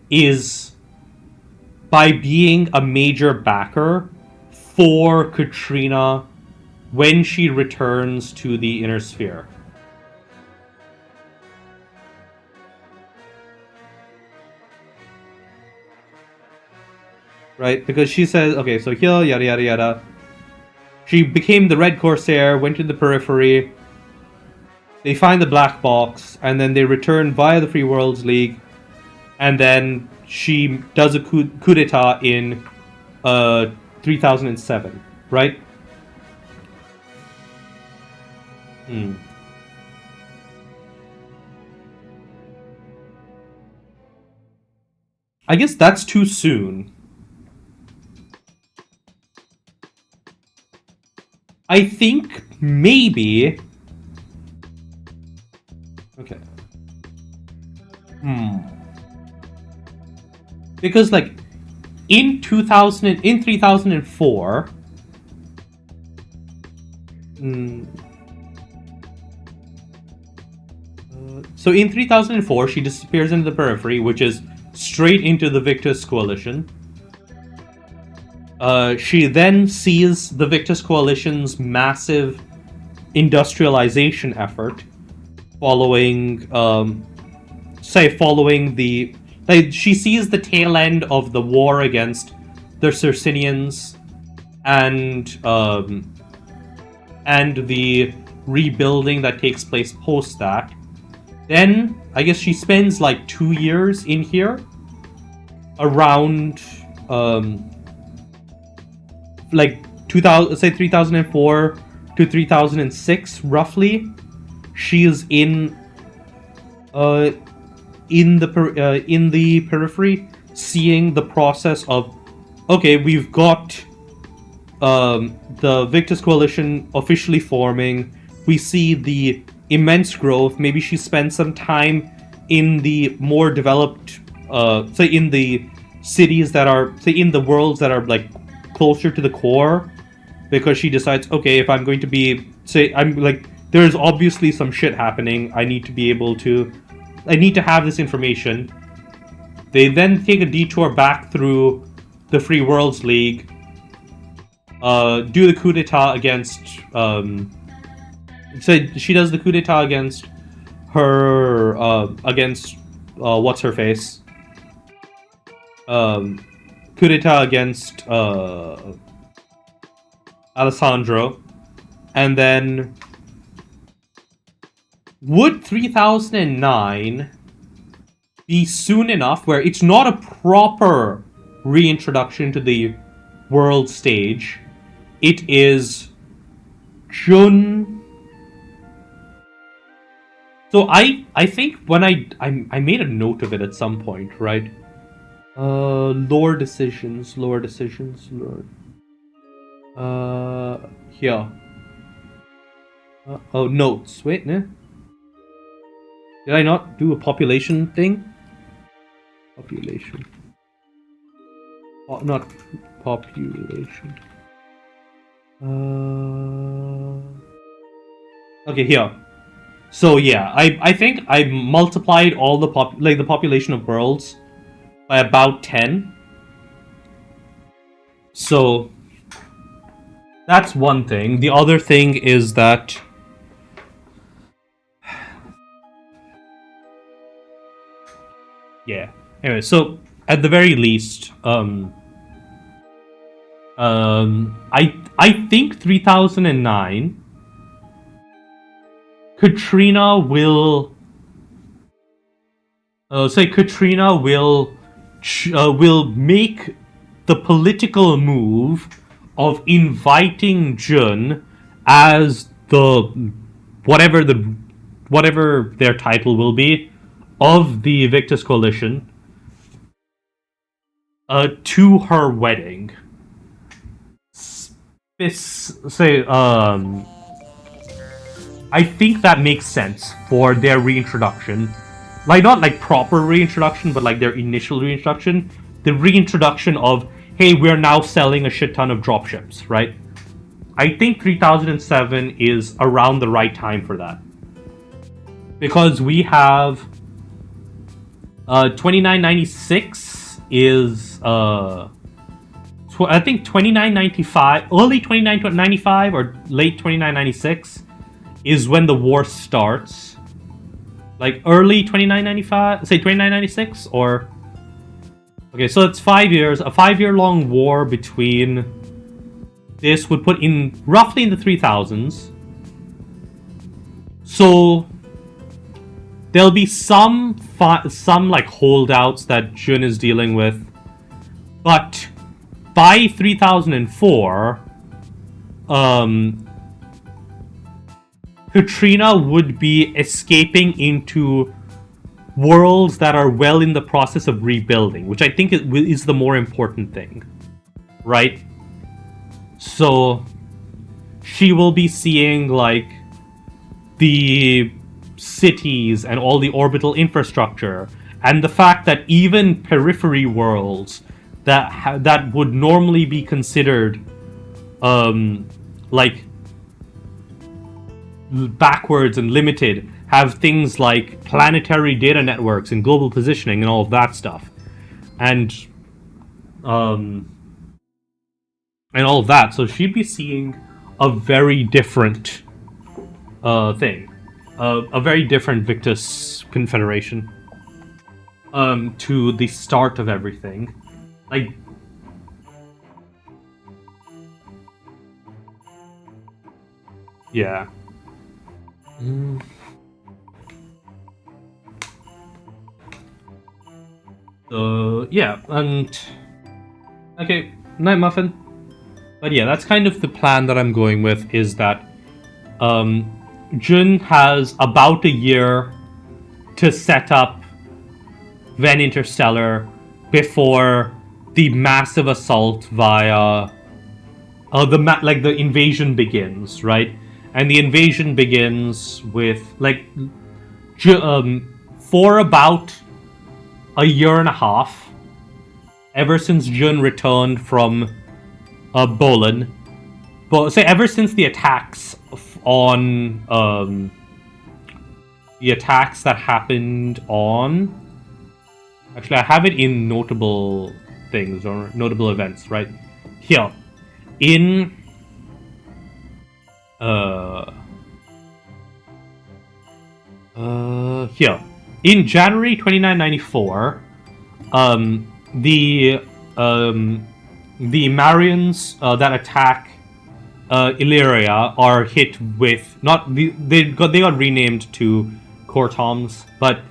is by being a major backer for Katrina when she returns to the inner sphere. Right? Because she says, okay, so here, yada yada yada. She became the Red Corsair, went to the periphery. They find the black box, and then they return via the Free Worlds League, and then she does a coup d'etat in 3007, right? I guess that's too soon. I think maybe... Okay. Because, like, in 3004... so in 3004, she disappears into the periphery, which is straight into the Victus Coalition. She then sees the Victus Coalition's massive industrialization effort following the... Like, she sees the tail end of the war against the Circinians and the rebuilding that takes place post that. Then, I guess she spends, like, 2 years in here, around, like, 3004 to 3006, roughly. She is in the periphery, seeing the process of, okay, we've got the Victus Coalition officially forming. We see the immense growth. Maybe she spends some time in the more developed, say, in the cities that are, say, in the worlds that are, like, closer to the core, because she decides, okay, if I'm going to be, say, I'm, like, there's obviously some shit happening. I need to have this information. They then take a detour back through the Free Worlds League, do the coup d'etat against, so she does the coup d'etat against her, what's her face? Coup d'etat against, Alessandro. And then, would 3009 be soon enough where it's not a proper reintroduction to the world stage? It is Jun. So I think when I made a note of it at some point, right? Lore decisions. Here. Oh, notes. Wait, no. Did I not do a population thing? Population. Not population. Okay, here. So yeah, I think I multiplied all the the population of worlds by about 10. So that's one thing. The other thing is that yeah. Anyway, so at the very least, I think 3009 Katrina will Katrina will make the political move of inviting Jun as whatever their title will be of the Victus Coalition to her wedding. I think that makes sense for their reintroduction. Like, not like proper reintroduction, but like their initial reintroduction. The reintroduction of, hey, we're now selling a shit ton of dropships, right? I think 3007 is around the right time for that. Because we have 2996 is I think 2995, early 2995 or late 2996 is when the war starts. Like early 2995, say 2996, or okay, so it's 5 years. A 5-year long war between this would put in roughly in the 3000s. So there'll be some like holdouts that Jun is dealing with, but by 3004, Katrina would be escaping into worlds that are well in the process of rebuilding, which I think is the more important thing, right? So she will be seeing like the cities and all the orbital infrastructure, and the fact that even periphery worlds that would normally be considered like backwards and limited have things like planetary data networks and global positioning and all of that stuff, and all of that. So she'd be seeing a very different thing, a very different Victus Confederation to the start of everything. Like, yeah. Yeah, and okay, Night Muffin. But yeah, that's kind of the plan that I'm going with, is that Jun has about a year to set up Ven Interstellar before the massive assault via the invasion begins, right? And the invasion begins with like for about a year and a half, ever since Jun returned from Bolin, but say ever since the attacks on the attacks that happened on. Actually, I have it in notable things or notable events, right? Here. In here. In January 2994, the Marians that attack Illyria are hit with they got renamed to Cortoms, but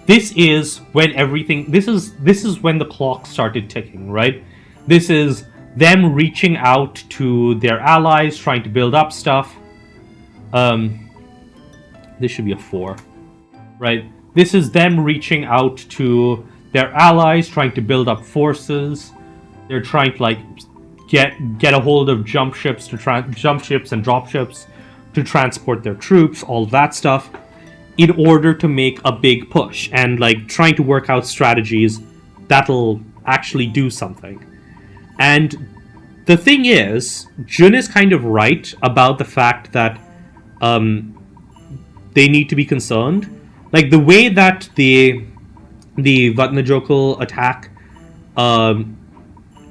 this is when everything. This is when the clock started ticking, right? This is them reaching out to their allies, trying to build up stuff. This should be a 4, right? This is them reaching out to their allies, trying to build up forces. They're trying to like get a hold of jump ships and drop ships to transport their troops, all that stuff. in order to make a big push and like trying to work out strategies that'll actually do something. And the thing is, Jun is kind of right about the fact that they need to be concerned. Like the way that the Vatnajökull attack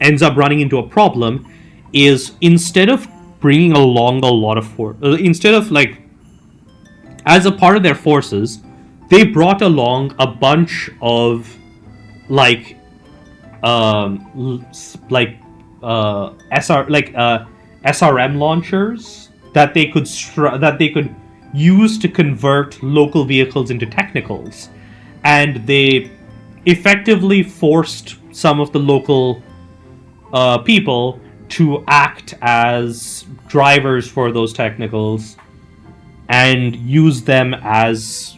ends up running into a problem is instead of bringing along a lot of instead of like as a part of their forces, they brought along a bunch of like SRM launchers that they could use to convert local vehicles into technicals, and they effectively forced some of the local people to act as drivers for those technicals and use them as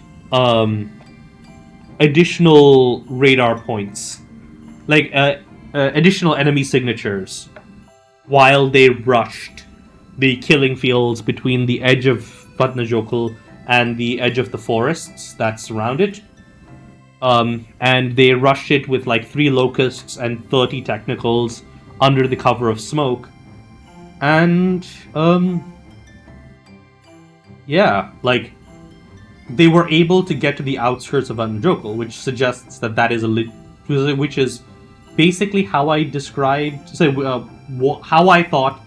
additional radar points, like additional enemy signatures, while they rushed the killing fields between the edge of Vatnajökull and the edge of the forests that surround it. And they rushed it with like 3 locusts and 30 technicals under the cover of smoke. And yeah, like they were able to get to the outskirts of Vatnajökull, which suggests that that is which is basically how I described, how I thought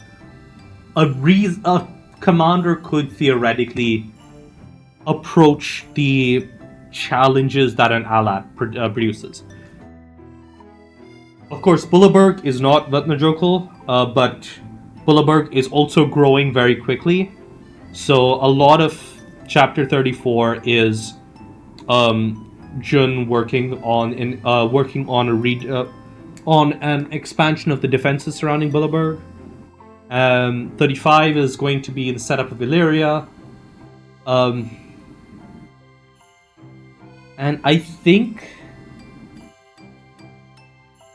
a commander could theoretically approach the challenges that an ally produces. Of course, Bullaberg is not Vatnajökull, but Bullaberg is also growing very quickly. So a lot of Chapter 34 is Jun working on an expansion of the defenses surrounding Bullaberg. 35 is going to be the setup of Illyria. And I think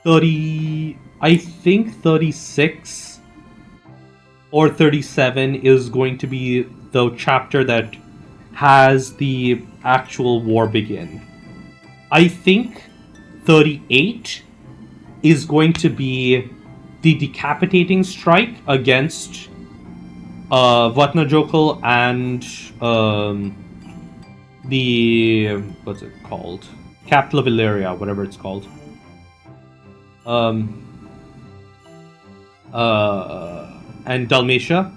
36 or 37 is going to be the chapter that has the actual war begin. I think 38 is going to be the decapitating strike against Vatnajökull and the what's it called? Capital of Illyria, whatever it's called. And Dalmatia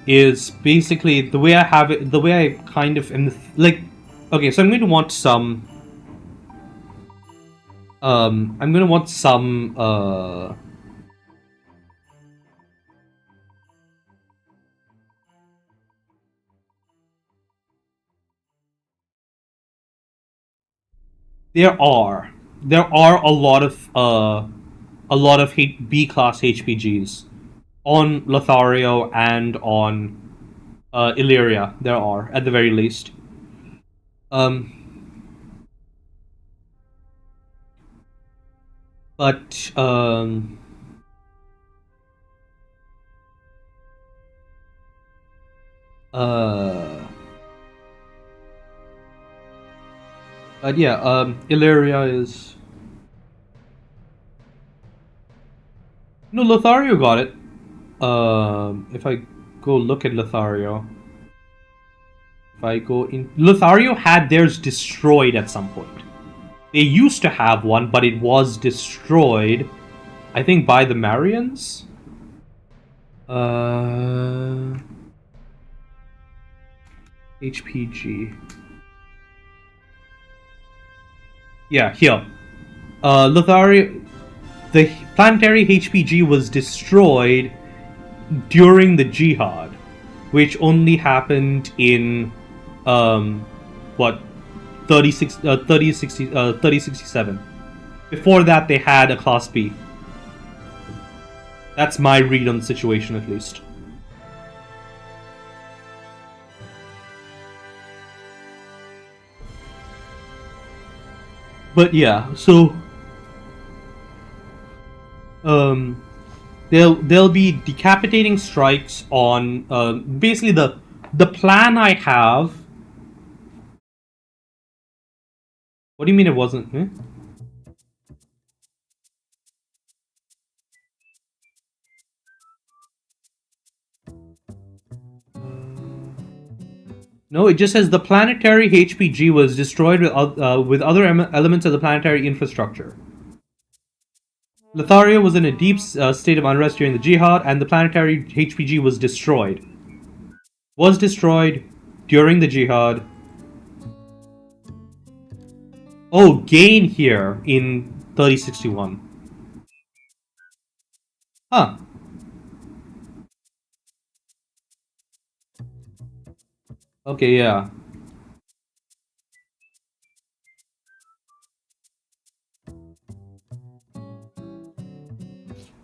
is basically the way I have it. The way I kind of am like. Okay, so I'm going to want some. I'm going to want some. There are a lot of B class HPGs on Lothario and on Illyria. There are, at the very least. But yeah, Illyria is. No, Lothario got it. If I go look at Lothario. If I go in. Lothario had theirs destroyed at some point. They used to have one, but it was destroyed, I think, by the Marians? HPG. Yeah, here. Lothario... The planetary HPG was destroyed during the Jihad, which only happened in, 3067. Before that, they had a Class B. That's my read on the situation, at least. But yeah, so there'll be decapitating strikes on basically the plan I have What do you mean it wasn't? No, it just says the planetary HPG was destroyed with other elements of the planetary infrastructure. Lothario was in a deep state of unrest during the Jihad, and the planetary HPG was destroyed. Was destroyed during the Jihad. Oh, gain here in 3061. Huh. Okay, yeah.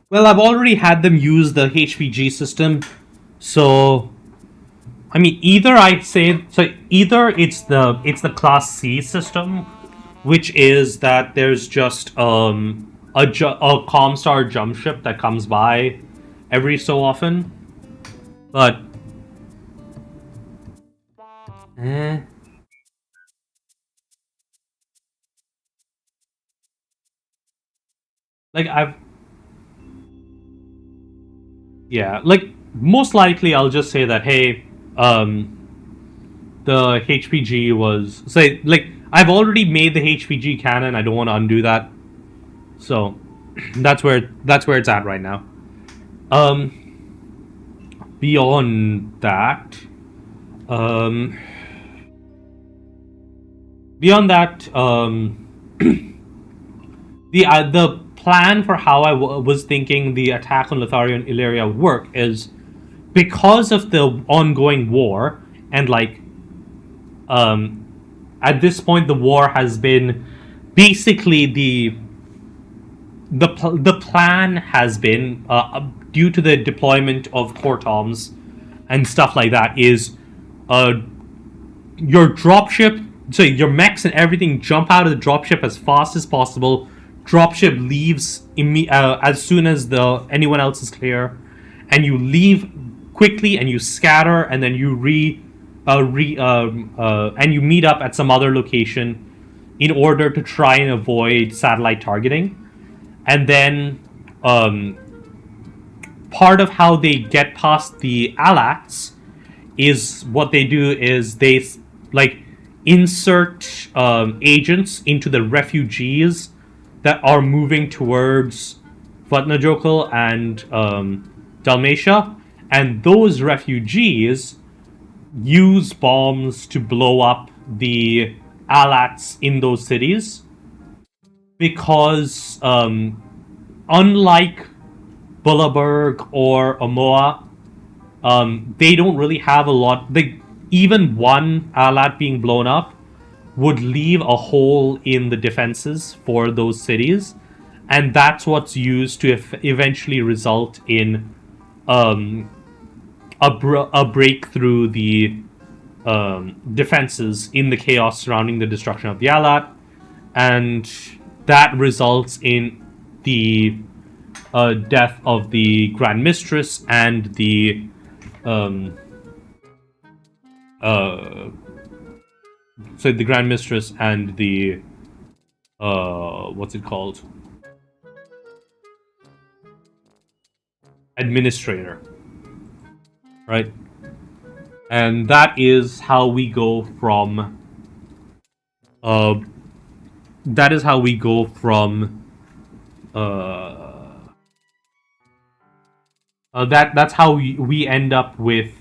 Well, I've already had them use the HPG system, so I mean, either I'd say so. Either it's the Class C system, which is that there's just a Comstar jump ship that comes by every so often, but like like most likely I'll just say that hey, the HPG was say like I've already made the HPG canon. I don't want to undo that, so that's where it's at right now. Beyond that, the plan for how I was thinking the attack on Lothario and Illyria would work is because of the ongoing war and like at this point the war has been basically the plan has been due to the deployment of Cortoms and stuff like that is your dropship, so your mechs and everything jump out of the dropship as fast as possible. Dropship leaves as soon as anyone else is clear, and you leave quickly and you scatter, and then you and you meet up at some other location in order to try and avoid satellite targeting. And then part of how they get past the Alats is what they do is they like insert agents into the refugees that are moving towards Vatnajökull and Dalmatia, and those refugees use bombs to blow up the Alats in those cities because unlike Bullaberg or Omoa, they don't really have a lot. Even one Alat being blown up would leave a hole in the defenses for those cities, and that's what's used to eventually result in a break through the defenses in the chaos surrounding the destruction of the Alat, and that results in the death of the Grand Mistress and the so the Grand Mistress and the what's it called? Administrator. Right? And that is how we go from that's how we end up with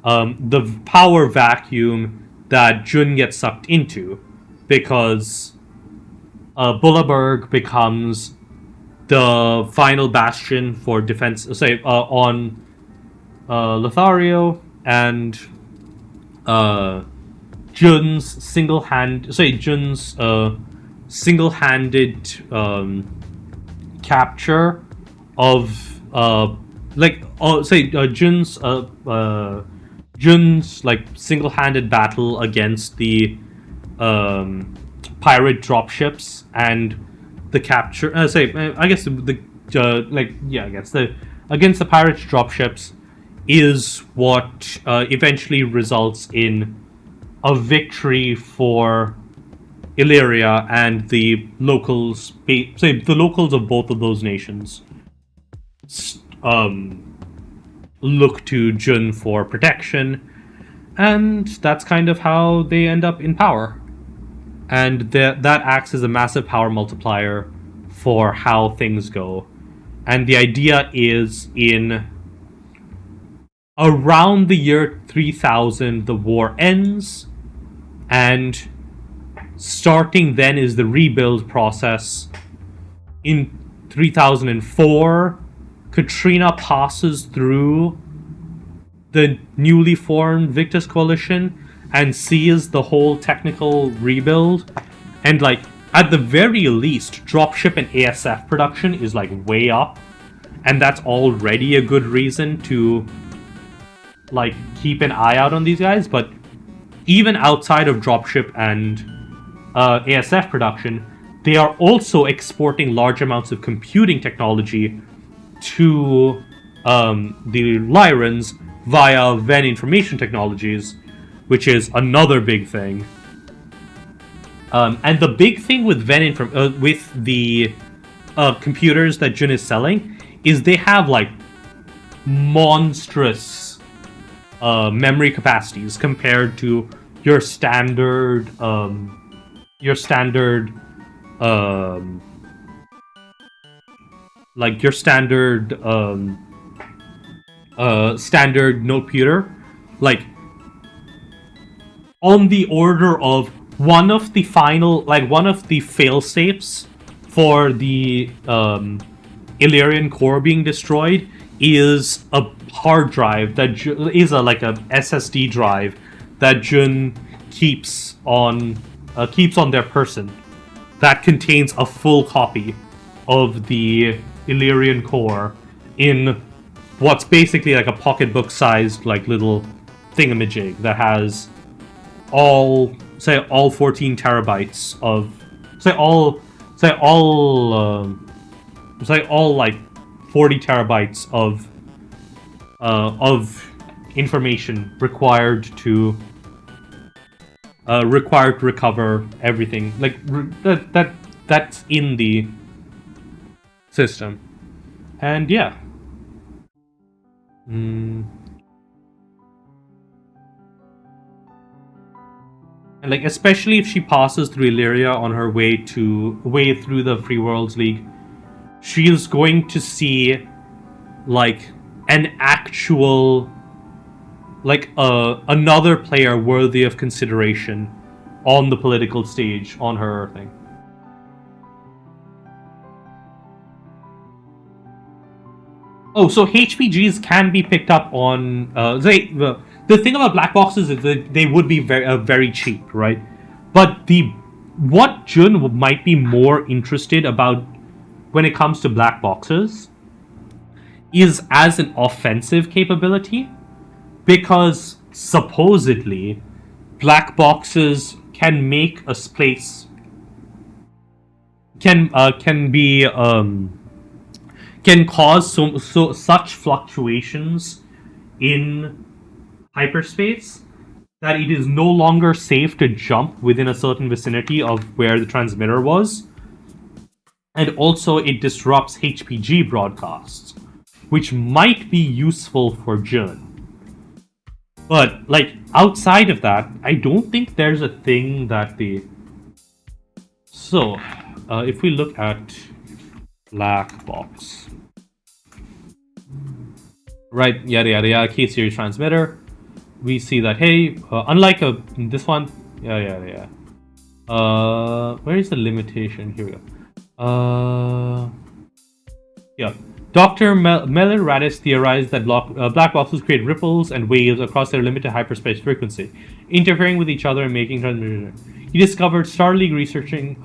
the power vacuum that Jun gets sucked into, because Bullaberg becomes the final bastion for defense, say, on Lothario, and Jun's single-handed capture of Jun's like single-handed battle against the pirate dropships and the capture. Against the pirate dropships is what eventually results in a victory for Illyria and the locals, say the locals of both of those nations, look to Jun for protection, and that's kind of how they end up in power. And that acts as a massive power multiplier for how things go. And the idea is in around the year 3000, the war ends, and starting then is the rebuild process. In 3004, Katrina passes through the newly formed Victus Coalition and sees the whole technical rebuild. And, like, at the very least, dropship and ASF production is, like, way up. And that's already a good reason to, like, keep an eye out on these guys. But even outside of dropship and ASF production, they are also exporting large amounts of computing technology to the Lyrans via Venn information technologies, which is another big thing. And the big thing with with the computers that Jun is selling is they have, like, monstrous memory capacities compared to your standard standard note computer, like on the order of one of the fail safes for the Illyrian core being destroyed is a hard drive that is a SSD drive that Jun keeps on their person that contains a full copy of the Illyrian core in what's basically like a pocketbook sized like little thingamajig that has all 14 terabytes of like 40 terabytes of information required to recover everything that's in the system. And yeah. And like, especially if she passes through Illyria on her way through the Free Worlds League, she is going to see like an actual another player worthy of consideration on the political stage on her thing. Oh, so HPGs can be picked up on the thing about black boxes is that they would be very cheap, right? But what Jun might be more interested about when it comes to black boxes is as an offensive capability, because supposedly black boxes can make a space can cause such fluctuations in hyperspace that it is no longer safe to jump within a certain vicinity of where the transmitter was. And also it disrupts HPG broadcasts, which might be useful for Jun. But, like, outside of that, I don't think there's a thing that the... So, if we look at black box. Right, yada yada yada, key series transmitter. We see that, hey, unlike this one... Yeah. Where is the limitation? Here we go. Yeah. Dr. Mellon Radis theorized that black boxes create ripples and waves across their limited hyperspace frequency, interfering with each other and making transmission. He discovered Star League researching...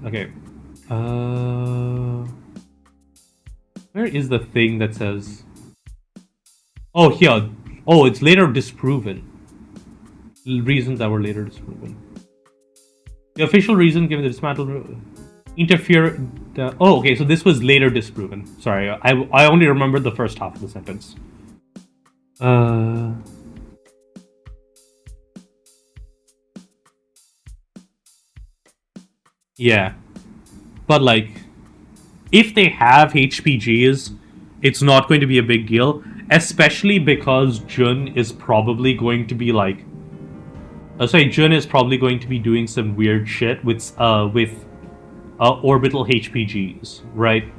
Okay. Where is the thing that says... Oh, here. Oh, it's later disproven. Reasons that were later disproven. The official reason given the dismantle... okay, so this was later disproven. Sorry, I only remembered the first half of the sentence. Yeah, but like, if they have HPGs, it's not going to be a big deal, especially because Jun is probably going to be like, Jun is probably going to be doing some weird shit with orbital HPGs, right?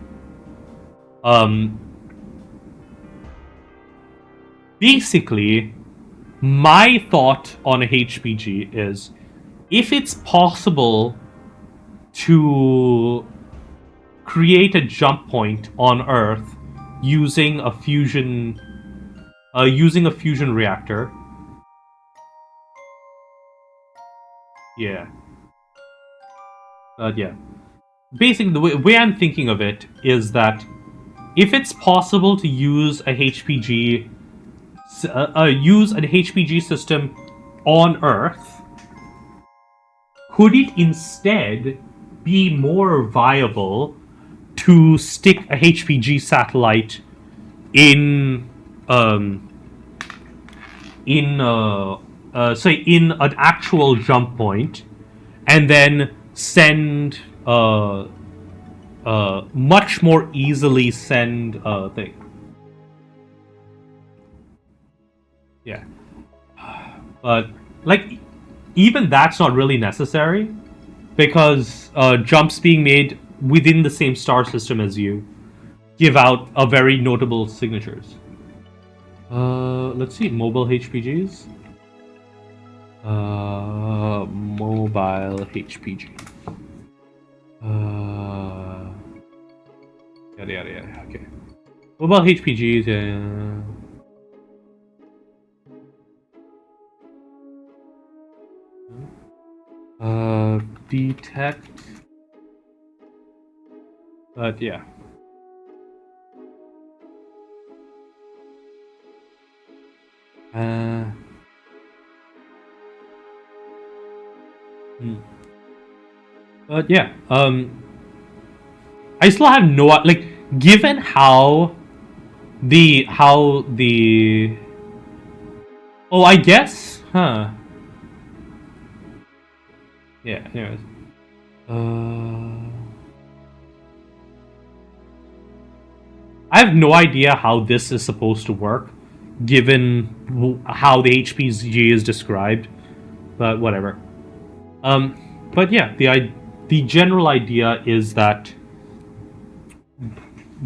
Um, Basically, my thought on a HPG is, if it's possible to create a jump point on Earth using a fusion reactor. Yeah. Yeah. Basically, the way I'm thinking of it is that if it's possible to use a HPG, use an HPG system on Earth, could it instead be more viable to stick a HPG satellite in say in an actual jump point, and then send much more easily send thing. Yeah, but like, even that's not really necessary, because jumps being made within the same star system as you give out a very notable signatures. Let's see, mobile HPGs. Mobile HPG. Yada yada yada. Okay. Mobile HPGs. Detect. But yeah. But yeah, I still have no, like, given how the oh, I guess, huh? Yeah. Anyways, I have no idea how this is supposed to work, given how the HPG is described. But whatever. But yeah, the general idea is that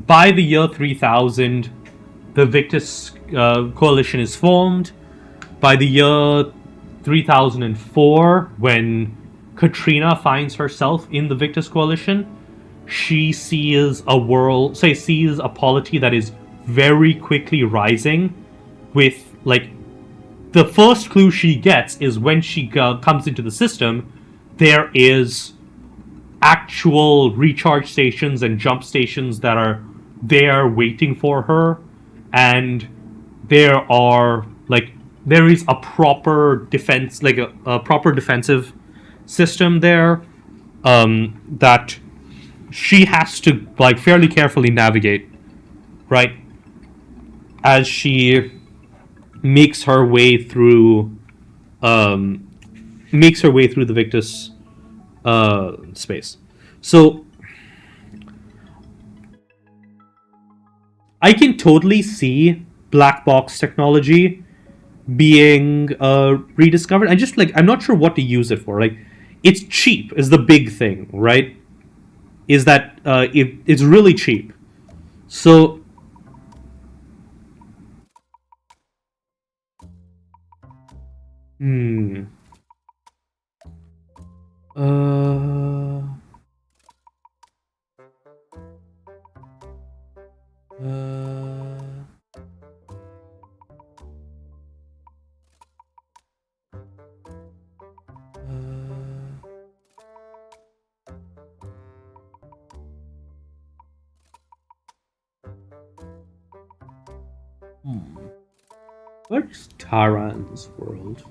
by the year 3000, the Victus coalition is formed. By the year 3004, when Katrina finds herself in the Victus coalition, she sees sees a polity that is very quickly rising. With, like, the first clue she gets is when she comes into the system, there is actual recharge stations and jump stations that are there waiting for her, and there is a proper defense, like a proper defensive system there, that she has to, like, fairly carefully navigate, right, as she makes her way through the Victus space. So I can totally see black box technology being rediscovered. I just, like, I'm not sure what to use it for. Like, it's cheap is the big thing, right? Is that it's really cheap. So uh where's Taran's world?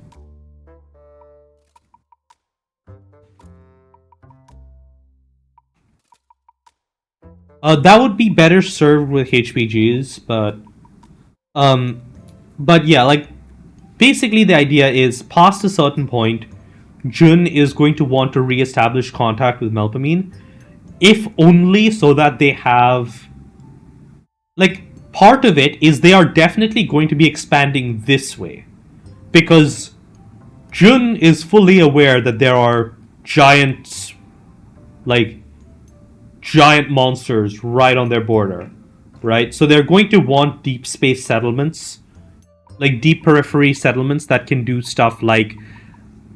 That would be better served with HPGs, but yeah, like, basically the idea is, past a certain point, Jun is going to want to re-establish contact with Melpomene, if only so that they have... Like, part of it is they are definitely going to be expanding this way. Because Jun is fully aware that there are giant monsters right on their border, right? So they're going to want deep space settlements, like deep periphery settlements that can do stuff like...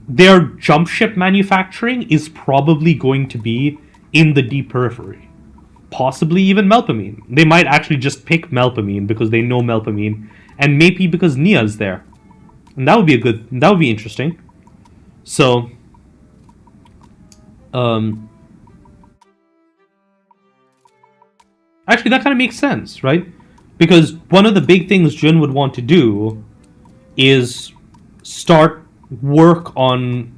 Their jump ship manufacturing is probably going to be in the deep periphery. Possibly even Melpomene. They might actually just pick Melpomene because they know Melpomene, and maybe because Nia's there. And that would be interesting. So, actually, that kind of makes sense, right? Because one of the big things Jun would want to do is start work on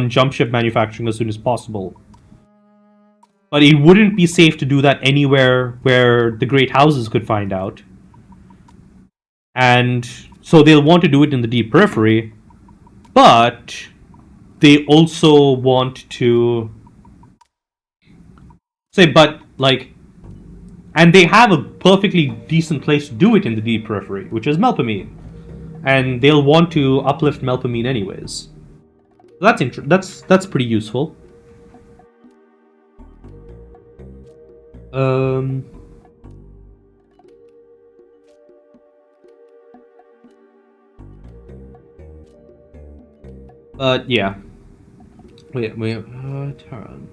jump ship manufacturing as soon as possible. But it wouldn't be safe to do that anywhere where the great houses could find out. And so they'll want to do it in the deep periphery, but they also want to say, and they have a perfectly decent place to do it in the deep periphery, which is Melpomene. And they'll want to uplift Melpomene anyways. That's pretty useful. But yeah. Wait, Taran.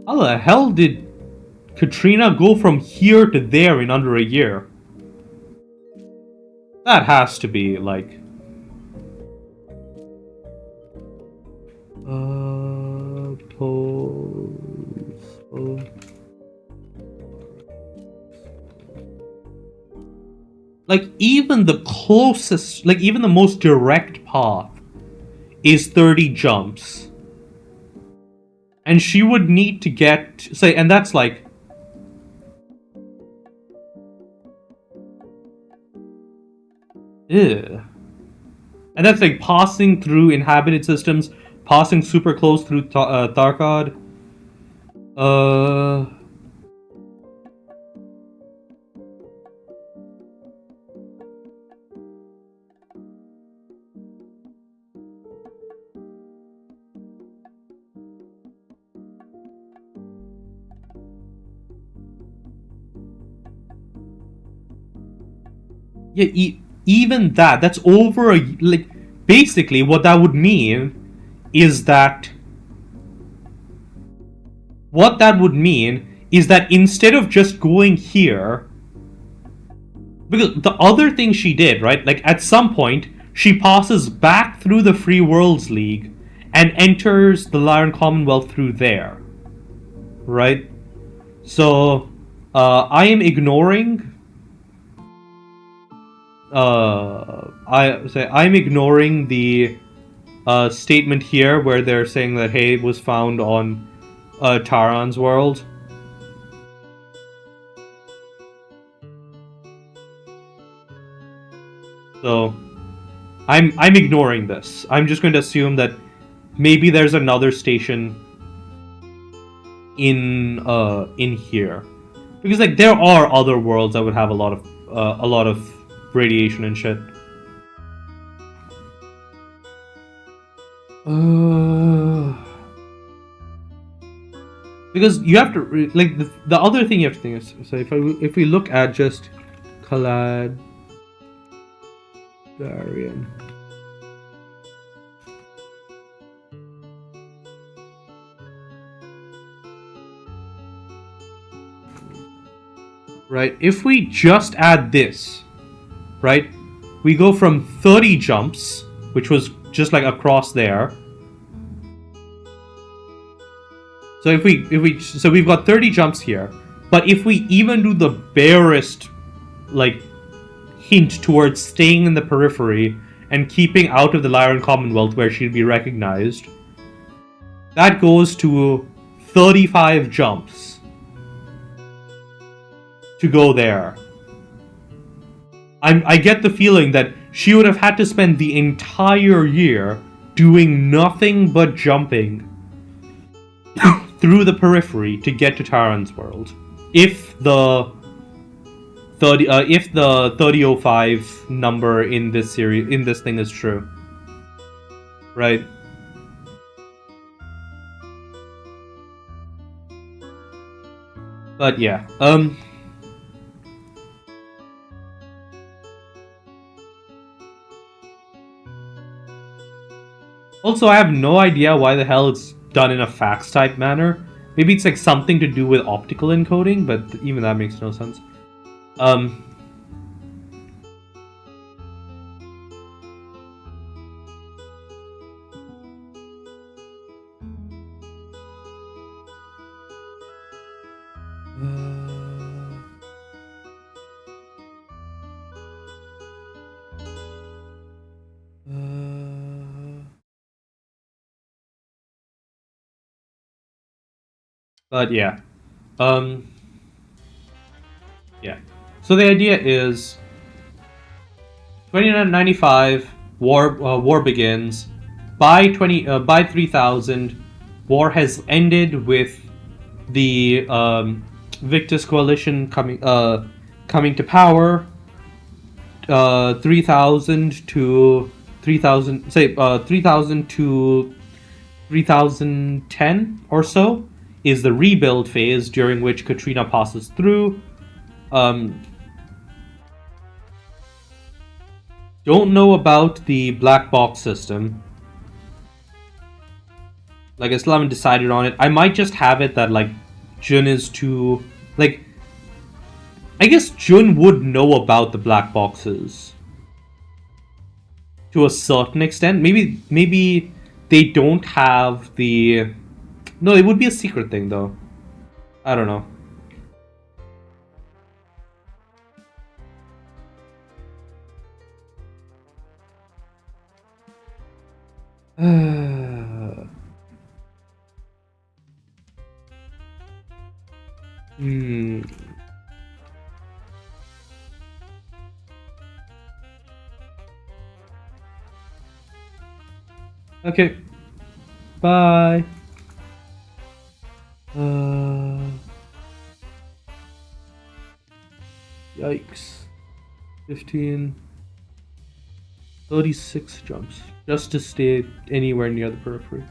How the hell did Katrina go from here to there in under a year? That has to be like... Like, even the closest, like, even the most direct path is 30 jumps. And she would need to get, say, and that's like... Ew. And that's like passing through inhabited systems, passing super close through Tharkad. Yeah, even that's over like, basically what that would mean is that instead of just going here, because the other thing she did, right, like at some point she passes back through the Free Worlds League and enters the Lyran Commonwealth through there, right? So I am ignoring I'm ignoring the statement here where they're saying that hay was found on Taran's world. So I'm ignoring this. I'm just going to assume that maybe there's another station in here, because like there are other worlds that would have a lot of radiation and shit. Because you have to like the other thing you have to think is, so if we look at just Kaladarian, right? If we just add this, right? We go from 30 jumps, which was just like across there. So if we've got 30 jumps here, but if we even do the barest like hint towards staying in the periphery and keeping out of the Lyran Commonwealth where she'd be recognized, that goes to 35 jumps. to go there. I get the feeling that she would have had to spend the entire year doing nothing but jumping through the periphery to get to Taran's world. If the 3005 number in this series, in this thing, is true, right? But yeah, also, I have no idea why the hell it's done in a fax type manner. Maybe it's like something to do with optical encoding, but even that makes no sense. But yeah, yeah. So the idea is 2995, war begins. By 3000, war has ended with the Victus coalition coming to power. 3000 to 3000, say 3000 to 3010 or so is the rebuild phase, during which Katrina passes through. Don't know about the black box system. Like, I still haven't decided on it. I might just have it that, like, Jun is too... Like, I guess Jun would know about the black boxes. To a certain extent. Maybe they don't have the... No, it would be a secret thing, though. I don't know. Okay. Bye. Yikes. 15. 36 jumps. Just to stay anywhere near the periphery.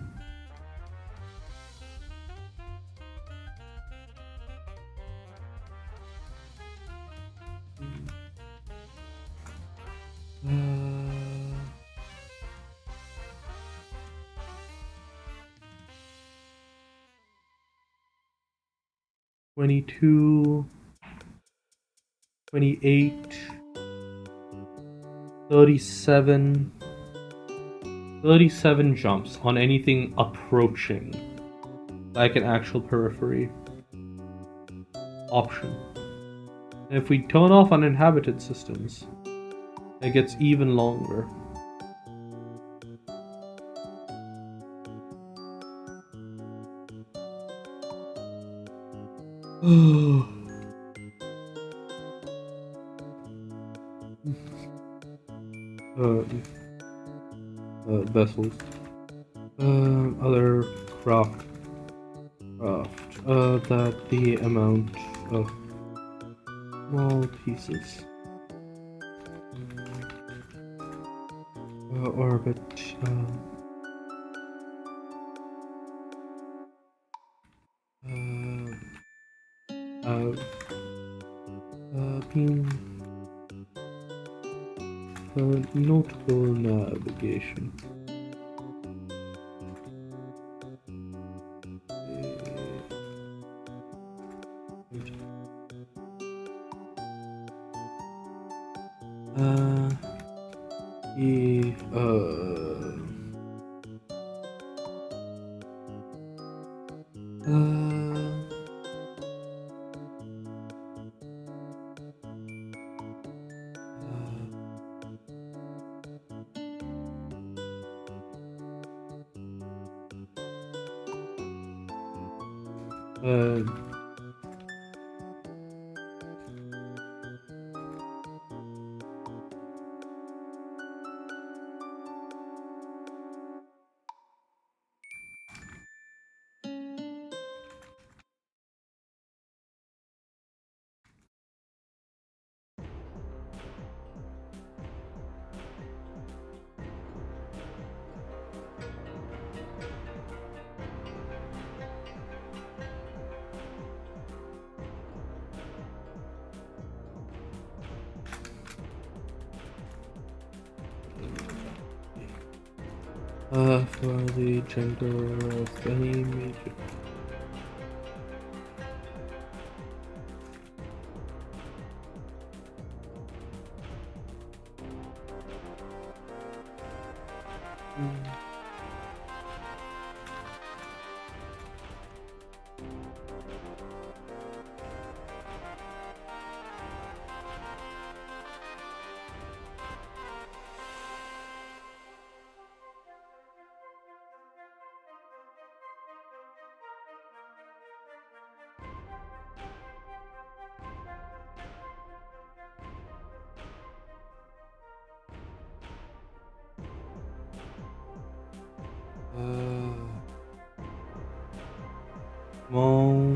$22, 28, 37, 37 jumps on anything approaching like an actual periphery option. And if we turn off uninhabited systems, it gets even longer. Vessels. Other craft. That the amount of small pieces. Orbit. Being notable navigation. For the gender of any major. Come on.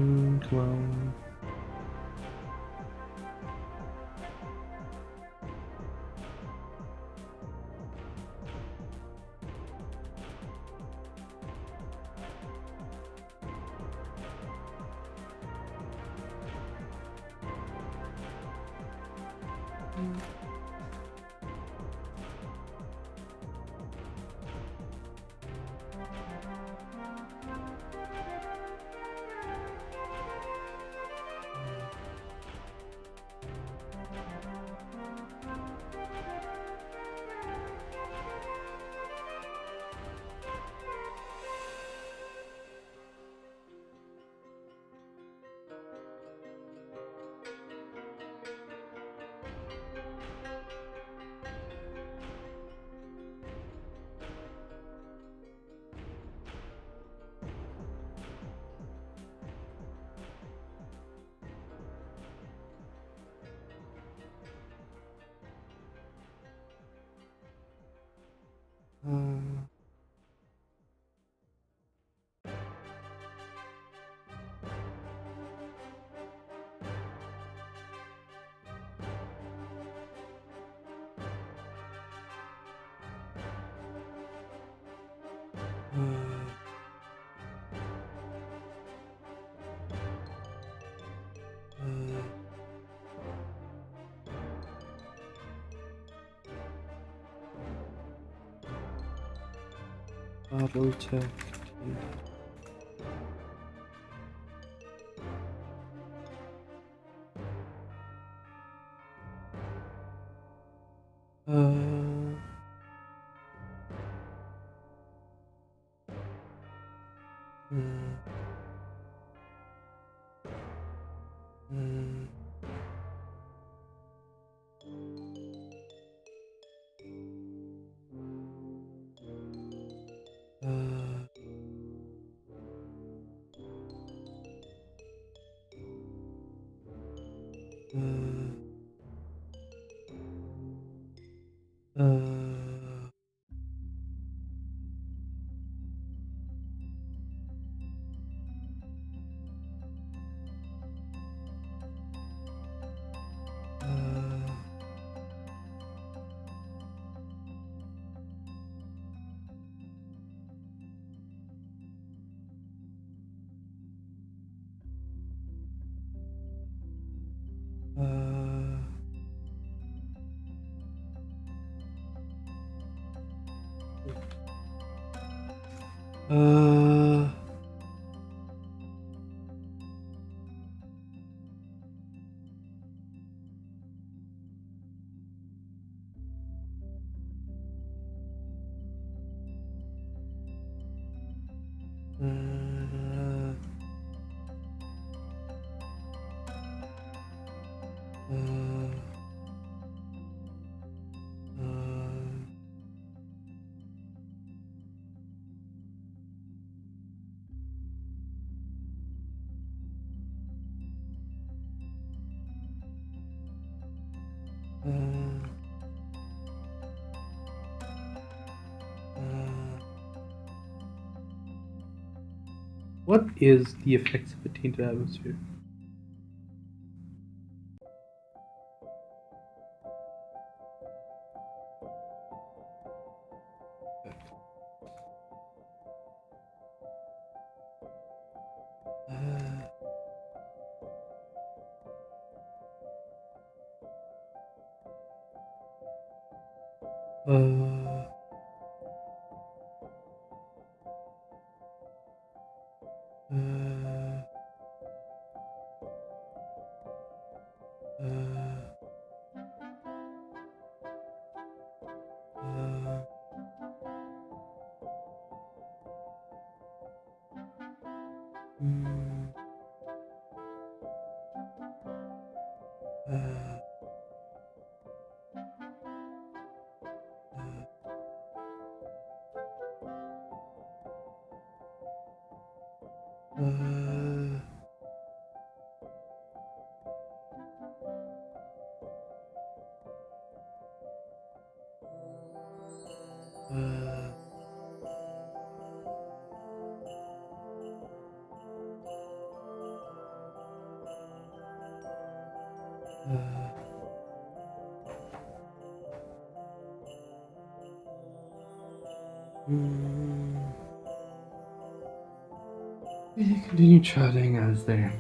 Double check. What is the effects of a tainted atmosphere? They continue chatting as they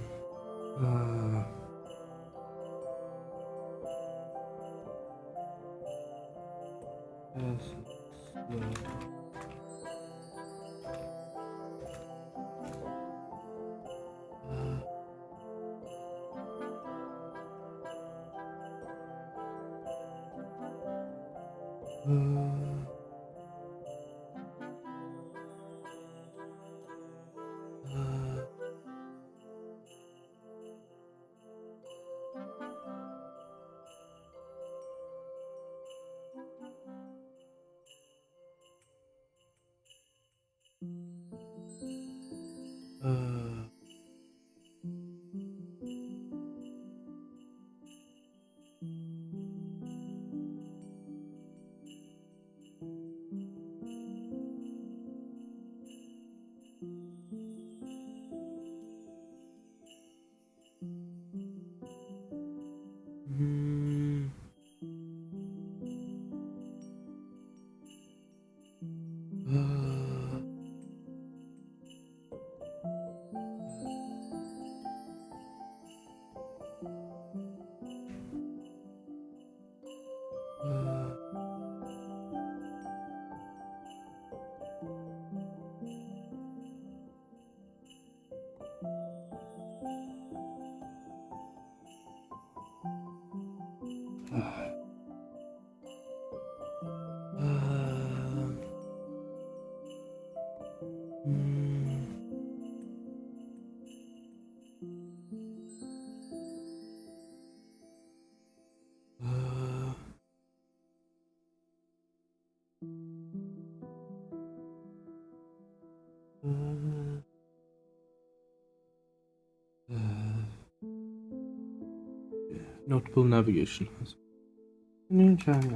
notable navigation has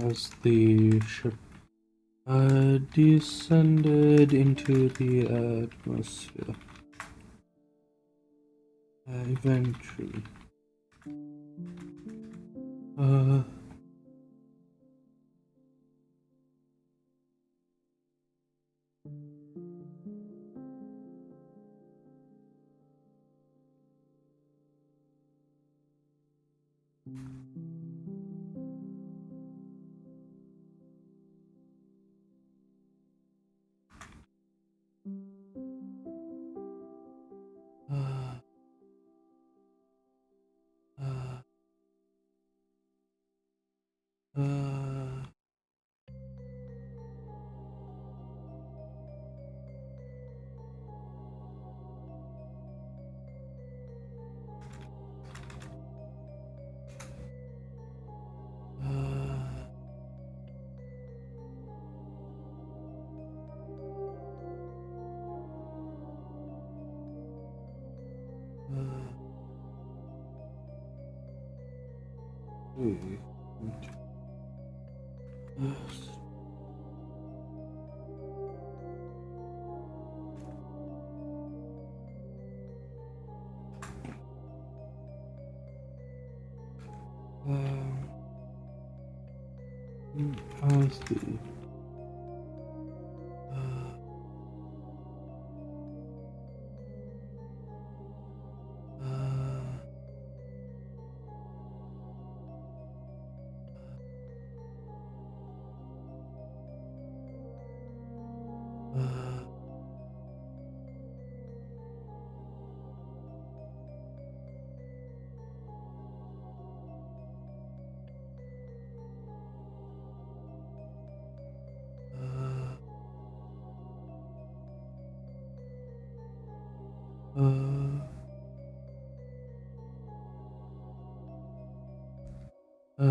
as the ship descended into the atmosphere. Eventually. How's the Uh,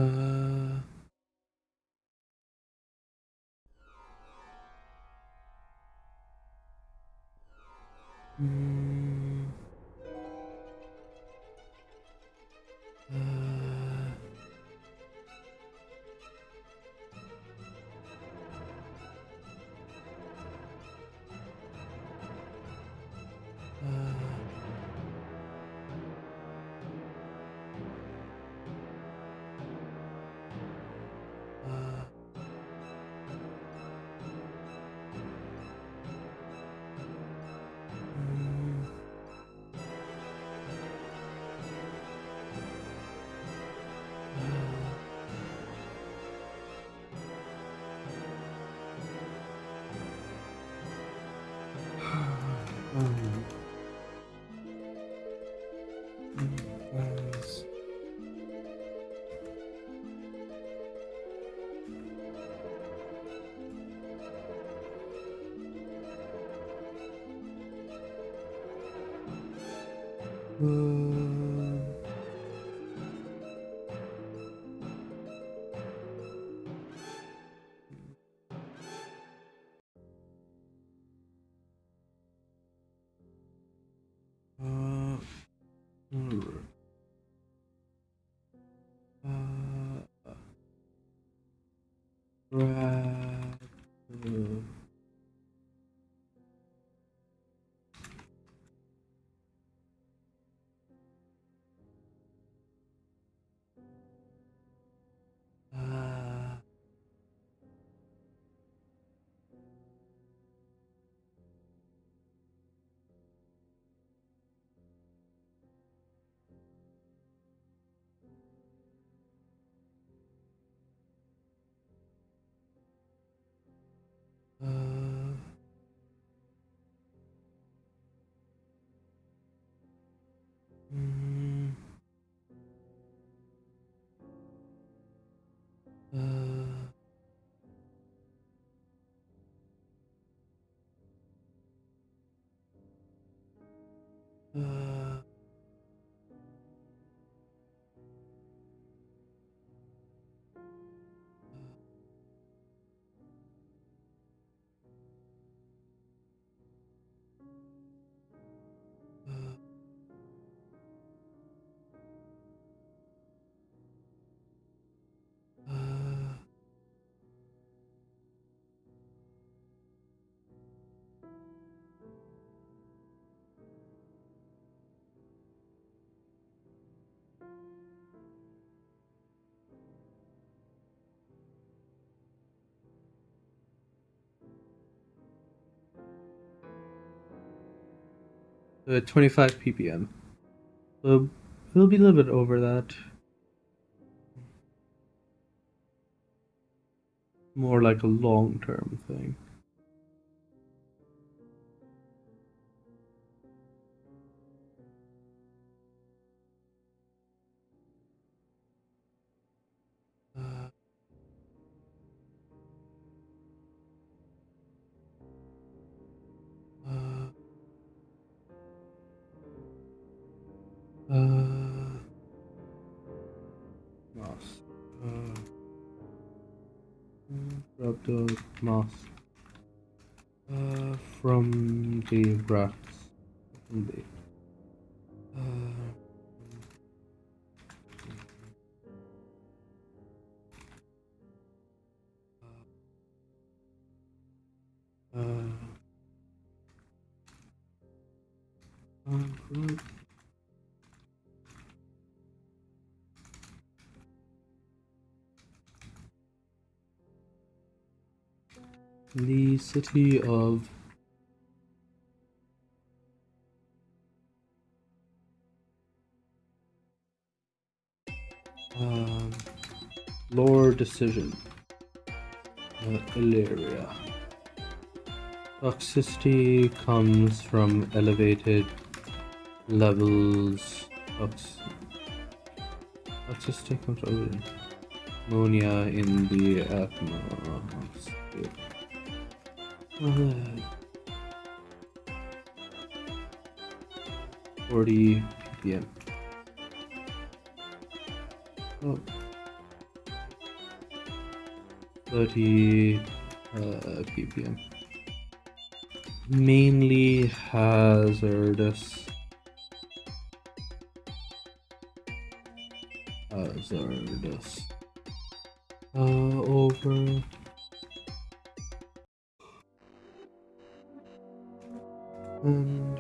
mm, uh, uh, 25 ppm. So it'll be a little bit over that. More like a long-term thing. Moss. Grab the moss from the racks. From the, the city of lore decision. Illyria. Toxicity comes from elevated levels. Toxicity comes from ammonia in the atmosphere. 40 ppm. Oh. 30 ppm. Mainly hazardous. Hazardous. Over. And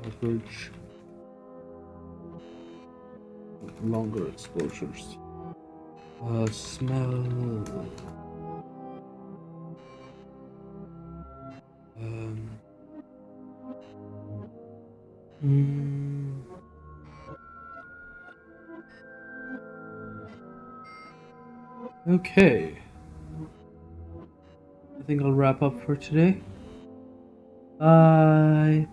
average longer exposures. Smell. Okay. I think I'll wrap up for today. Bye.